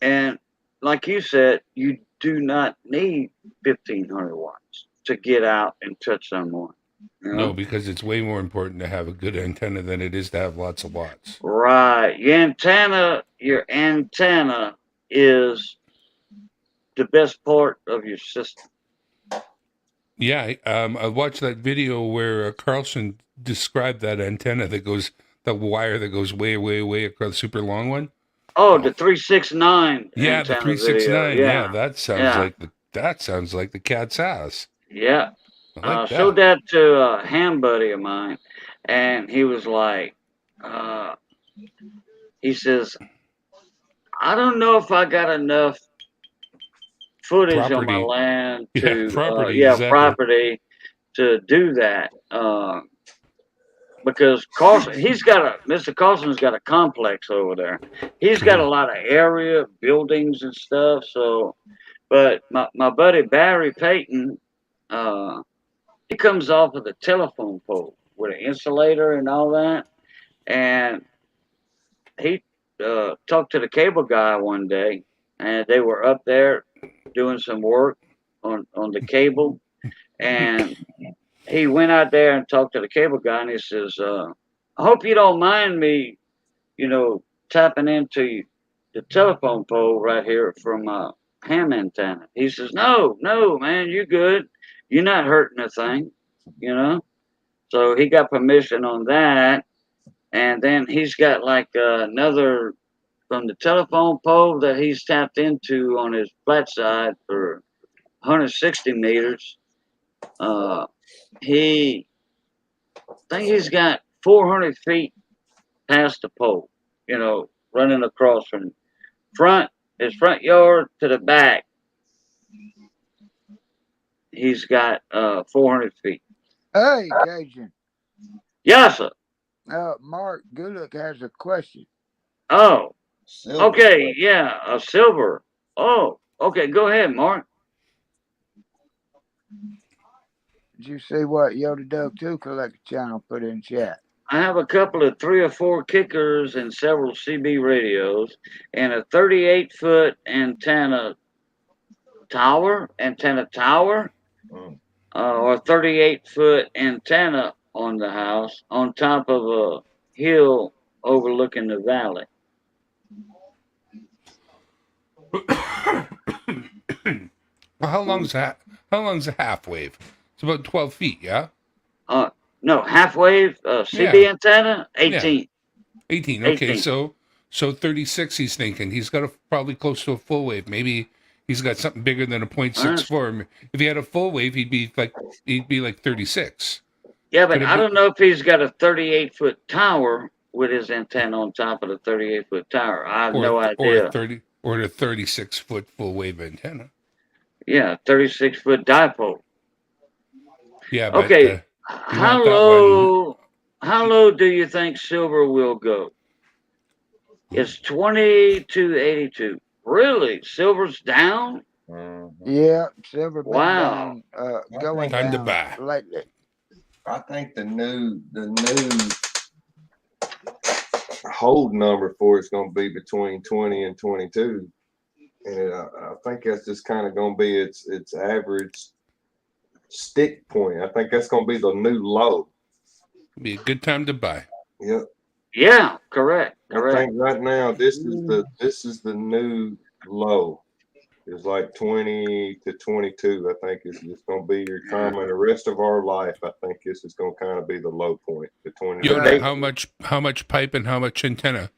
And like you said, you do not need 1,500 watts to get out and touch someone. You know? No, because it's way more important to have a good antenna than it is to have lots of watts. Right. Your antenna is the best part of your system. Yeah, I watched that video where Carlson described that antenna the wire that goes way, way, way across the super long one. Oh, the 369 Yeah, the antenna 369. video. Yeah, that sounds like the cat's ass. Yeah. I like that. Showed that to a ham buddy of mine, and he was like, he says, I don't know if I got enough footage on my Property. land Yeah, to property, exactly. property to do that. Because Mr. Carlson's got a complex over there. He's got a lot of area, buildings and stuff. So, but my buddy Barry Payton, he comes off of the telephone pole with an insulator and all that. And he talked to the cable guy one day, and they were up there doing some work on the cable. And he went out there and talked to the cable guy, and he says, I hope you don't mind me, tapping into the telephone pole right here from a ham antenna. He says, no, man, you good. You're not hurting the thing, So he got permission on that. And then he's got like another from the telephone pole that he's tapped into on his flat side for 160 meters. I think he's got 400 feet past the pole, running across from his front yard to the back. He's got 400 feet. Hey, Cajun. Yes, sir. Mark Goodluck has a question. Oh, Silver. okay. Yeah, a silver. Oh, okay. Go ahead, Mark. Did you see what Yoda Doug 2 Collector channel put in chat? I have a couple of 3 or 4 kickers and several CB radios and a 38-foot antenna tower, or 38-foot antenna on the house on top of a hill overlooking the valley. Well, how long's that? How long's a half wave? It's about 12 feet, yeah? No, half wave CB antenna, 18. Yeah. 18. Okay, 18. So 36 he's thinking. He's got probably close to a full wave. Maybe he's got something bigger than a 0.64. If he had a full wave, he'd be like 36. Yeah, but I don't know if he's got a 38-foot tower with his antenna on top of the 38-foot tower. I have no idea. Or the 36-foot full wave antenna. Yeah, 36-foot dipole. Yeah. But, okay. How low do you think silver will go? It's 20 to 82. Really? Silver's down? Yeah, silver been down, going time down to buy lately. I think the new hold number for it's going to be between 20 and 22, and I think that's just kind of going to be its average stick point. I think that's going to be the new low. Be a good time to buy. Yep. Yeah, correct, I correct. think right now this is the new low. It's like 20 to 22. I think it's going to be your Yeah. common the rest of our life. I think this is going to kind of be the low point, the 20 to So Yoda, they 22. how much pipe and how much antenna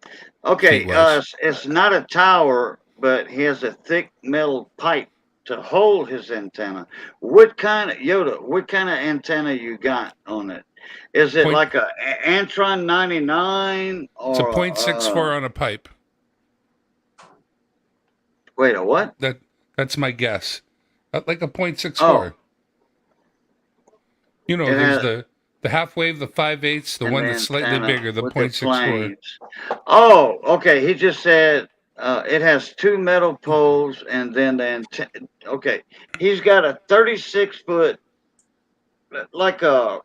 feet okay. wise? It's not a tower, but he has a thick metal pipe to hold his antenna. What kind of Yoda? What kind of antenna you got on it? Is it Point. like a Antron 99 It's a or .64 on a pipe. wait a what? That's my guess. Like a Oh, .64. You know, it there's has the half wave, the 5/8, the an one that's slightly antenna bigger, the with the .64. planes. Oh, okay. He just said it has two metal poles and then the antenna. Okay, he's got a 36-foot, like a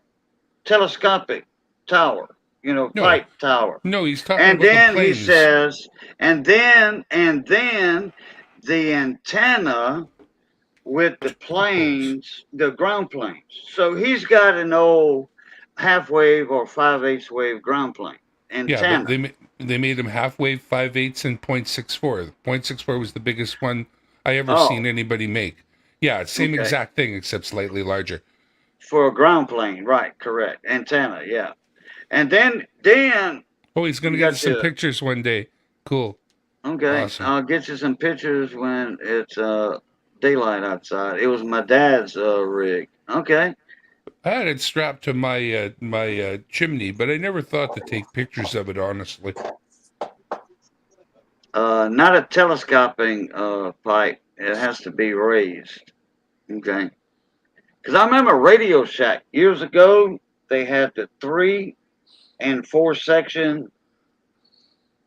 telescopic tower, No, pipe tower. no, he's talking And about the then he planes. says, and then the antenna with the The poles. planes, the ground planes. So he's got an old half wave or 5/8 wave ground plane Yeah, but antenna. they made him half wave 5/8 and .64. The .64 was the biggest one I ever Oh, seen anybody make. Yeah, it's same okay. exact thing except slightly larger. For a ground plane, right? Correct. Antenna, yeah. And then Oh, he's gonna you get us got some your pictures one day. Cool, okay. awesome. I'll get you some pictures when it's daylight outside. It was my dad's rig. Okay. I had it strapped to my chimney, but I never thought to take pictures of it. Honestly, Not a telescoping pipe. It has to be raised. Okay. Because I remember Radio Shack years ago. They had the 3 and 4 section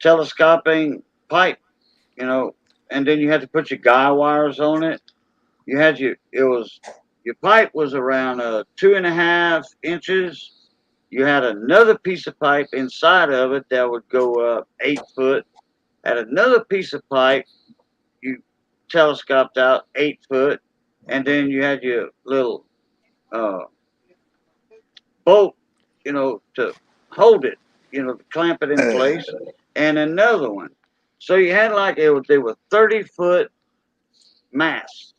telescoping pipe. You know, and then you had to put your guy wires on it. Your pipe was around 2.5 inches. You had another piece of pipe inside of it that would go up 8 foot. Had another piece of pipe you telescoped out 8 foot, and then you had your little uh, bolt, to hold it, to clamp it in place, and another one. So you had like they were 30-foot masts,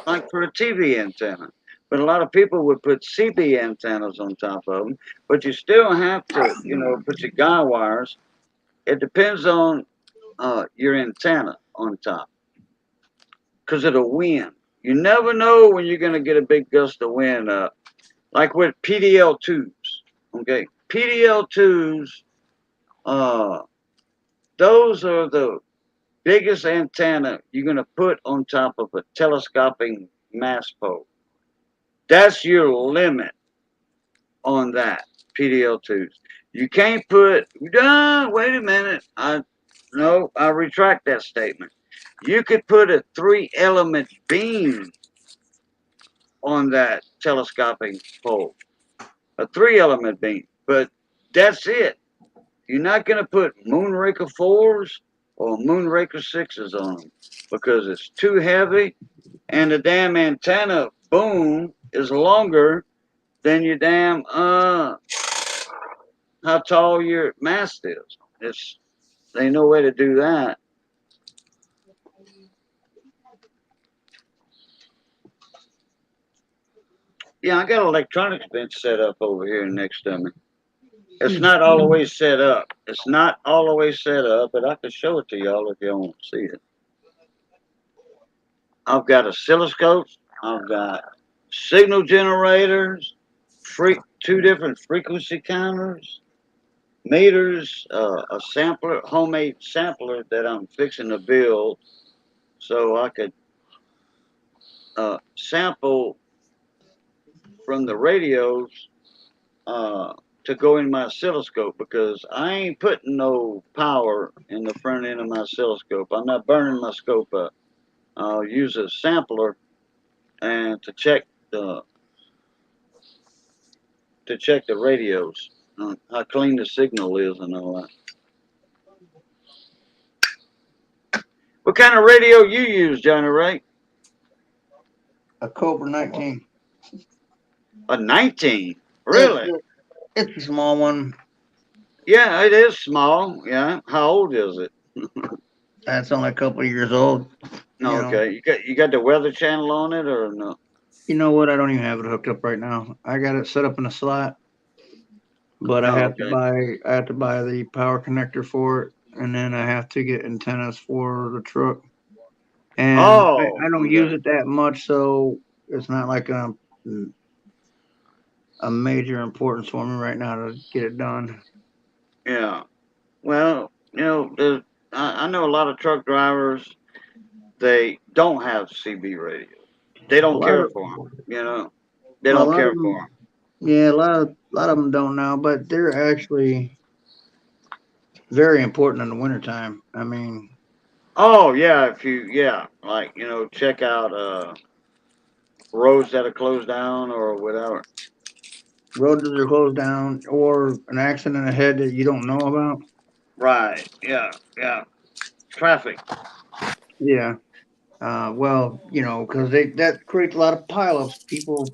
like for a TV antenna. But a lot of people would put CB antennas on top of them. But you still have to, put your guy wires. It depends on your antenna on top because of the wind. You never know when you're going to get a big gust of wind up, like with PDL tubes. Okay, PDL tubes. Uh, those are the biggest antenna you're going to put on top of a telescoping mast pole. That's your limit on that PDL tubes. You can't put. Wait a minute. I retract that statement. You could put a 3-element beam on that telescoping pole, a 3-element beam, but that's it. You're not going to put Moonraker 4s or Moonraker 6s on them because it's too heavy and the damn antenna boom is longer than your damn how tall your mast is. There ain't no way to do that. Yeah, I got an electronics bench set up over here next to me. It's not all the way set up. It's not all the way set up, but I can show it to y'all if y'all want to see it. I've got oscilloscopes. I've got signal generators, two different frequency counters, meters, a sampler, homemade sampler that I'm fixing to build so I could sample from the radios to go in my oscilloscope because I ain't putting no power in the front end of my oscilloscope. I'm not burning my scope up. I'll use a sampler and to check the radios, how clean the signal is and all that. What kind of radio you use, Johnny Ray? A Cobra 19. A 19? It's Really? it's a small one. Yeah, it is small. Yeah. How old is it? That's only a couple of years old. No, okay. You got the Weather Channel on it or no? You know what? I don't even have it hooked up right now. I got it set up in a slot, but I Oh, have to okay. buy the power connector for it, and then I have to get antennas for the truck. And Oh, I don't use okay. it that much, so it's not like a major importance for me right now to get it done. Yeah. Well, I know a lot of truck drivers. They don't have CB radio. They A don't lot care of for them. They a don't lot of care them, for them. yeah, a lot of them don't now, but they're actually very important in the wintertime. I mean, Oh yeah, like check out roads that are closed down or whatever. roads that are closed down or an accident ahead that you don't know about. Right. Yeah. Yeah. Traffic. Yeah. Well, because that creates a lot of pileups. People,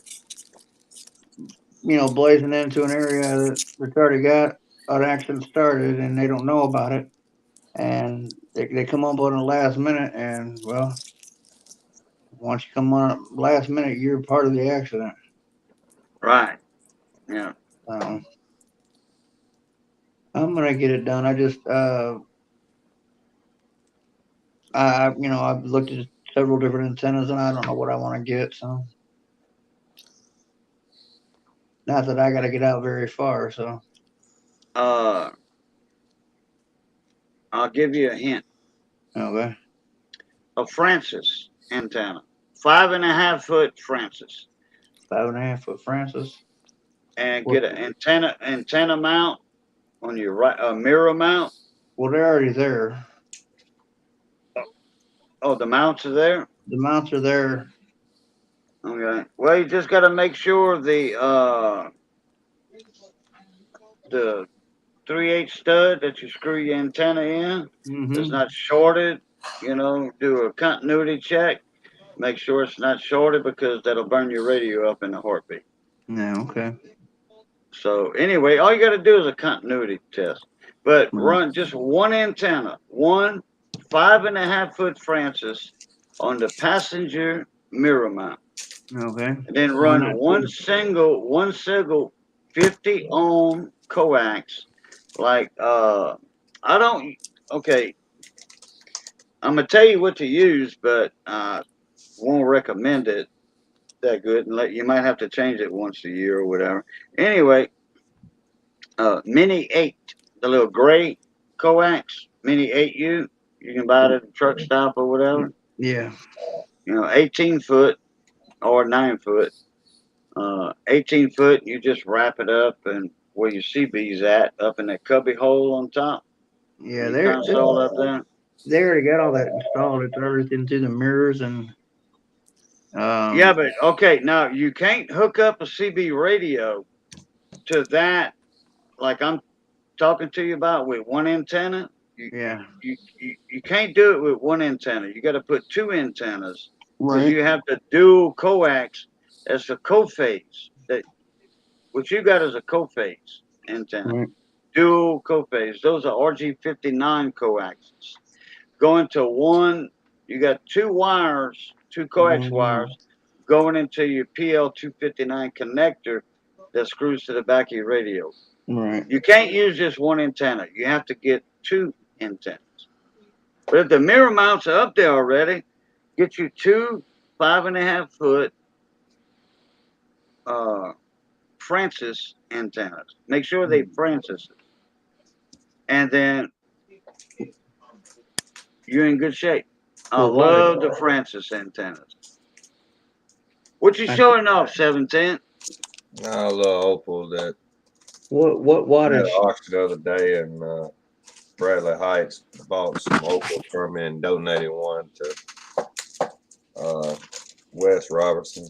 blazing into an area that's already got an accident started and they don't know about it, and they come up on the last minute, and well, once you come on last minute, you're part of the accident. Right. Yeah. So I'm gonna get it done. I just, I've looked at several different antennas, and I don't know what I want to get. So not that I got to get out very far. So Uh, I'll give you a hint. okay, A Francis antenna, 5.5 foot Francis, 5.5 foot Francis. and What? get an antenna mount on your right, a mirror mount. Well, they're already there. Oh, the mounts are there. The mounts are there. Okay. Well, you just got to make sure the 3/8 stud that you screw your antenna in is Mm-hmm. not shorted. Do a continuity check. Make sure it's not shorted because that'll burn your radio up in a heartbeat. Yeah. Okay. So anyway, all you got to do is a continuity test, but Right. run just one antenna, one 5.5 foot Francis on the passenger mirror mount, Okay. and then On run that. one single 50 ohm coax. Like I don't. Okay, I'm gonna tell you what to use, but won't recommend it that good, and you might have to change it once a year or whatever. Anyway, Mini 8, the little gray coax, Mini 8U. You can buy it at a truck stop or whatever. Yeah. 18 foot or 9 foot. 18 foot, you just wrap it up and where your CB's at, up in that cubby hole on top, Yeah. your console up there. They already got all that installed. It's everything through the mirrors and Yeah, um. but okay, now you can't hook up a CB radio to that like I'm talking to you about with one antenna. You Yeah. you can't do it with one antenna. You got to put two antennas because Right. you have the dual coax as the co-phase. That what you got is a co-phase antenna, Right. dual co-phase. Those are RG59 coaxes. Going to one, you got two wires, two coax Mhm. wires going into your PL259 connector that screws to the back of your radio. Right. You can't use just one antenna. You have to get two antennas. But if the mirror mounts are up there already, get you two 5.5 foot uh, Francis antennas. Make sure they Francis, and then you're in good shape. I Well, what is? love the Francis antennas. What you I, showing off, 710? No, a little Opal that what I had an wattage? auction the other day, and Bradley Heights bought some Opal from me and donated one to uh, Wes Robertson.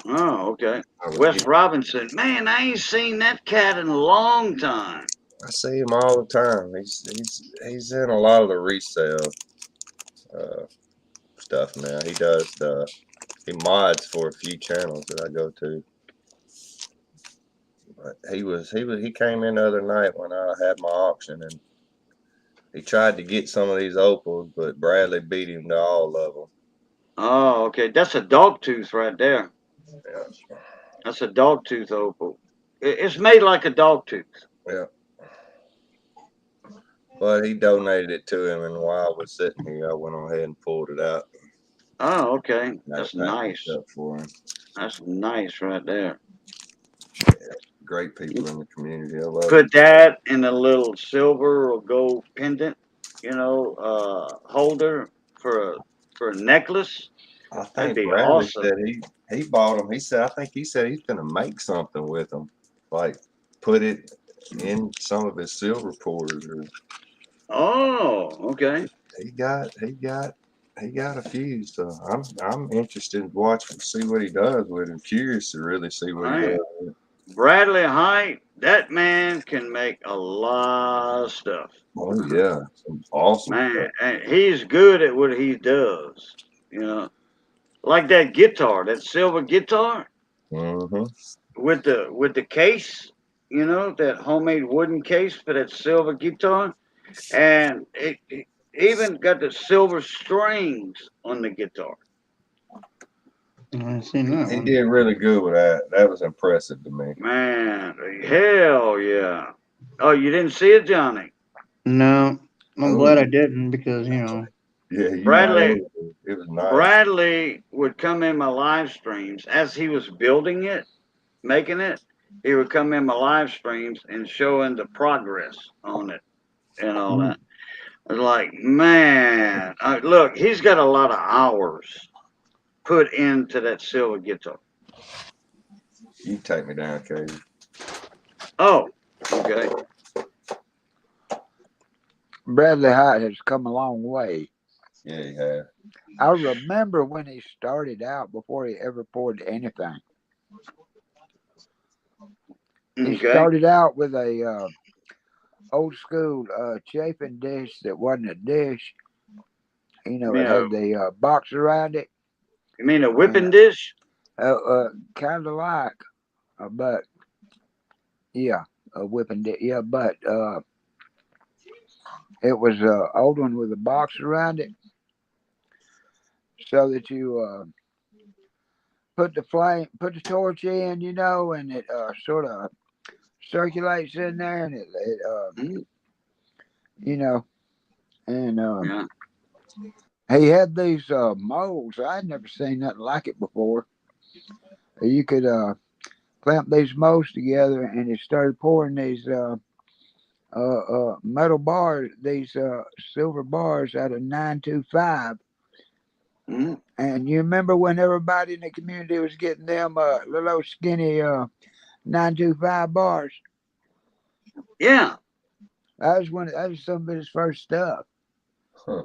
Oh, okay. I was Wes getting, Robinson. Man, I ain't seen that cat in a long time. I see him all the time. He's in a lot of the resale uh, stuff now. He mods for a few channels that I go to. He came in the other night when I had my auction, and he tried to get some of these opals, but Bradley beat him to all of them. Oh, okay. That's a dog tooth right there. Yeah. That's a dog tooth opal. It's made like a dog tooth. Yeah. But he donated it to him, and while I was sitting here, I went on ahead and pulled it out. Oh, okay. Got That's it packaged nice. up for him. That's nice right there. Great people in the community. I love it. Put that in a little silver or gold pendant, holder for a necklace. I That'd think be Bradley awesome. said he bought them. I think he said he's gonna make something with them, like put it in some of his silver pours. Or Oh, okay. he got a few. So I'm interested in watching, see what he does with him. Curious to really see what he Man, does with it. Bradley Height, that man can make a lot of stuff. Oh yeah, some awesome Man, stuff. and he's good at what he does. Like that guitar, that silver guitar Mm-hmm. with the case. That homemade wooden case for that silver guitar, and it even got the silver strings on the guitar. I've seen that He one. did really good with that. That was impressive to me. Man, hell yeah! Oh, you didn't see it, Johnny? No, I'm Oh glad I didn't because yeah, you might Bradley have. It was nice. Bradley would come in my live streams as he was building it, making it. He would come in my live streams and showing the progress on it and all that. I was like, man, look, he's got a lot of hours put into that silver guitar. You take me down, Katie. Oh, okay. Bradley Height has come a long way. Yeah, he has. I remember when he started out before he ever poured anything. He Okay. started out with a old school chafing dish that wasn't a dish. It had the box around it. You mean a whipping dish? Kind of like, but yeah, a whipping dish. Yeah, but it was an old one with a box around it, so that you put the torch in, and it sort of circulates in there, and Mm, and yeah. he had these molds. I'd never seen nothing like it before. You could clamp these molds together, and he started pouring these metal bars, these silver bars out of 925. Mm, And you remember when everybody in the community was getting them little skinny 925 bars? yeah. That was some of his first stuff. Huh.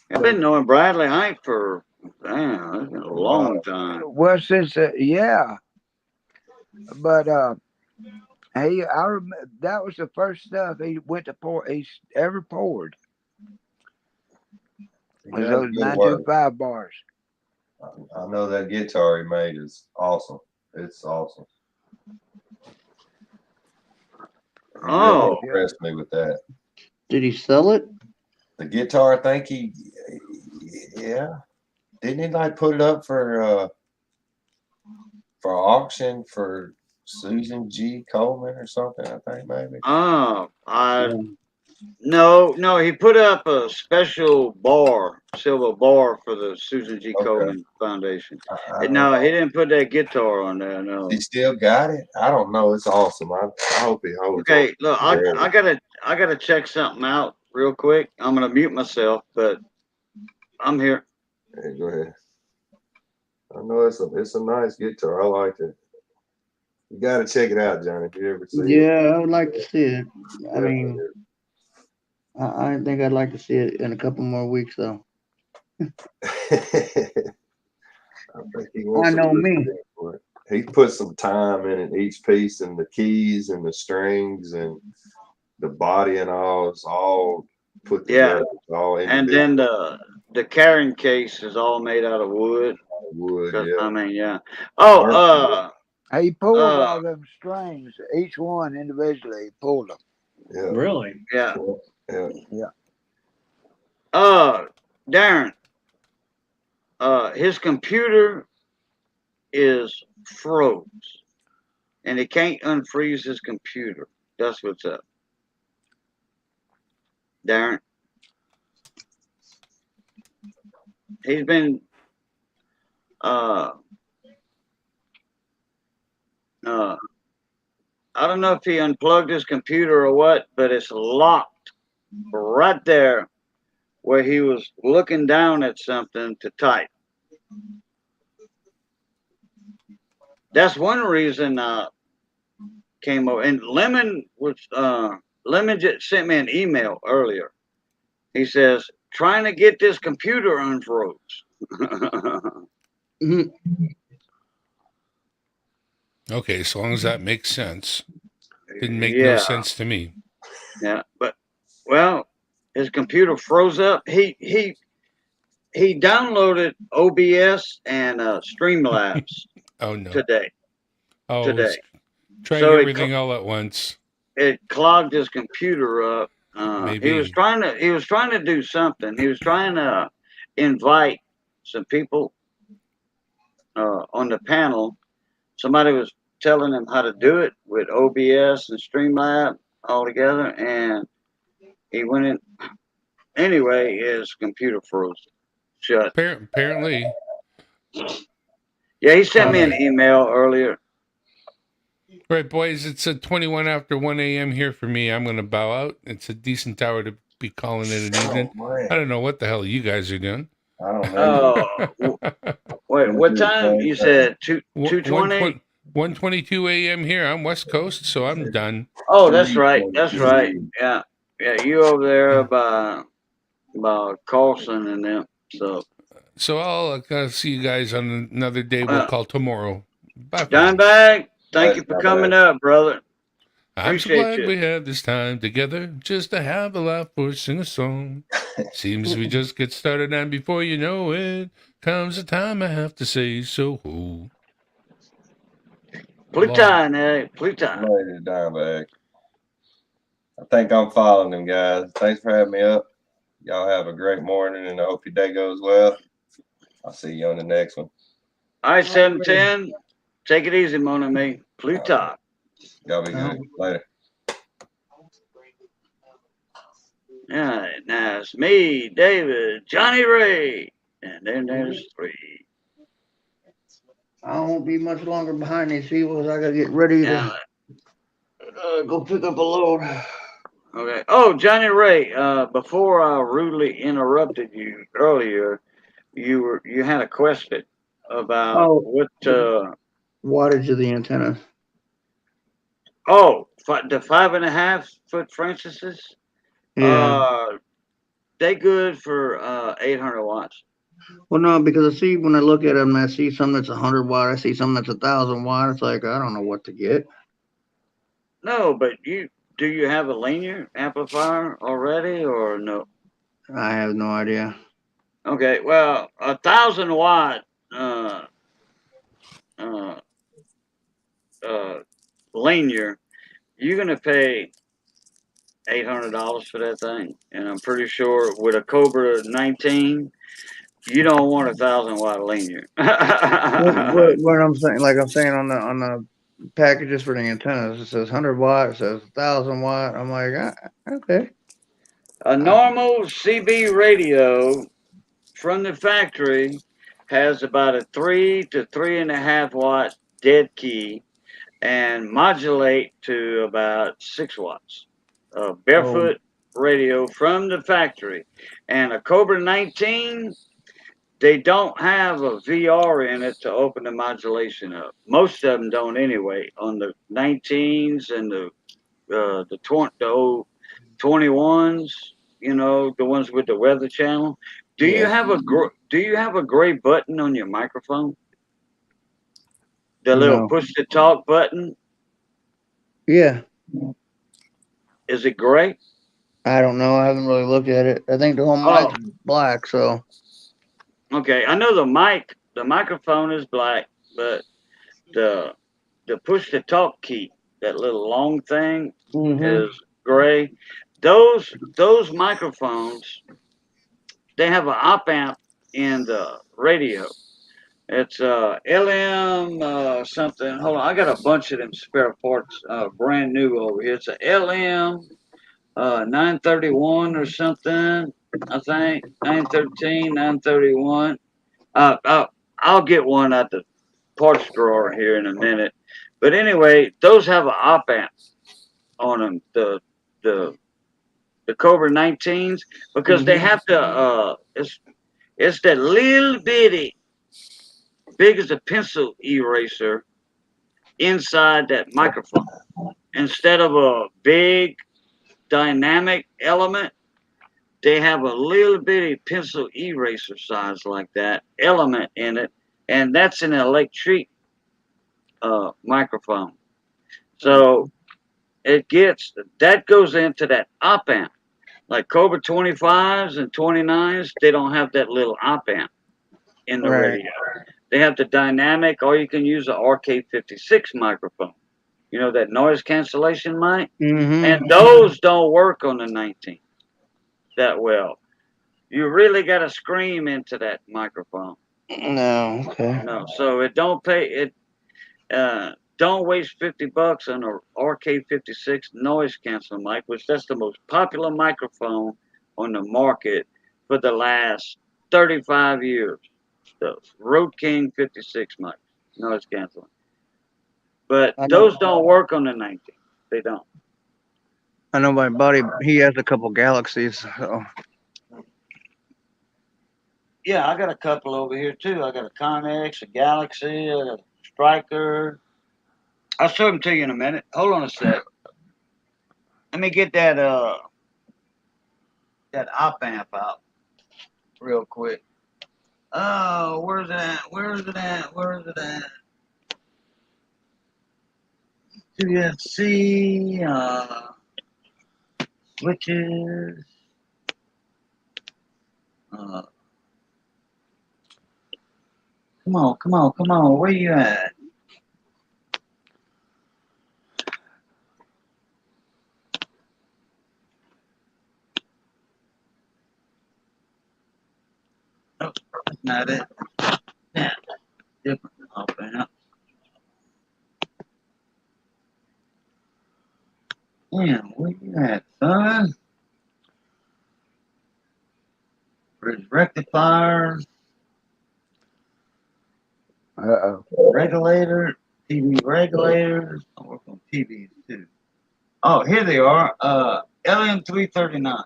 I've been knowing Bradley Height for it's been a long time. Well, since yeah, but I remember that was the first stuff he went to pour. He ever poured He was does those good work. 925 bars. I know that guitar he made is awesome. It's awesome. He really Oh, impressed me with that. Did he sell it? The guitar, I think yeah. Didn't he like put it up for auction for Susan G. Coleman or something? I think maybe. oh, Yeah. no. He put up a special silver bar for the Susan G. Okay. Coleman Foundation. I don't No, know. he didn't put that guitar on there. No. He still got it. I don't know. It's awesome. I hope he holds Okay, on. look, I gotta check something out real quick. I'm gonna mute myself, but I'm here. Hey, go ahead. I know it's a nice guitar. I like it. You got to check it out, Johnny. If you ever see it. Yeah, I would like to see it. I Definitely. mean, I think I'd like to see it in a couple more weeks, though. I think he wants I know some good me. things for it. He put some time in it, each piece, and the keys and the strings and the body and all. It's all put Yeah. together. It's all And individual then the carrying case is all made out of wood. wood. 'Cause, Yeah. I mean, yeah. Oh, He pulled Uh, all them strings, each one individually. He pulled them. Yeah. Really? yeah. Yeah. Darren, his computer is froze, and he can't unfreeze his computer. That's what's up, Darren. He's been uh uh. I don't know if he unplugged his computer or what, but it's locked right there where he was looking down at something to type. That's one reason came over. And Lemon just sent me an email earlier. He says, trying to get this computer unfroze. Mhm. Okay, as long as that makes sense. Didn't make no Yeah, sense to me. yeah. But well, his computer froze up. He downloaded OBS and Streamlabs Oh no. today. Oh, Today. trying So everything all at once. it clogged his computer up. He was Maybe. trying to do something. He was trying to invite some people on the panel. Somebody was telling him how to do it with OBS and Streamlab all together, and he went in. Anyway, his computer froze shut. Apparently. Yeah, he sent me an Okay. email earlier. Right, boys, it's a 21 after 1 a.m. here for me. I'm going to bow out. It's a decent hour to be calling it an evening. Oh, man. I don't know what the hell you guys are doing. I don't know. Wait, what time? You said 2:20? 1:22 a.m. here. I'm West Coast, so I'm done. Oh, that's right. That's right. Yeah, yeah. You over there by Carlson and them. So I'll see you guys on another day. We'll call tomorrow. Bye for now. Dimebag, thank you Right, for my coming bad. up, brother. I'm so Appreciate glad you. we had this time together just to have a laugh or sing a song. Seems we just get started, and before you know it, comes the time I have to say so. Long. Pluton, Pluton. Later, Dimebag. I think I'm following them, guys. Thanks for having me up. Y'all have a great morning, and I hope your day goes well. I'll see you on the next one. All right, 710. Take it easy, Mon ami. Pluton. Y'all be good. Later. Yeah, now it's me, David, Johnny Ray, and then there's three. I won't be much longer behind these people as I gotta get ready Now, to go pick up a load. okay. Oh, Johnny Ray. Before I rudely interrupted you earlier, you had a question about Oh, what? wattage of the antenna. Oh, the 5.5 foot Francis's. Yeah. They good for 800 watts. Well, no, because I see when I look at them, I see some that's 100 watt. I see some that's 1,000 watt. It's like I don't know what to get. No, but do you have a linear amplifier already or no? I have no idea. Okay, well, 1,000 watt uh, uh, linear, you're gonna pay $800 for that thing, and I'm pretty sure with a Cobra 19, you don't want 1,000 watt linear. What I'm saying, like I'm saying on the packages for the antennas, it says 100 watt, it says 1,000 watt. I'm like, okay. A normal CB radio from the factory has about a 3 to 3.5 watt dead key and modulate to about 6 watts. A barefoot radio from the factory. And a Cobra 19, they don't have a VR in it to open the modulation up. Most of them don't anyway. On the 19s and the old 21s, you know, the ones with the weather channel. Do you have a gray button on your microphone? The little No. push to talk button. Yeah. Is it gray? I don't know. I haven't really looked at it. I think the whole mic's black, so. Okay, I know the microphone is black, but the the push to talk key, that little long thing Mm-hmm. is gray. Those microphones, they have an op amp in the radio. It's LM something. Hold on, I got a bunch of them spare parts, brand new over here. It's a LM 931 or something. I think 913, 931. I'll get one at the parts drawer here in a minute. But anyway, those have an op amp on them. The Cobra 19s, because they have to. It's that little bitty, big as a pencil eraser inside that microphone. Instead of a big dynamic element, they have a little bitty pencil eraser size like that element in it, and that's an electric microphone. So that goes into that op amp. Like Cobra 25s and 29s, they don't have that little op amp in the Right. radio. They have the dynamic, or you can use an RK56 microphone. You know, that noise cancellation mic? Mm-hmm. And those don't work on the 19 that well. You really got to scream into that microphone. No. Okay. No, so it don't pay it. Don't waste $50 on a RK56 noise canceling mic, which that's the most popular microphone on the market for the last 35 years. The Road King 56 mic, noise canceling. But I know. those don't work on the 19. They don't. I know my buddy. He has a couple Galaxies. So. Yeah, I got a couple over here too. I got a Connex, a Galaxy, a Striker. I'll show them to you in a minute. Hold on a sec. Let me get that op amp out real quick. Oh, where's it at? Where's it at? Where's it at? CFC, switches. Uh, come on, come on, come on. Where you at? Oh, that's not it. Yeah, different op amp. Damn, where you at, son? Bridge rectifier, Uh-oh. regulator, TV regulators. I work on TVs too. Oh, here they are. LM339.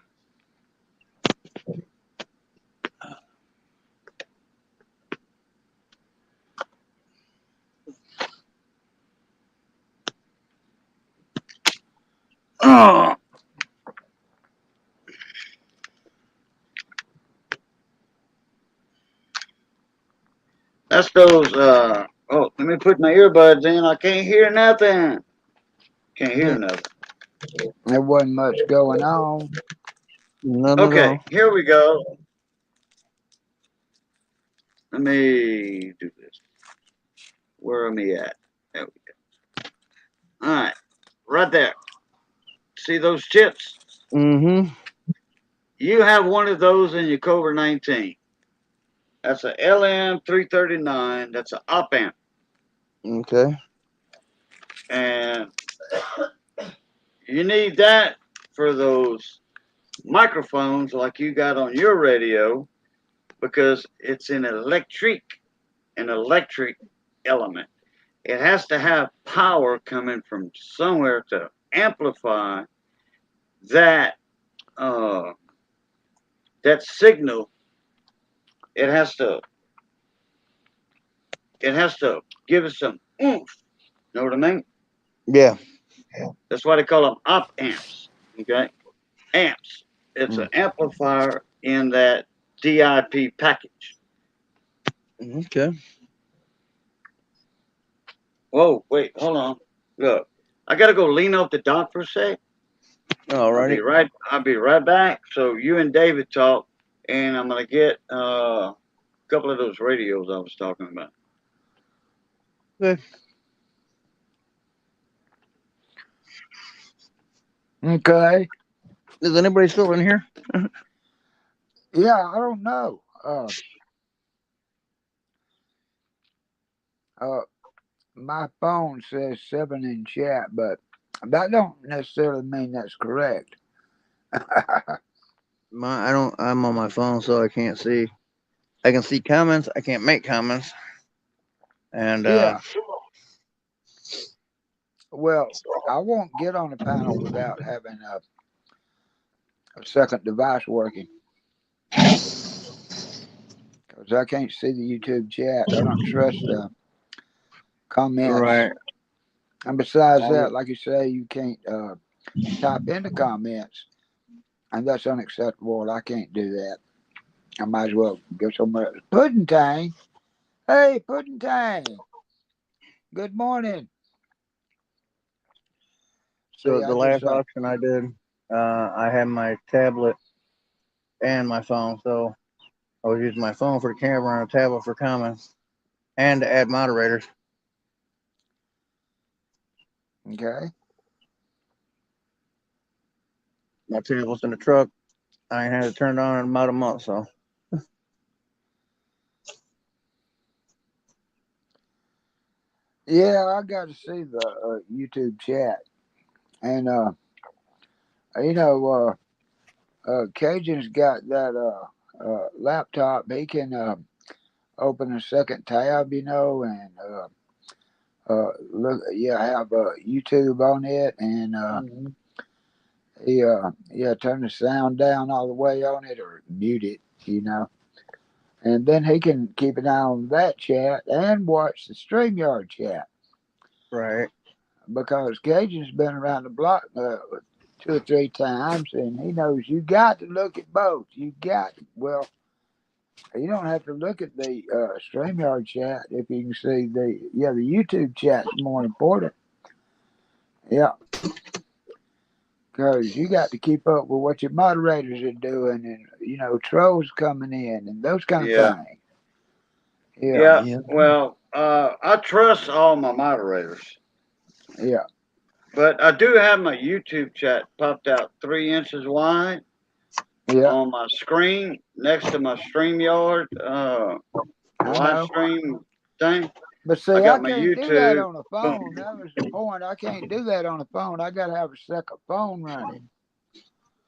Oh, that's those. Oh, let me put my earbuds in. I can't hear nothing. Can't hear nothing. There wasn't much going on. None at Okay, all. here we go. Let me do this. Where am I at? There we go. All right, right there. See those chips? Mm-hmm. You have one of those in your Cobra 19. That's a LM339. That's an op amp. Okay. And you need that for those microphones like you got on your radio, because it's an electric element. It has to have power coming from somewhere to amplify that uh, that signal. It has to give it some oomph. Know what I mean? Yeah. That's why they call them op amps. Okay, amps. It's an Mm. amplifier in that DIP package. Okay. Whoa, wait, hold on. Look, I gotta go lean off the dock for a sec. Alrighty. I'll be right back. So you and David talk, and I'm gonna get a couple of those radios I was talking about. Good. Okay. Is anybody still in here? Yeah, I don't know. Uh, my phone says 7 in chat, but that don't necessarily mean that's correct. I don't. I'm on my phone, so I can't see. I can see comments. I can't make comments. And Yeah. Well, I won't get on the panel without having a second device working because I can't see the YouTube chat. I don't trust comments. right. And besides that, like you say, you can't type into comments, and that's unacceptable. I can't do that. I might as well go somewhere else. Pudding Tang. Hey, Pudding Tang. Good morning. So See, the I just last auction I did, I had my tablet and my phone. So I was using my phone for the camera and a tablet for comments and to add moderators. okay. My tablet's in the truck. I ain't had it turned on in about a month. So Yeah, I got to see the YouTube chat, and Cajun's got that laptop. He can open a second tab, and look, have YouTube on it, and turn the sound down all the way on it or mute it. And then he can keep an eye on that chat and watch the StreamYard chat right. because Cajun's been around the block 2 or 3 times, and he knows you got to look at both. You don't have to look at the StreamYard chat if you can see the YouTube chat's more important. Yeah, because you got to keep up with what your moderators are doing, and trolls coming in and those kind of Yeah. things. Yeah, Yeah. Yeah. Well, I trust all my moderators, yeah, but I do have my YouTube chat popped out 3 inches wide yeah. on my screen next to my StreamYard I live know. stream thing. But I see, I got my can't do that YouTube. on the Boom. phone. That was the point. I can't do that on the phone. I got to have a second phone running.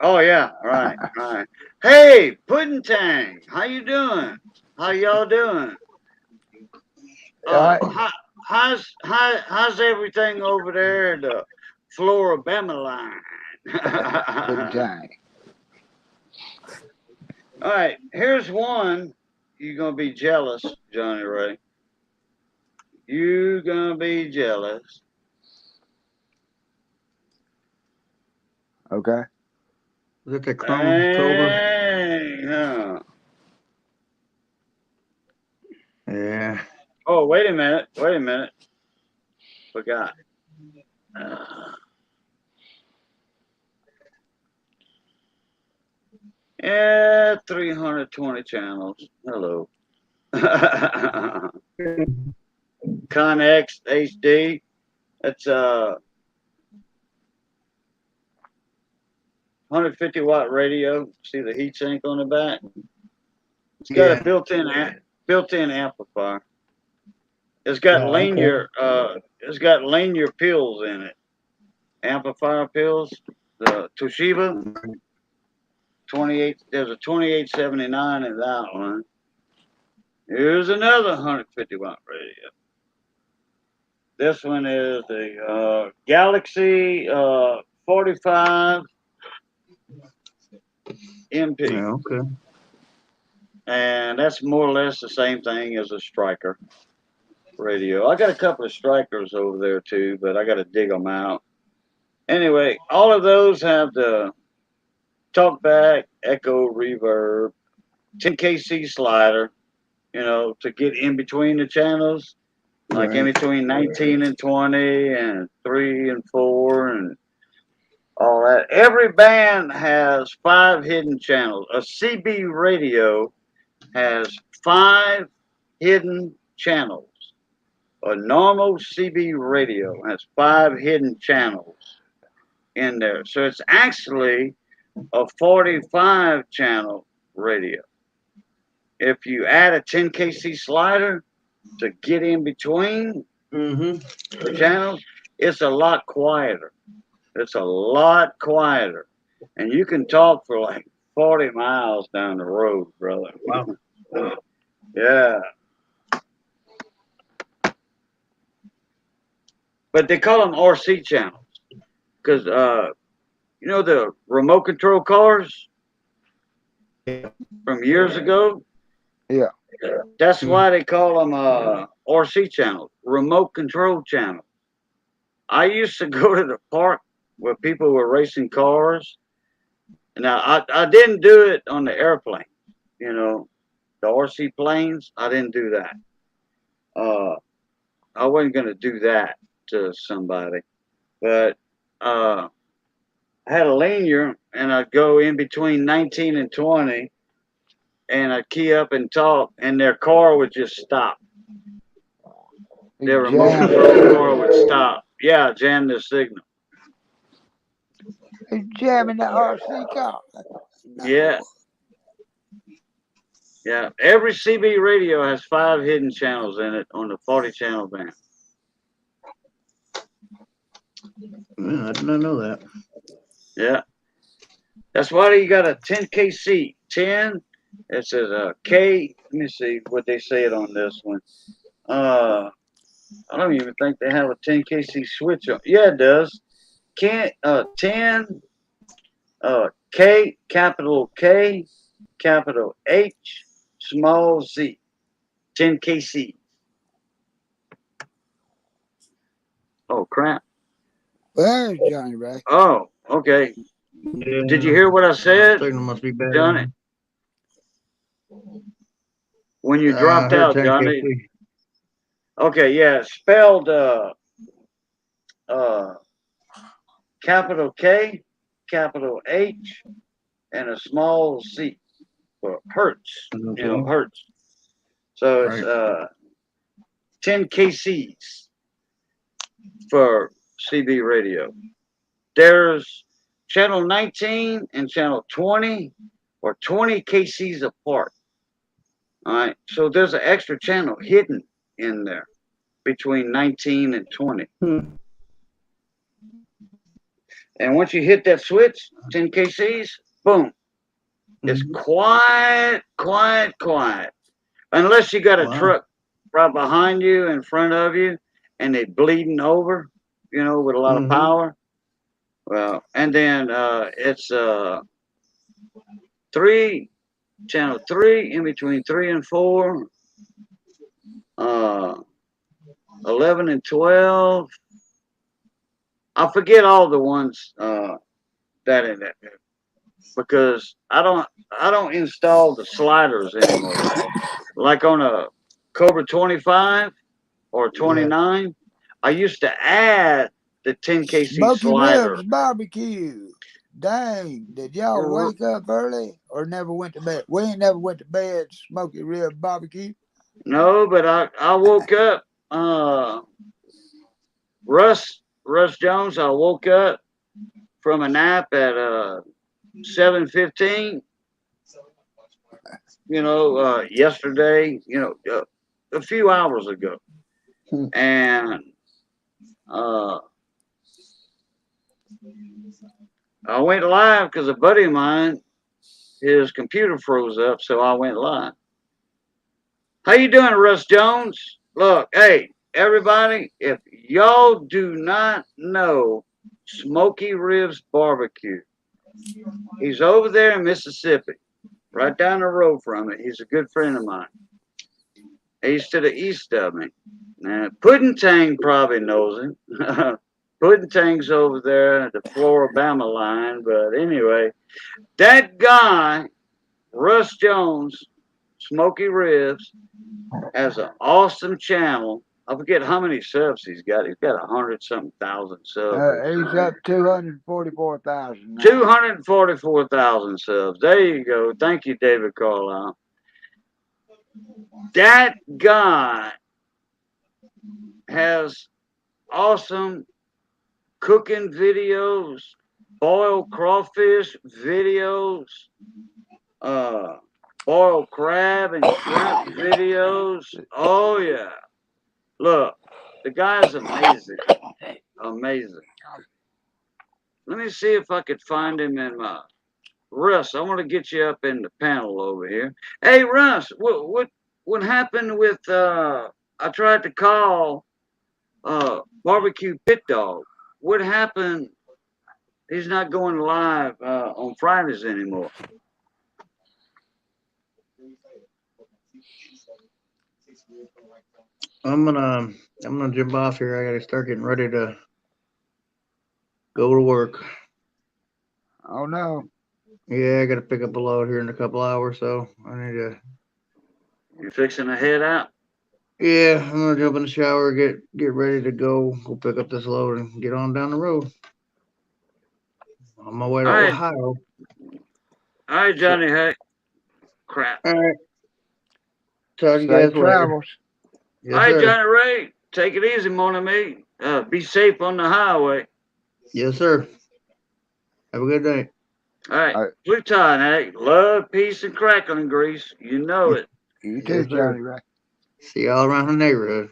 Oh yeah, right, right. Hey, Pudding Tang, how you doing? How y'all doing? All right. How's everything over there at the Floribama Pudding line? Tang. All right, here's one. You're gonna be jealous, Johnny Ray. You gonna be jealous. Okay. Is it the Chrome Cobra? Dang, huh? Yeah. Oh, wait a minute. Wait a minute. Forgot. Yeah, 320 channels. Hello. Connex HD. That's 150-watt radio. See the heat sink on the back? It's got a Yeah. built-in amplifier. It's got Oh, linear pills in it. Amplifier pills. The Toshiba 28. There's a 2879 in that one. Here's another 150-watt radio. This one is the Galaxy 45 MP. Yeah, okay. And that's more or less the same thing as a Striker radio. I got a couple of Strikers over there too, but I got to dig them out. Anyway, all of those have the talkback, echo, reverb, 10kc slider, to get in between the channels, like in Right. between 19 and 20 and 3 and 4 and all that. Every band has 5 hidden channels. A CB radio has 5 hidden channels. A normal CB radio has 5 hidden channels. in there. So it's actually a 45 channel radio. If you add a 10 kc slider to get in between the channels, it's a lot quieter. It's a lot quieter. And you can talk for like 40 miles down the road, brother. Wow. Yeah. But they call them RC channels because, you know, the remote control cars from years ago? Yeah. That's why they call them RC channels, remote control channels. I used to go to the park where people were racing cars. Now, I didn't do it on the airplane, you know, the RC planes. I didn't do that. I wasn't going to do that to somebody. But I had a linear, and I'd go in between 19 and 20, and I'd key up and talk, and their car would just stop. Their remote Jam. control car would stop. Yeah, jam the signal. He's jamming the RC car. No. Yeah. Yeah. Every CB radio has 5 hidden channels in it on the 40 channel band. I did not know that. Yeah. That's why you got a 10 kc. 10. It says K. Let me see what they say it on this one. I don't even think they have a 10 kc switch on. Yeah, it does. 10 K, capital K, capital H, small Z. 10 kc. Oh, crap. There's Johnny Ray. Oh, okay. Yeah. Did you hear what I said, Signal must be bad. Johnny? When you I dropped heard out, 10 Johnny. kc. Okay, yeah, spelled capital K, capital H, and a small Z for Hertz. You know, Hertz. So it's 10 kcs for CB radio. There's channel 19 and channel 20 or 20 kcs apart. All right, so there's an extra channel hidden in there between 19 and 20. And once you hit that switch, 10 kcs, boom. It's quiet, quiet, quiet. Unless you got a truck right behind you, in front of you, and they bleeding over, you know, with a lot of power. Well, and then it's channel 3, in between 3 and 4, 11 and 12. I forget all the ones that in that, because I don't install the sliders anymore. Like on a Cobra 25 or 29, I used to add the 10 kc Smoky slider. Ribs barbecue. Dang, did y'all wake up early or never went to bed? We ain't never went to bed. Smoky Rib barbecue. No, but I woke up. Russ Jones. I woke up from a nap at 7:15. You know, yesterday. You know, a few hours ago, and I went live because a buddy of mine, his computer froze up, so I went live. How you doing, Russ Jones? Look, hey, everybody, if y'all do not know Smoky Ribs Barbecue, he's over there in Mississippi, right down the road from it. He's a good friend of mine. He's to the east of me. Now, Puddin' Tang probably knows him. Puddin' Tang's over there at the Floribama line, but anyway, that guy, Russ Jones, Smoky Ribs, has an awesome channel. I forget how many subs he's got. He's got 100-something thousand subs. He's up 244,000. 244,000 subs. There you go. Thank you, David Carlisle. That guy has awesome cooking videos, boiled crawfish videos, boiled crab and shrimp videos. Oh yeah. Look, the guy's amazing. Amazing. Let me see if I could find him in my Russ. I want to get you up in the panel over here. Hey Russ, what happened with I tried to call barbecue pit dog. What happened? He's not going live on Fridays anymore. I'm gonna jump off here. I gotta start getting ready to go to work. Oh no. Yeah, I gotta pick up a load here in a couple hours, so I need to. You fixing to head out? Yeah, I'm gonna jump in the shower, get ready to go pick up this load and get on down the road. On my way to All right, Ohio. all right, Johnny. Hey, crap. All right. Talk to you Safe guys later. travels. Yes, All right, sir. Johnny Ray. Take it easy, mon ami. Be safe on the highway. Yes, sir. Have a good day. All right, All right. Pluton, hey, love, peace, and crackling grease. You know it. You too, Yes, sir. Johnny Ray. See y'all around the neighborhood.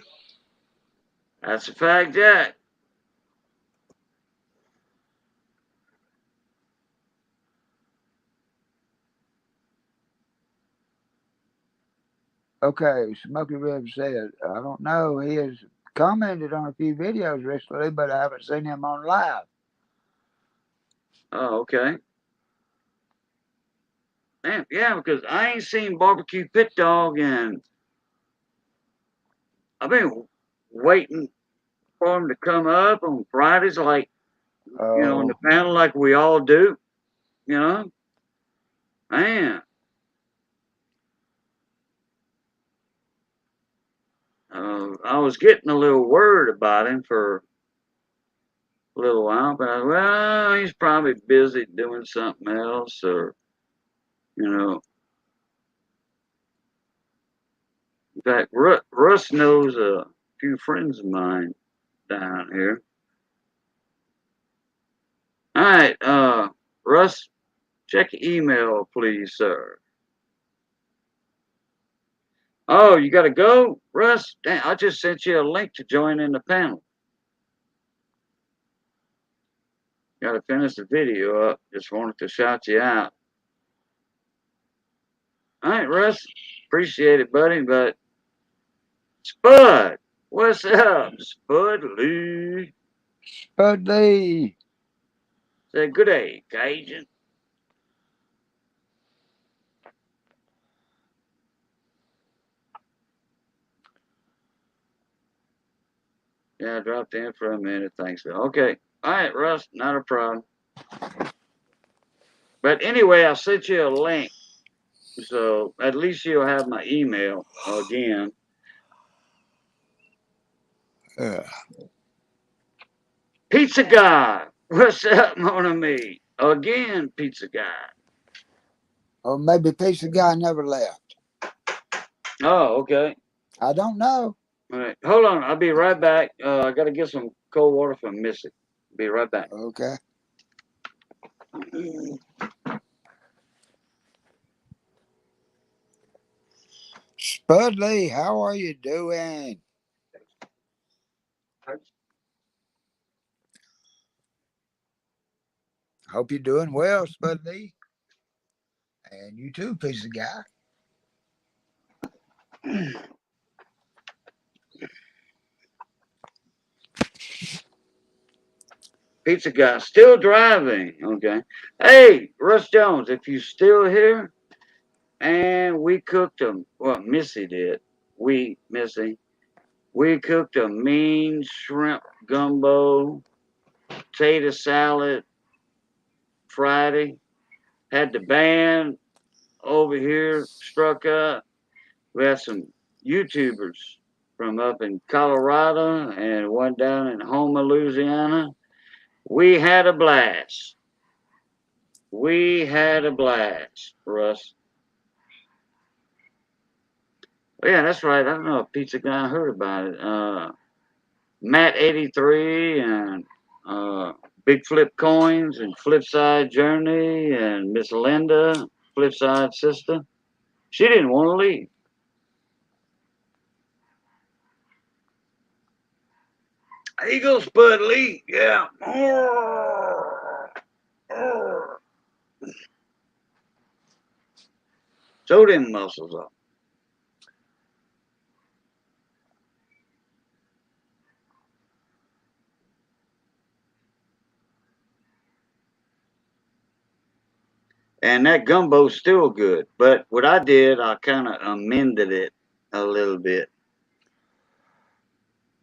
That's a fact, Jack. Okay, Smoky Rib said, I don't know. He has commented on a few videos recently, but I haven't seen him on live. Oh, okay. Damn, yeah, because I ain't seen barbecue pit dog and I've been waiting for him to come up on Fridays, like on the Oh, panel, like we all do. You know, man. I was getting a little worried about him for a little while, but well, he's probably busy doing something else, or you know. In fact, Russ knows a few friends of mine down here. All right, Russ, check your email, please, sir. Oh, you got to go, Russ? Damn, I just sent you a link to join in the panel. Got to finish the video up. Just wanted to shout you out. All right, Russ. Appreciate it, buddy. But Spud, what's up, Spud Lee? Spud Lee. Say good day, Cajun. Yeah, I dropped in for a minute. Thanks. Okay. All right, Russ. Not a problem. But anyway, I sent you a link. So at least you'll have my email again. Pizza guy, what's up, mon ami? Again, pizza guy. Or maybe Pizza Guy never left. Oh, okay. I don't know. All right, hold on. I'll be right back. I got to get some cold water from Missy. Be right back. Okay. Spud Lee, how are you doing? Hope you're doing well, Spud Lee. And you too, Pizza Guy. Pizza guy still driving. Okay. Hey, Russ Jones, if you still here, and we cooked them. Well, Missy did. Missy, we cooked a mean shrimp gumbo, potato salad Friday. Had the band over here struck up. We had some YouTubers from up in Colorado and one down in Houma, Louisiana. We had a blast. We had a blast, Russ. Oh, yeah, that's right. I don't know if Pizza Guy heard about it. Matt 83 and Big Flip Coins and Flipside Journey and Miss Linda, Flipside sister. She didn't want to leave. Eagle Spud Lee, yeah. Show them muscles up. And that gumbo's still good. But what I did, I kind of amended it a little bit.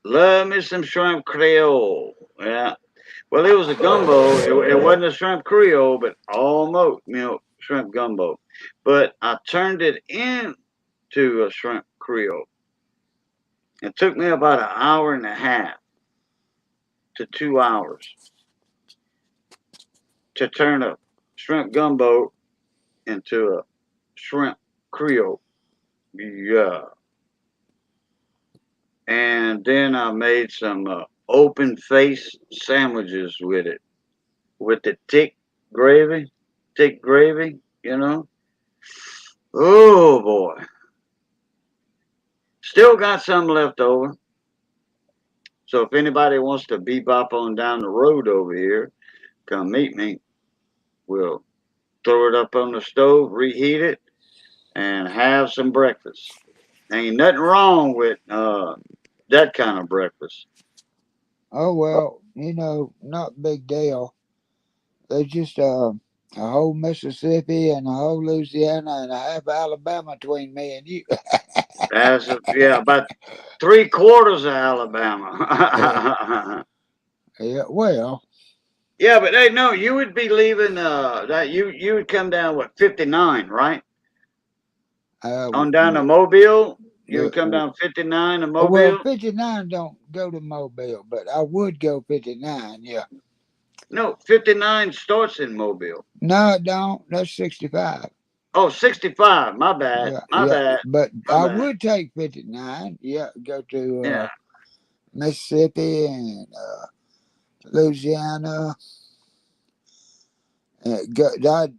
Love me some shrimp Creole. Yeah. Well, it was a gumbo. It wasn't a shrimp Creole, but almost, shrimp gumbo. But I turned it into a shrimp Creole. It took me about an hour and a half to 2 hours to turn a shrimp gumbo into a shrimp Creole. Yeah. And then I made some open face sandwiches with it, with the thick gravy, Oh boy. Still got some left over. So if anybody wants to bebop on down the road over here, come meet me. We'll throw it up on the stove, reheat it, and have some breakfast. Ain't nothing wrong with that kind of breakfast. Oh well, not big deal. There's just a whole Mississippi and a whole Louisiana and a half Alabama between me and you. About 3/4 of Yeah, Alabama. yeah. Well, Yeah, but hey, no, you would be leaving. That you would come down what 59, right? uh, On down to Mobile. You yeah, would come down 59 to well, Mobile. 59 don't go to Mobile, but I would go 59. Yeah. No, 59 starts in Mobile. No, it don't. That's 65. Oh, 65. My bad. Yeah, My yeah. bad. But My I bad. would take 59. Yeah, go to Yeah. Mississippi and Louisiana. I'd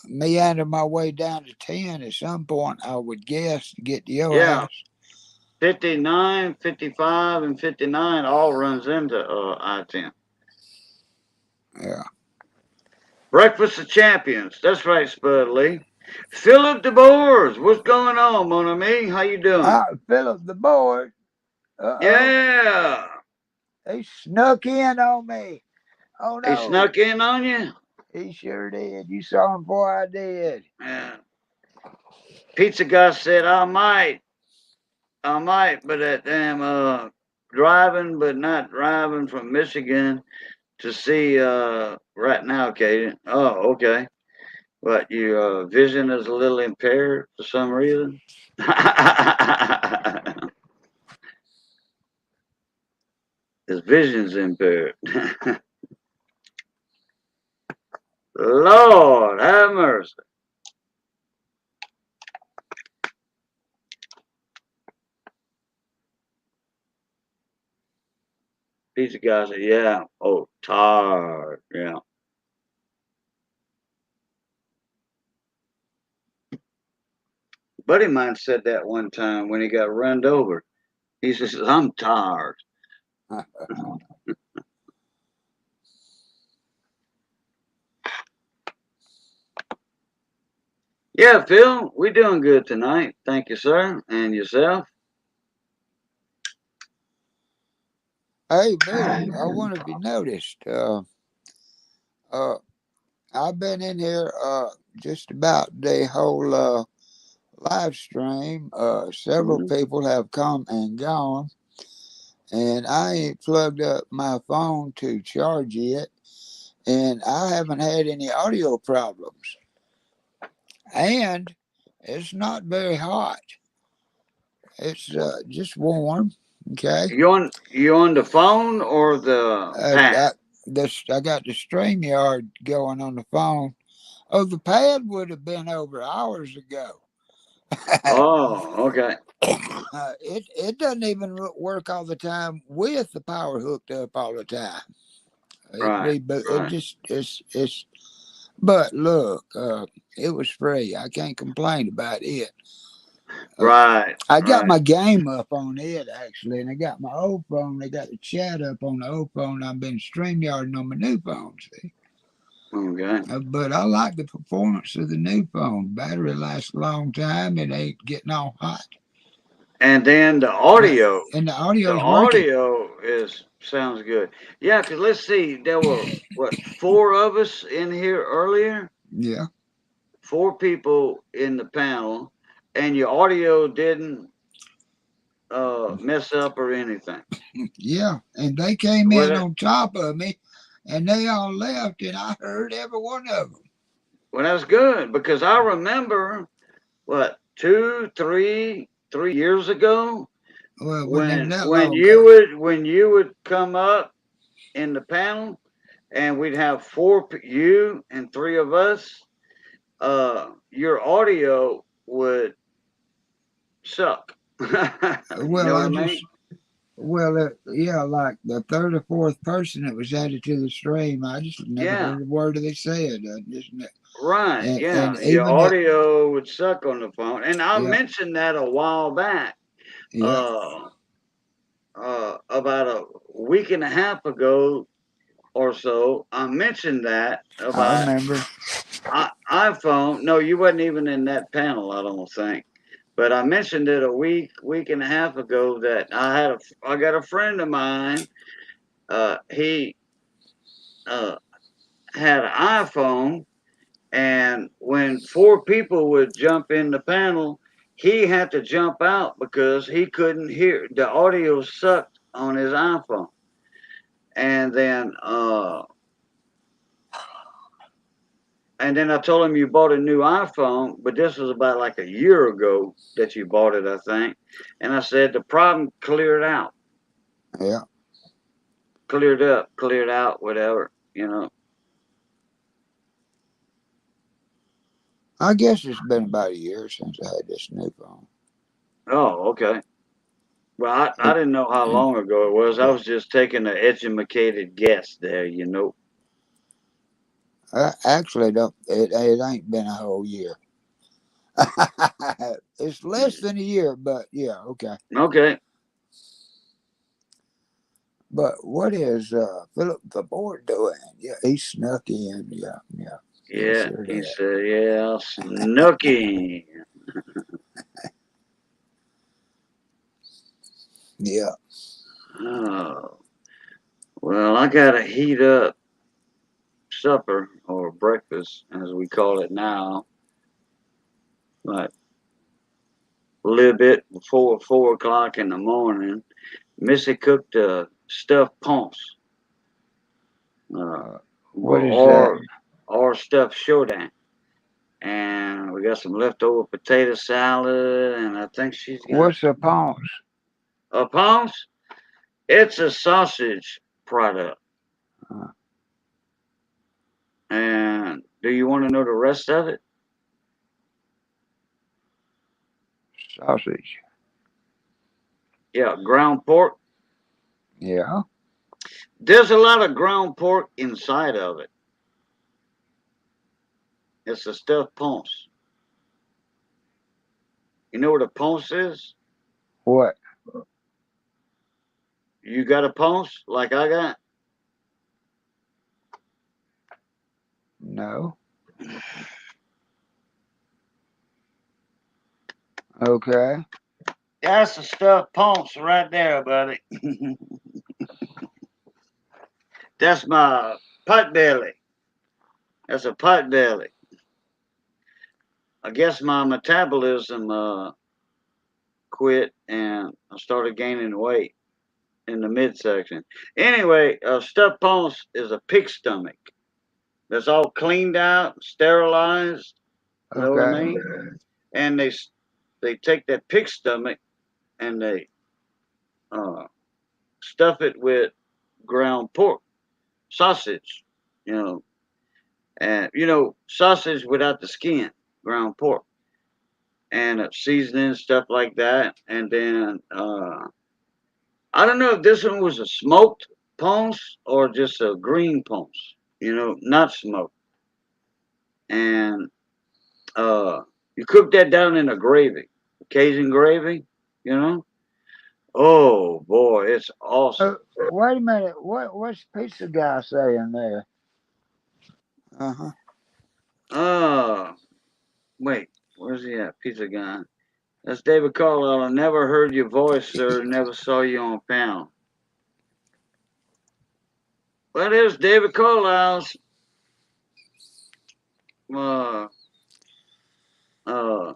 meander my way down to 10 at some point, I would guess, to get to your Yeah. house. 59, 55, and 59 all runs into I-10. Yeah. Breakfast of Champions. That's right, Spud Lee. Philip DeBoers, what's going on, mon ami? How you doing? Philip the board. Uh-oh. Yeah. He snuck in on me. Oh, He no. snuck in on you? He sure did. You saw him before I did. Yeah. Pizza guy said, I might, but that damn driving, but not driving from Michigan to see right now, Katie. Oh, okay. What, your vision is a little impaired for some reason? His vision's impaired. Lord have mercy. Pizza guy said, yeah. Oh, tired. Yeah. Buddy of mine said that one time when he got run over. He says, I'm tired. Yeah, Phil, we doing good tonight. Thank you, sir. And yourself? Hey, Bill, I wonder if you noticed. I've been in here just about the whole live stream. Several Mhm. people have come and gone, and I ain't plugged up my phone to charge it, and I haven't had any audio problems. And it's not very hot. It's just warm. Okay. You on the phone or the pad? I got the StreamYard going on the phone. Oh, the pad would have been over hours ago. Oh, okay. It doesn't even work all the time with the power hooked up all the time. It Right. reboot. It Right. just it's. But look, it was free. I can't complain about it. Right. I got Right. my game up on it actually, and I got my old phone. I got the chat up on the old phone. I've been StreamYarding on my new phone. See, Okay. but I like the performance of the new phone. Battery lasts a long time. It ain't getting all hot, And then the but audio. and the The audio's working. audio is sounds good. Yeah, because let's see, there were what, four of us in here earlier? Yeah, Four people in the panel, and your audio didn't mess up or anything. yeah. And they came Well, in on top of me, and they all left, and I heard every one of them. well, that's good because I remember what, 3 years ago Well, it wasn't when that when long you ago. would when you would come up in the panel and we'd have you and three of us. Your audio would suck. You Well, know what I I mean? just Well, yeah, like the third or fourth person that was added to the stream, I just never Yeah, heard a word they said. right. And Yeah, your even it, audio would suck on the phone, and I yeah, mentioned that a while back. yeah, Uh, about a week and a half ago or so, I mentioned that I about remember. iPhone. No, you wasn't even in that panel, I don't think. But I mentioned it a week and a half ago that I got a friend of mine. He uh, had an iPhone, and when four people would jump in the panel, he had to jump out because he couldn't hear. The audio sucked on his iPhone. And then I told him you bought a new iPhone, but this was about like a year ago that you bought it, I think. And I said the problem cleared out, Yeah, cleared up, cleared out, whatever. I guess it's been about a year since I had this new phone. Oh, okay. Well, I It, didn't know how it, long ago it was. I was just taking an educated guess there. I actually don't. It ain't been a whole year. It's less than a year, but yeah, okay. Okay. But what is Philip the board doing? Yeah, he snuck in. Yeah, yeah, he Yeah, sure he did. said, yeah, Snooky. Yeah. Oh, well, I got to heat up supper or breakfast, as we call it now, like a little bit before 4 o'clock in the morning. Missy cooked a stuffed ponce, uh, Uh, what is that? or stuffed shodan. And we got some leftover potato salad, and I think she's got What's a pause? a ponce. It's a sausage product. Uh, And do you want to know the rest of it? sausage. Yeah, ground pork. Yeah. There's a lot of ground pork inside of it. It's a stuffed ponce. You know what a ponce is? What? You got a ponce like I got? No. Okay. That's a stuffed ponce right there, buddy. That's my pot belly. That's a pot belly. I guess my metabolism quit and I started gaining weight in the midsection. Anyway, stuffed ponce is a pig stomach that's all cleaned out, sterilized. You know what I Okay. mean? And they take that pig stomach and they uh, stuff it with ground pork, sausage, you know, and sausage without the skin, ground pork, and seasoning stuff like that. And then I don't know if this one was a smoked. ponce or just a green ponce, not smoked. And you cook that down in a gravy, Cajun gravy, you know. Oh boy, it's awesome. Wait a minute. What's pizza guy saying there? Uh huh. Uh, wait, where's he at? Pizza guy. That's David Carlisle. I never heard your voice, sir. Never saw you on Pound. Well, there's David Carlisle's. Uh, uh,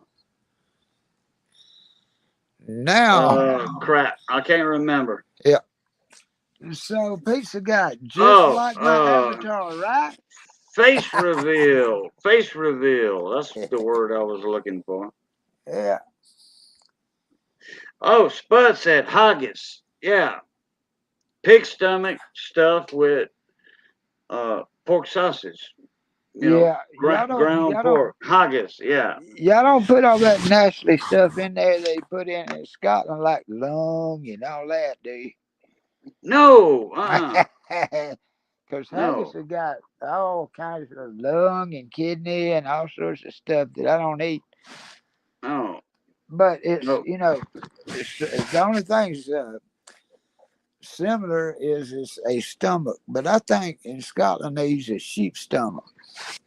Now, crap. I can't remember. yeah. So pizza guy, just Oh, like my avatar, right? face reveal. Face reveal. That's the word I was looking for. Yeah. Oh, Spud said haggis. Yeah. Pig stomach stuffed with pork sausage. Yeah. Ground pork. Haggis. Yeah. Y'all don't put all that nasty stuff in there they put in Scotland, like lung and all that, do you? No. Because haggis No. has got all kinds of lung and kidney and all sorts of stuff that I don't eat. No. But it's, No. it's the only thing's similar is it's a stomach. But I think in Scotland they use a sheep stomach,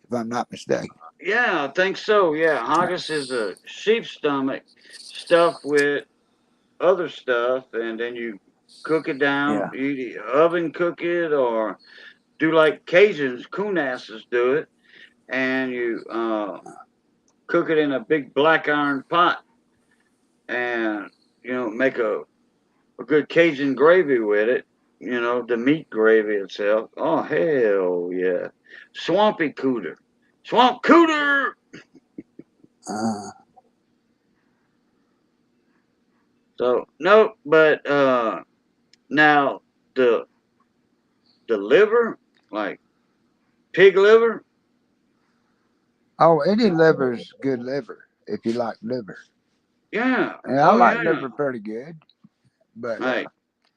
if I'm not mistaken. Yeah, I think so. Yeah. Haggis is a sheep stomach stuffed with other stuff, and then you cook it down, Yeah. you oven cook it, or do like Cajuns, coonasses do it, and you cook it in a big black iron pot, and make a good Cajun gravy with it. The meat gravy itself. Oh hell yeah, swampy cooter, swamp cooter. Uh, So no, but now the the liver, like pig liver. oh, any liver's good liver if you like liver. Yeah. And I Oh like yeah. liver pretty good. But Like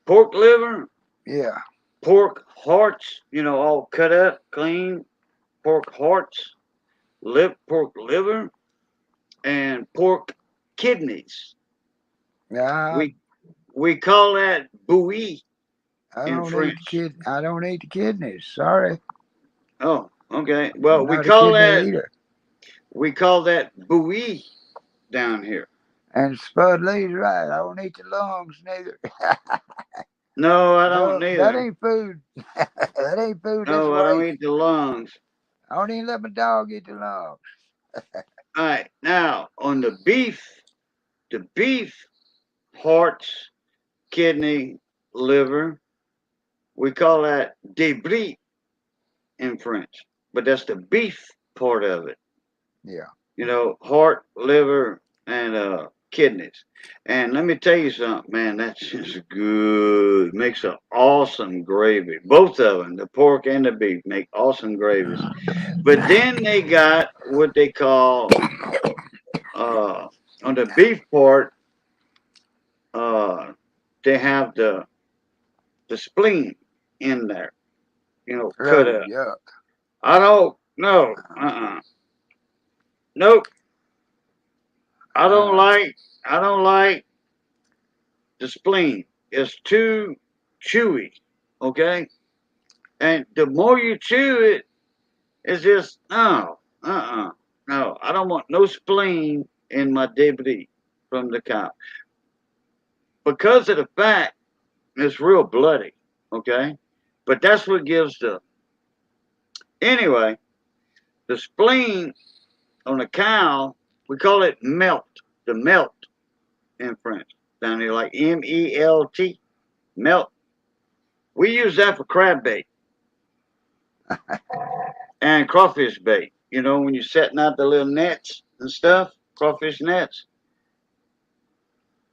pork liver, yeah. pork hearts, all cut up, clean, pork hearts, pork liver, and pork kidneys. Yeah, We we call that bouillie I in don't eat the French. kid. I don't eat the kidneys. Sorry, Oh, okay. I'm Well, not a kidney eater. we call that bouillie down here. And Spud Lee's right. I don't eat the lungs neither. No, I don't No, that neither. ain't food. That ain't food. That's No, I don't waste. eat the lungs. I don't even let my dog eat the lungs. All right, now on the beef hearts, kidney, liver, we call that debris in French, but that's the beef part of it. Yeah. Heart, liver, and kidneys. And let me tell you something, man. That's just good. Makes an awesome gravy. Both of them, the pork and the beef, make awesome gravies. But then they got what they call on the beef part. Uh, they have the spleen in there. Cut Oh, up. yuck. I don't know. Nope. I don't Uh, like. I don't like the spleen. It's too chewy. Okay. And the more you chew it, it's just no. No. I don't want no spleen in my debris from the cow because of the fact it's real bloody. Okay. But that's what gives the anyway. The spleen on a cow, we call it melt. The melt in French down here, like melt, melt. We use that for crab bait and crawfish bait. When you're setting out the little nets and stuff, crawfish nets,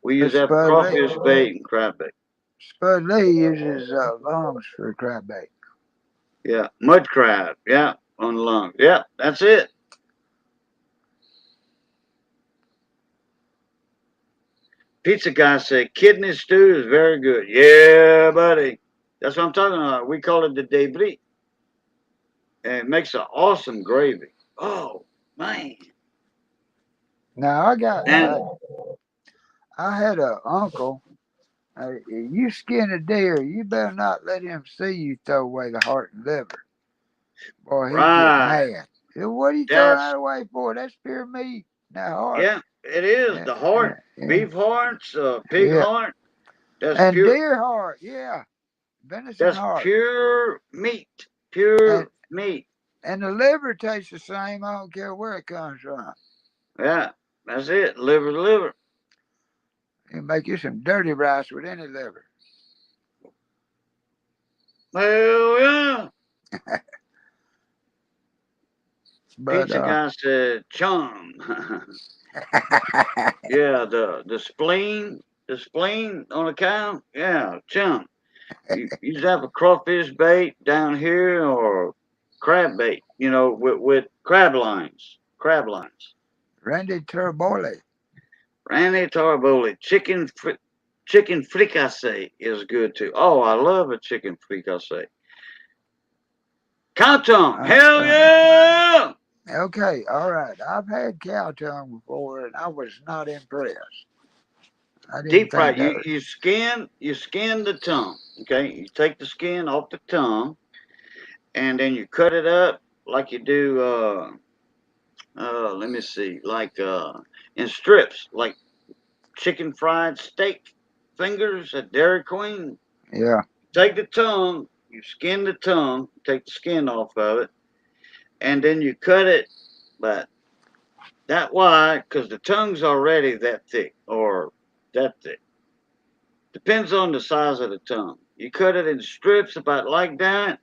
we use that for Spud Lee. crawfish bait and crab bait. Spud Lee uses lungs for crab bait. Yeah, mud crab. Yeah, on the lungs. Yeah, that's it. Pizza guy said kidney stew is very good. Yeah, buddy. That's what I'm talking about. We call it the debris. And it makes an awesome gravy. Oh, man. Now And I had a uncle. You skin a deer, you better not let him see you throw away the heart and liver. Boy, he'd get right. mad. What are you throwing that That's, away for? That's pure meat. That heart. yeah, it is. Yeah, The heart, yeah, beef hearts, pig yeah. heart. That's And pure. deer heart, yeah. Venison That's heart. pure meat. And Pure meat. and the liver tastes the same. I don't care where it comes from. Yeah, that's it. Liver, liver. You make you some dirty rice with any liver. Hell yeah. But Pizza guy said chum. Yeah, the spleen on a cow. Yeah, chum. You just have a crawfish bait down here or crab bait. With crab lines. Crab lines. Randy Turboli. Randy Tarboli. Chicken fricassee is good too. Oh, I love a chicken fricassee. Cow tongue. Uh, Hell uh, yeah. okay, all right. I've had cow tongue before, and I was not impressed. I didn't Deep think fried. that You was. you skin the tongue. Okay, you take the skin off the tongue, and then you cut it up like you do. Let me see, like in strips, like chicken fried steak fingers at Dairy Queen. Yeah, Take the tongue, you skin the tongue, take the skin off of it, and then you cut it, but that wide because the tongue's already that thick or that thick. Depends on the size of the tongue. You cut it in strips about like that,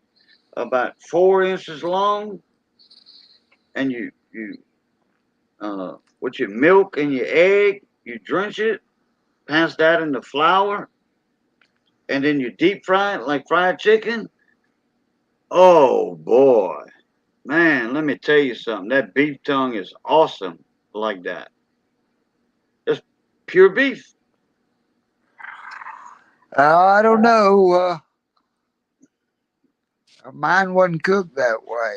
about 4 inches long, and with your milk and your egg, you drench it, pass that in the flour, and then you deep fry it like fried chicken. Oh boy, man, let me tell you something. That beef tongue is awesome like that. It's pure beef. I don't know. Mine wasn't cooked that way,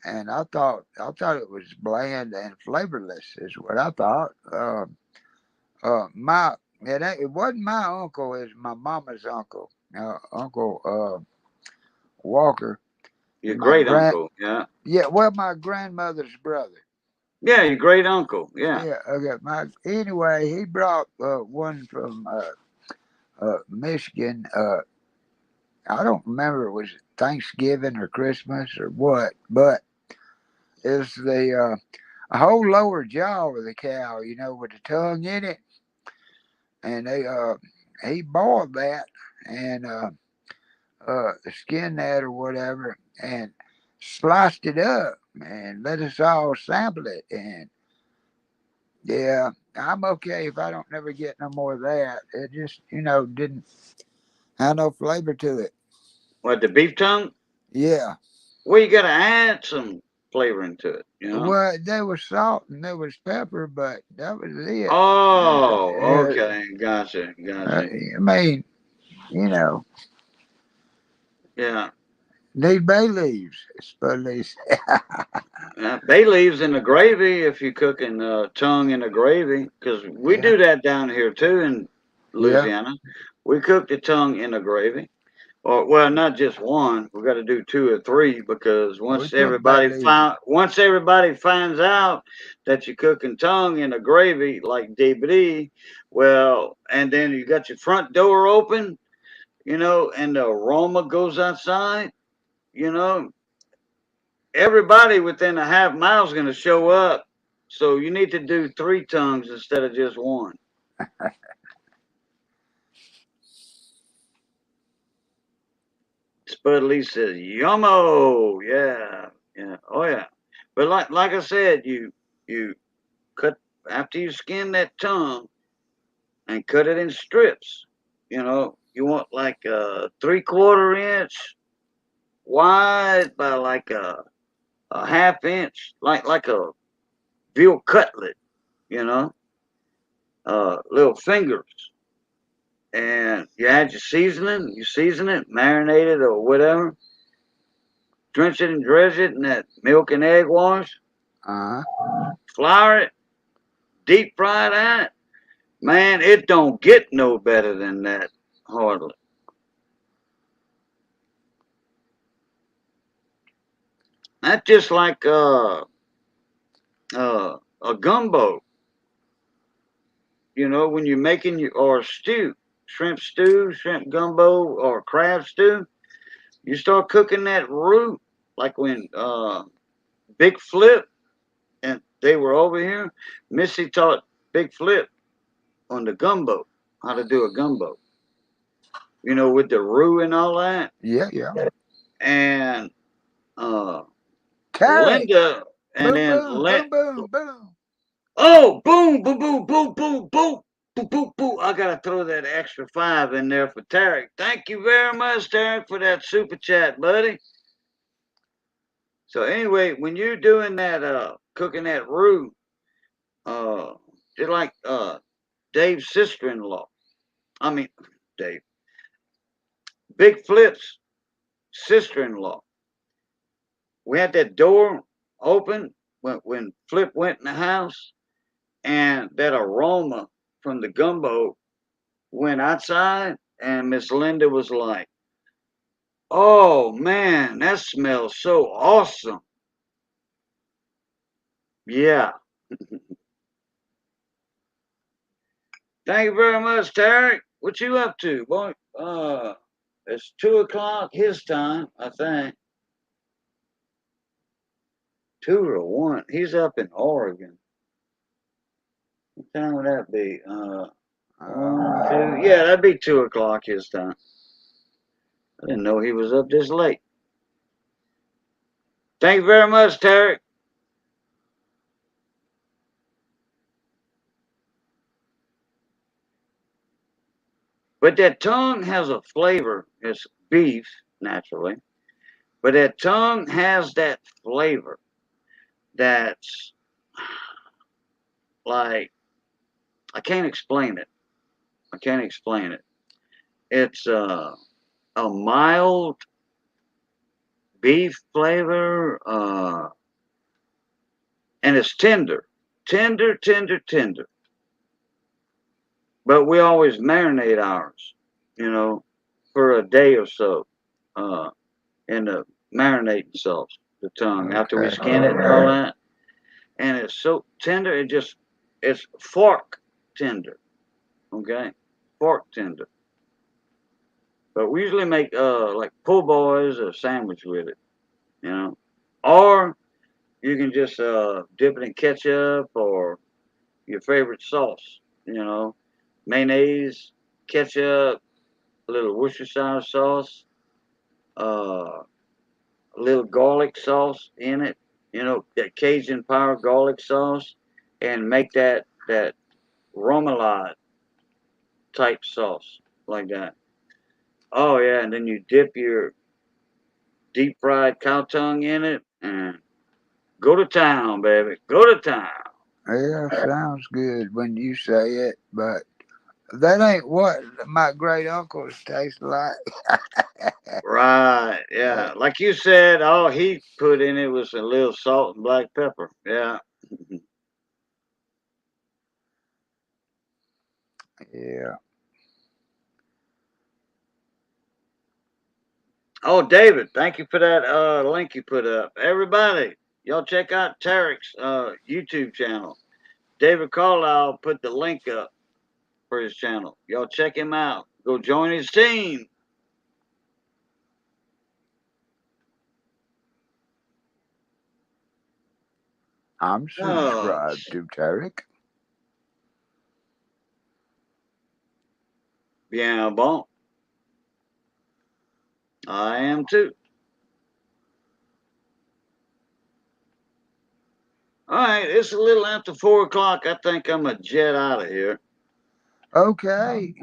and I thought it was bland and flavorless. Is what I thought. My it wasn't my uncle. It's my mama's uncle, Uncle Walker. Your My great grand uncle, yeah, Yeah, well, my grandmother's brother. yeah, your great uncle, yeah. Yeah, okay. My Anyway, he brought one from Michigan. I don't remember it was Thanksgiving or Christmas or what, but it's the a whole lower jaw of the cow, with the tongue in it, and he boiled that and skinned that or whatever, and sliced it up and let us all sample it. And yeah, I'm okay if I don't never get no more of that. It just, didn't have no flavor to it. What, the beef tongue? Yeah. Well, you got to add some flavoring to it. Well, there was salt and there was pepper, but that was it. Oh, okay, gotcha. I mean, you know, Yeah. need bay leaves, spud leaves. Bay leaves in the gravy if you're cooking tongue in the gravy, because we Yeah, do that down here too in yeah. Louisiana. We cook the tongue in the gravy, or well, not just one. We got to do two or three because We put bay leaves. once everybody finds out that you're cooking tongue in a gravy like debris, well, and then you got your front door open, and the aroma goes outside, you know, everybody within a half mile is going to show up. So you need to do three tongues instead of just one. Spud Lee says, "Yummo, yeah, oh yeah." But like I said, you cut after you skin that tongue and cut it in strips. You want like a 3/4 inch wide by like a half inch, like a veal cutlet. You know, little fingers. and you add your seasoning. You season it, marinate it, or whatever. Drench it and dredge it in that milk and egg wash. Uh-huh. Flour it, deep fry that. Man, it don't get no better than that, hardly. That's just like a gumbo. You know, when you're making your or stew, shrimp gumbo, or crab stew, you start cooking that root. Like when Big Flip and they were over here, Missy taught Big Flip on the gumbo how to do a gumbo. You know, with the roux and all that. Yeah, yeah. And uh, Tarek. Linda, and Boom, then boom, boom, boom, boom. oh, boom, boom, boom, boom, boom, boom. Boo, boo, boo. I gotta throw that extra 5 in there for Tarek. Thank you very much, Tarek, for that super chat, buddy. So anyway, when you're doing that, cooking that roux, uh, just like Dave's sister-in-law. I mean, Dave, Big Flip's sister-in-law. We had that door open when Flip went in the house, and that aroma from the gumbo went outside, and Miss Linda was like, "Oh man, that smells so awesome!" Yeah. Thank you very much, Tarek. What you up to, boy? It's 2 o'clock his time, I think. 2 or 1. He's up in Oregon. What time would that be? 1, 2. Yeah, that'd be 2 o'clock his time. I didn't know he was up this late. Thank you very much, Tarek. But that tongue has a flavor. It's beef, naturally. But that tongue has that flavor that's like, I can't explain it. I can't explain it. It's a mild beef flavor, and it's tender, tender, tender, tender. But we always marinate ours, you know, for a day or so, uh, in the marinating sauce, the tongue, after we Okay. skin it and all that. And it's so tender, it's fork tender, okay, fork tender. But we usually make like po' boys or sandwich with it, you know, or you can just dip it in ketchup or your favorite sauce, you know, mayonnaise, ketchup, a little Worcestershire sauce, a little garlic sauce in it, you know, that Cajun power garlic sauce, and make that remoulade type sauce like that. Oh yeah, and then you dip your deep fried cow tongue in it and go to town, baby. Go to town. Yeah, sounds good when you say it, but that ain't what my great uncles taste like. Right, yeah. Like you said, all he put in it was a little salt and black pepper. Yeah. Yeah. Oh, David, thank you for that link you put up. Everybody, y'all check out Tarek's YouTube channel. David Carlisle put the link up for his channel. Y'all check him out. Go join his team. I'm Oh, subscribed to Tarek. bien bon. I am too. All right, it's a little after 4 o'clock. I think I'm a jet out of here. Okay,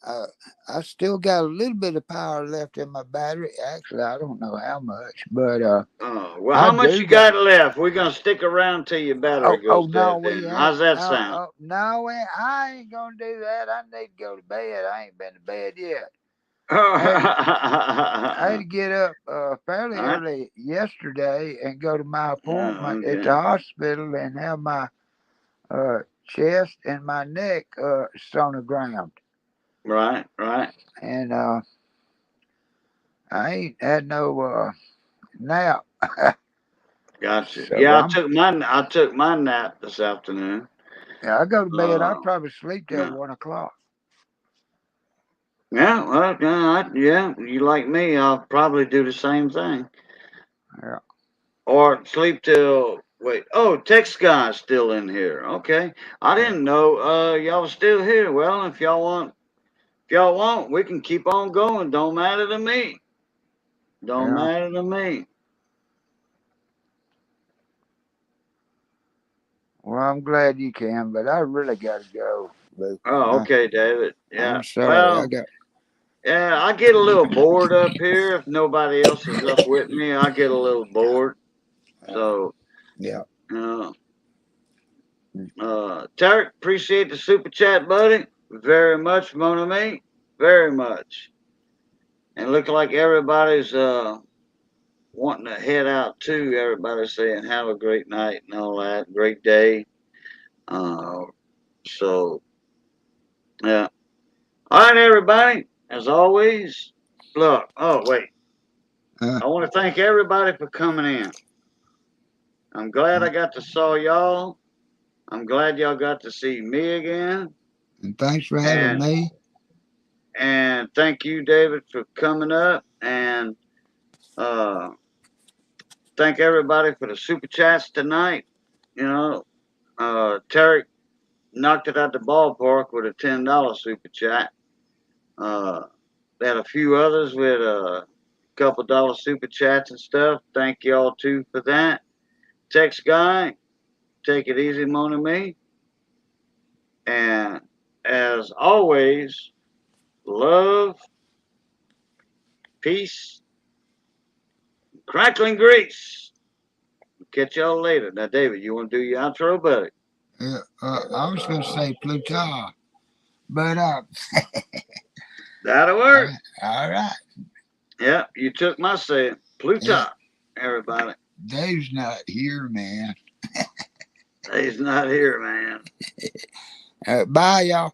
I still got a little bit of power left in my battery. Actually, I don't know how much, but Oh, well, I how much do you got. got left? We're gonna stick around till your battery Oh goes no, dead. we Then ain't. how's that sound? No, I ain't gonna do that. I need to go to bed. I ain't been to bed yet. I had to get up fairly Alright. early yesterday and go to my appointment at the Okay. hospital and have my chest and my neck sonogrammed. Right. Right. And I ain't had no nap. Gotcha. So Yeah, I'm. I took my nap this afternoon. Yeah, I go to bed. I Uh, probably sleep till yeah. 1 o'clock. Yeah. Well, yeah. You like me? I'll probably do the same thing. Yeah. Or sleep till. Wait. Oh, Tex guy's still in here. Okay. I Yeah. didn't know. Y'all was still here. Well, if y'all want, we can keep on going. Don't matter to me. Don't Yeah. matter to me. Well, I'm glad you can, but I really got to go, Luke. Oh, okay, David. I'm Yeah. sorry. I Well, got. yeah, I get a little bored up here if nobody else is up with me. I get a little bored. So, Yeah. uh, Tarek, appreciate the super chat, buddy. Very much, Mona me. Very much. And look like everybody's wanting to head out too. Everybody's saying have a great night and all that. Great day. Uh, so yeah. All right, everybody. As always, look. Oh wait. Uh, I want to thank everybody for coming in. I'm glad I got to saw y'all. I'm glad y'all got to see me again. and thanks for having And me. thank you, David, for coming up. And uh, thank everybody for the super chats tonight. You know, Tarek knocked it out the ballpark with a $10 super chat. Uh, they had a few others with a couple dollar super chats and stuff. Thank y'all too for that. Text guy, take it easy, Mona me. And as always, love, peace, crackling grease. Catch y'all later. Now, David, you want to do your outro, buddy? I was going to say Pluto, but That'll work. all right. Yeah, you took my say. Yeah, Pluto, everybody. Dave's not here, man. He's not here, man. Bye, y'all.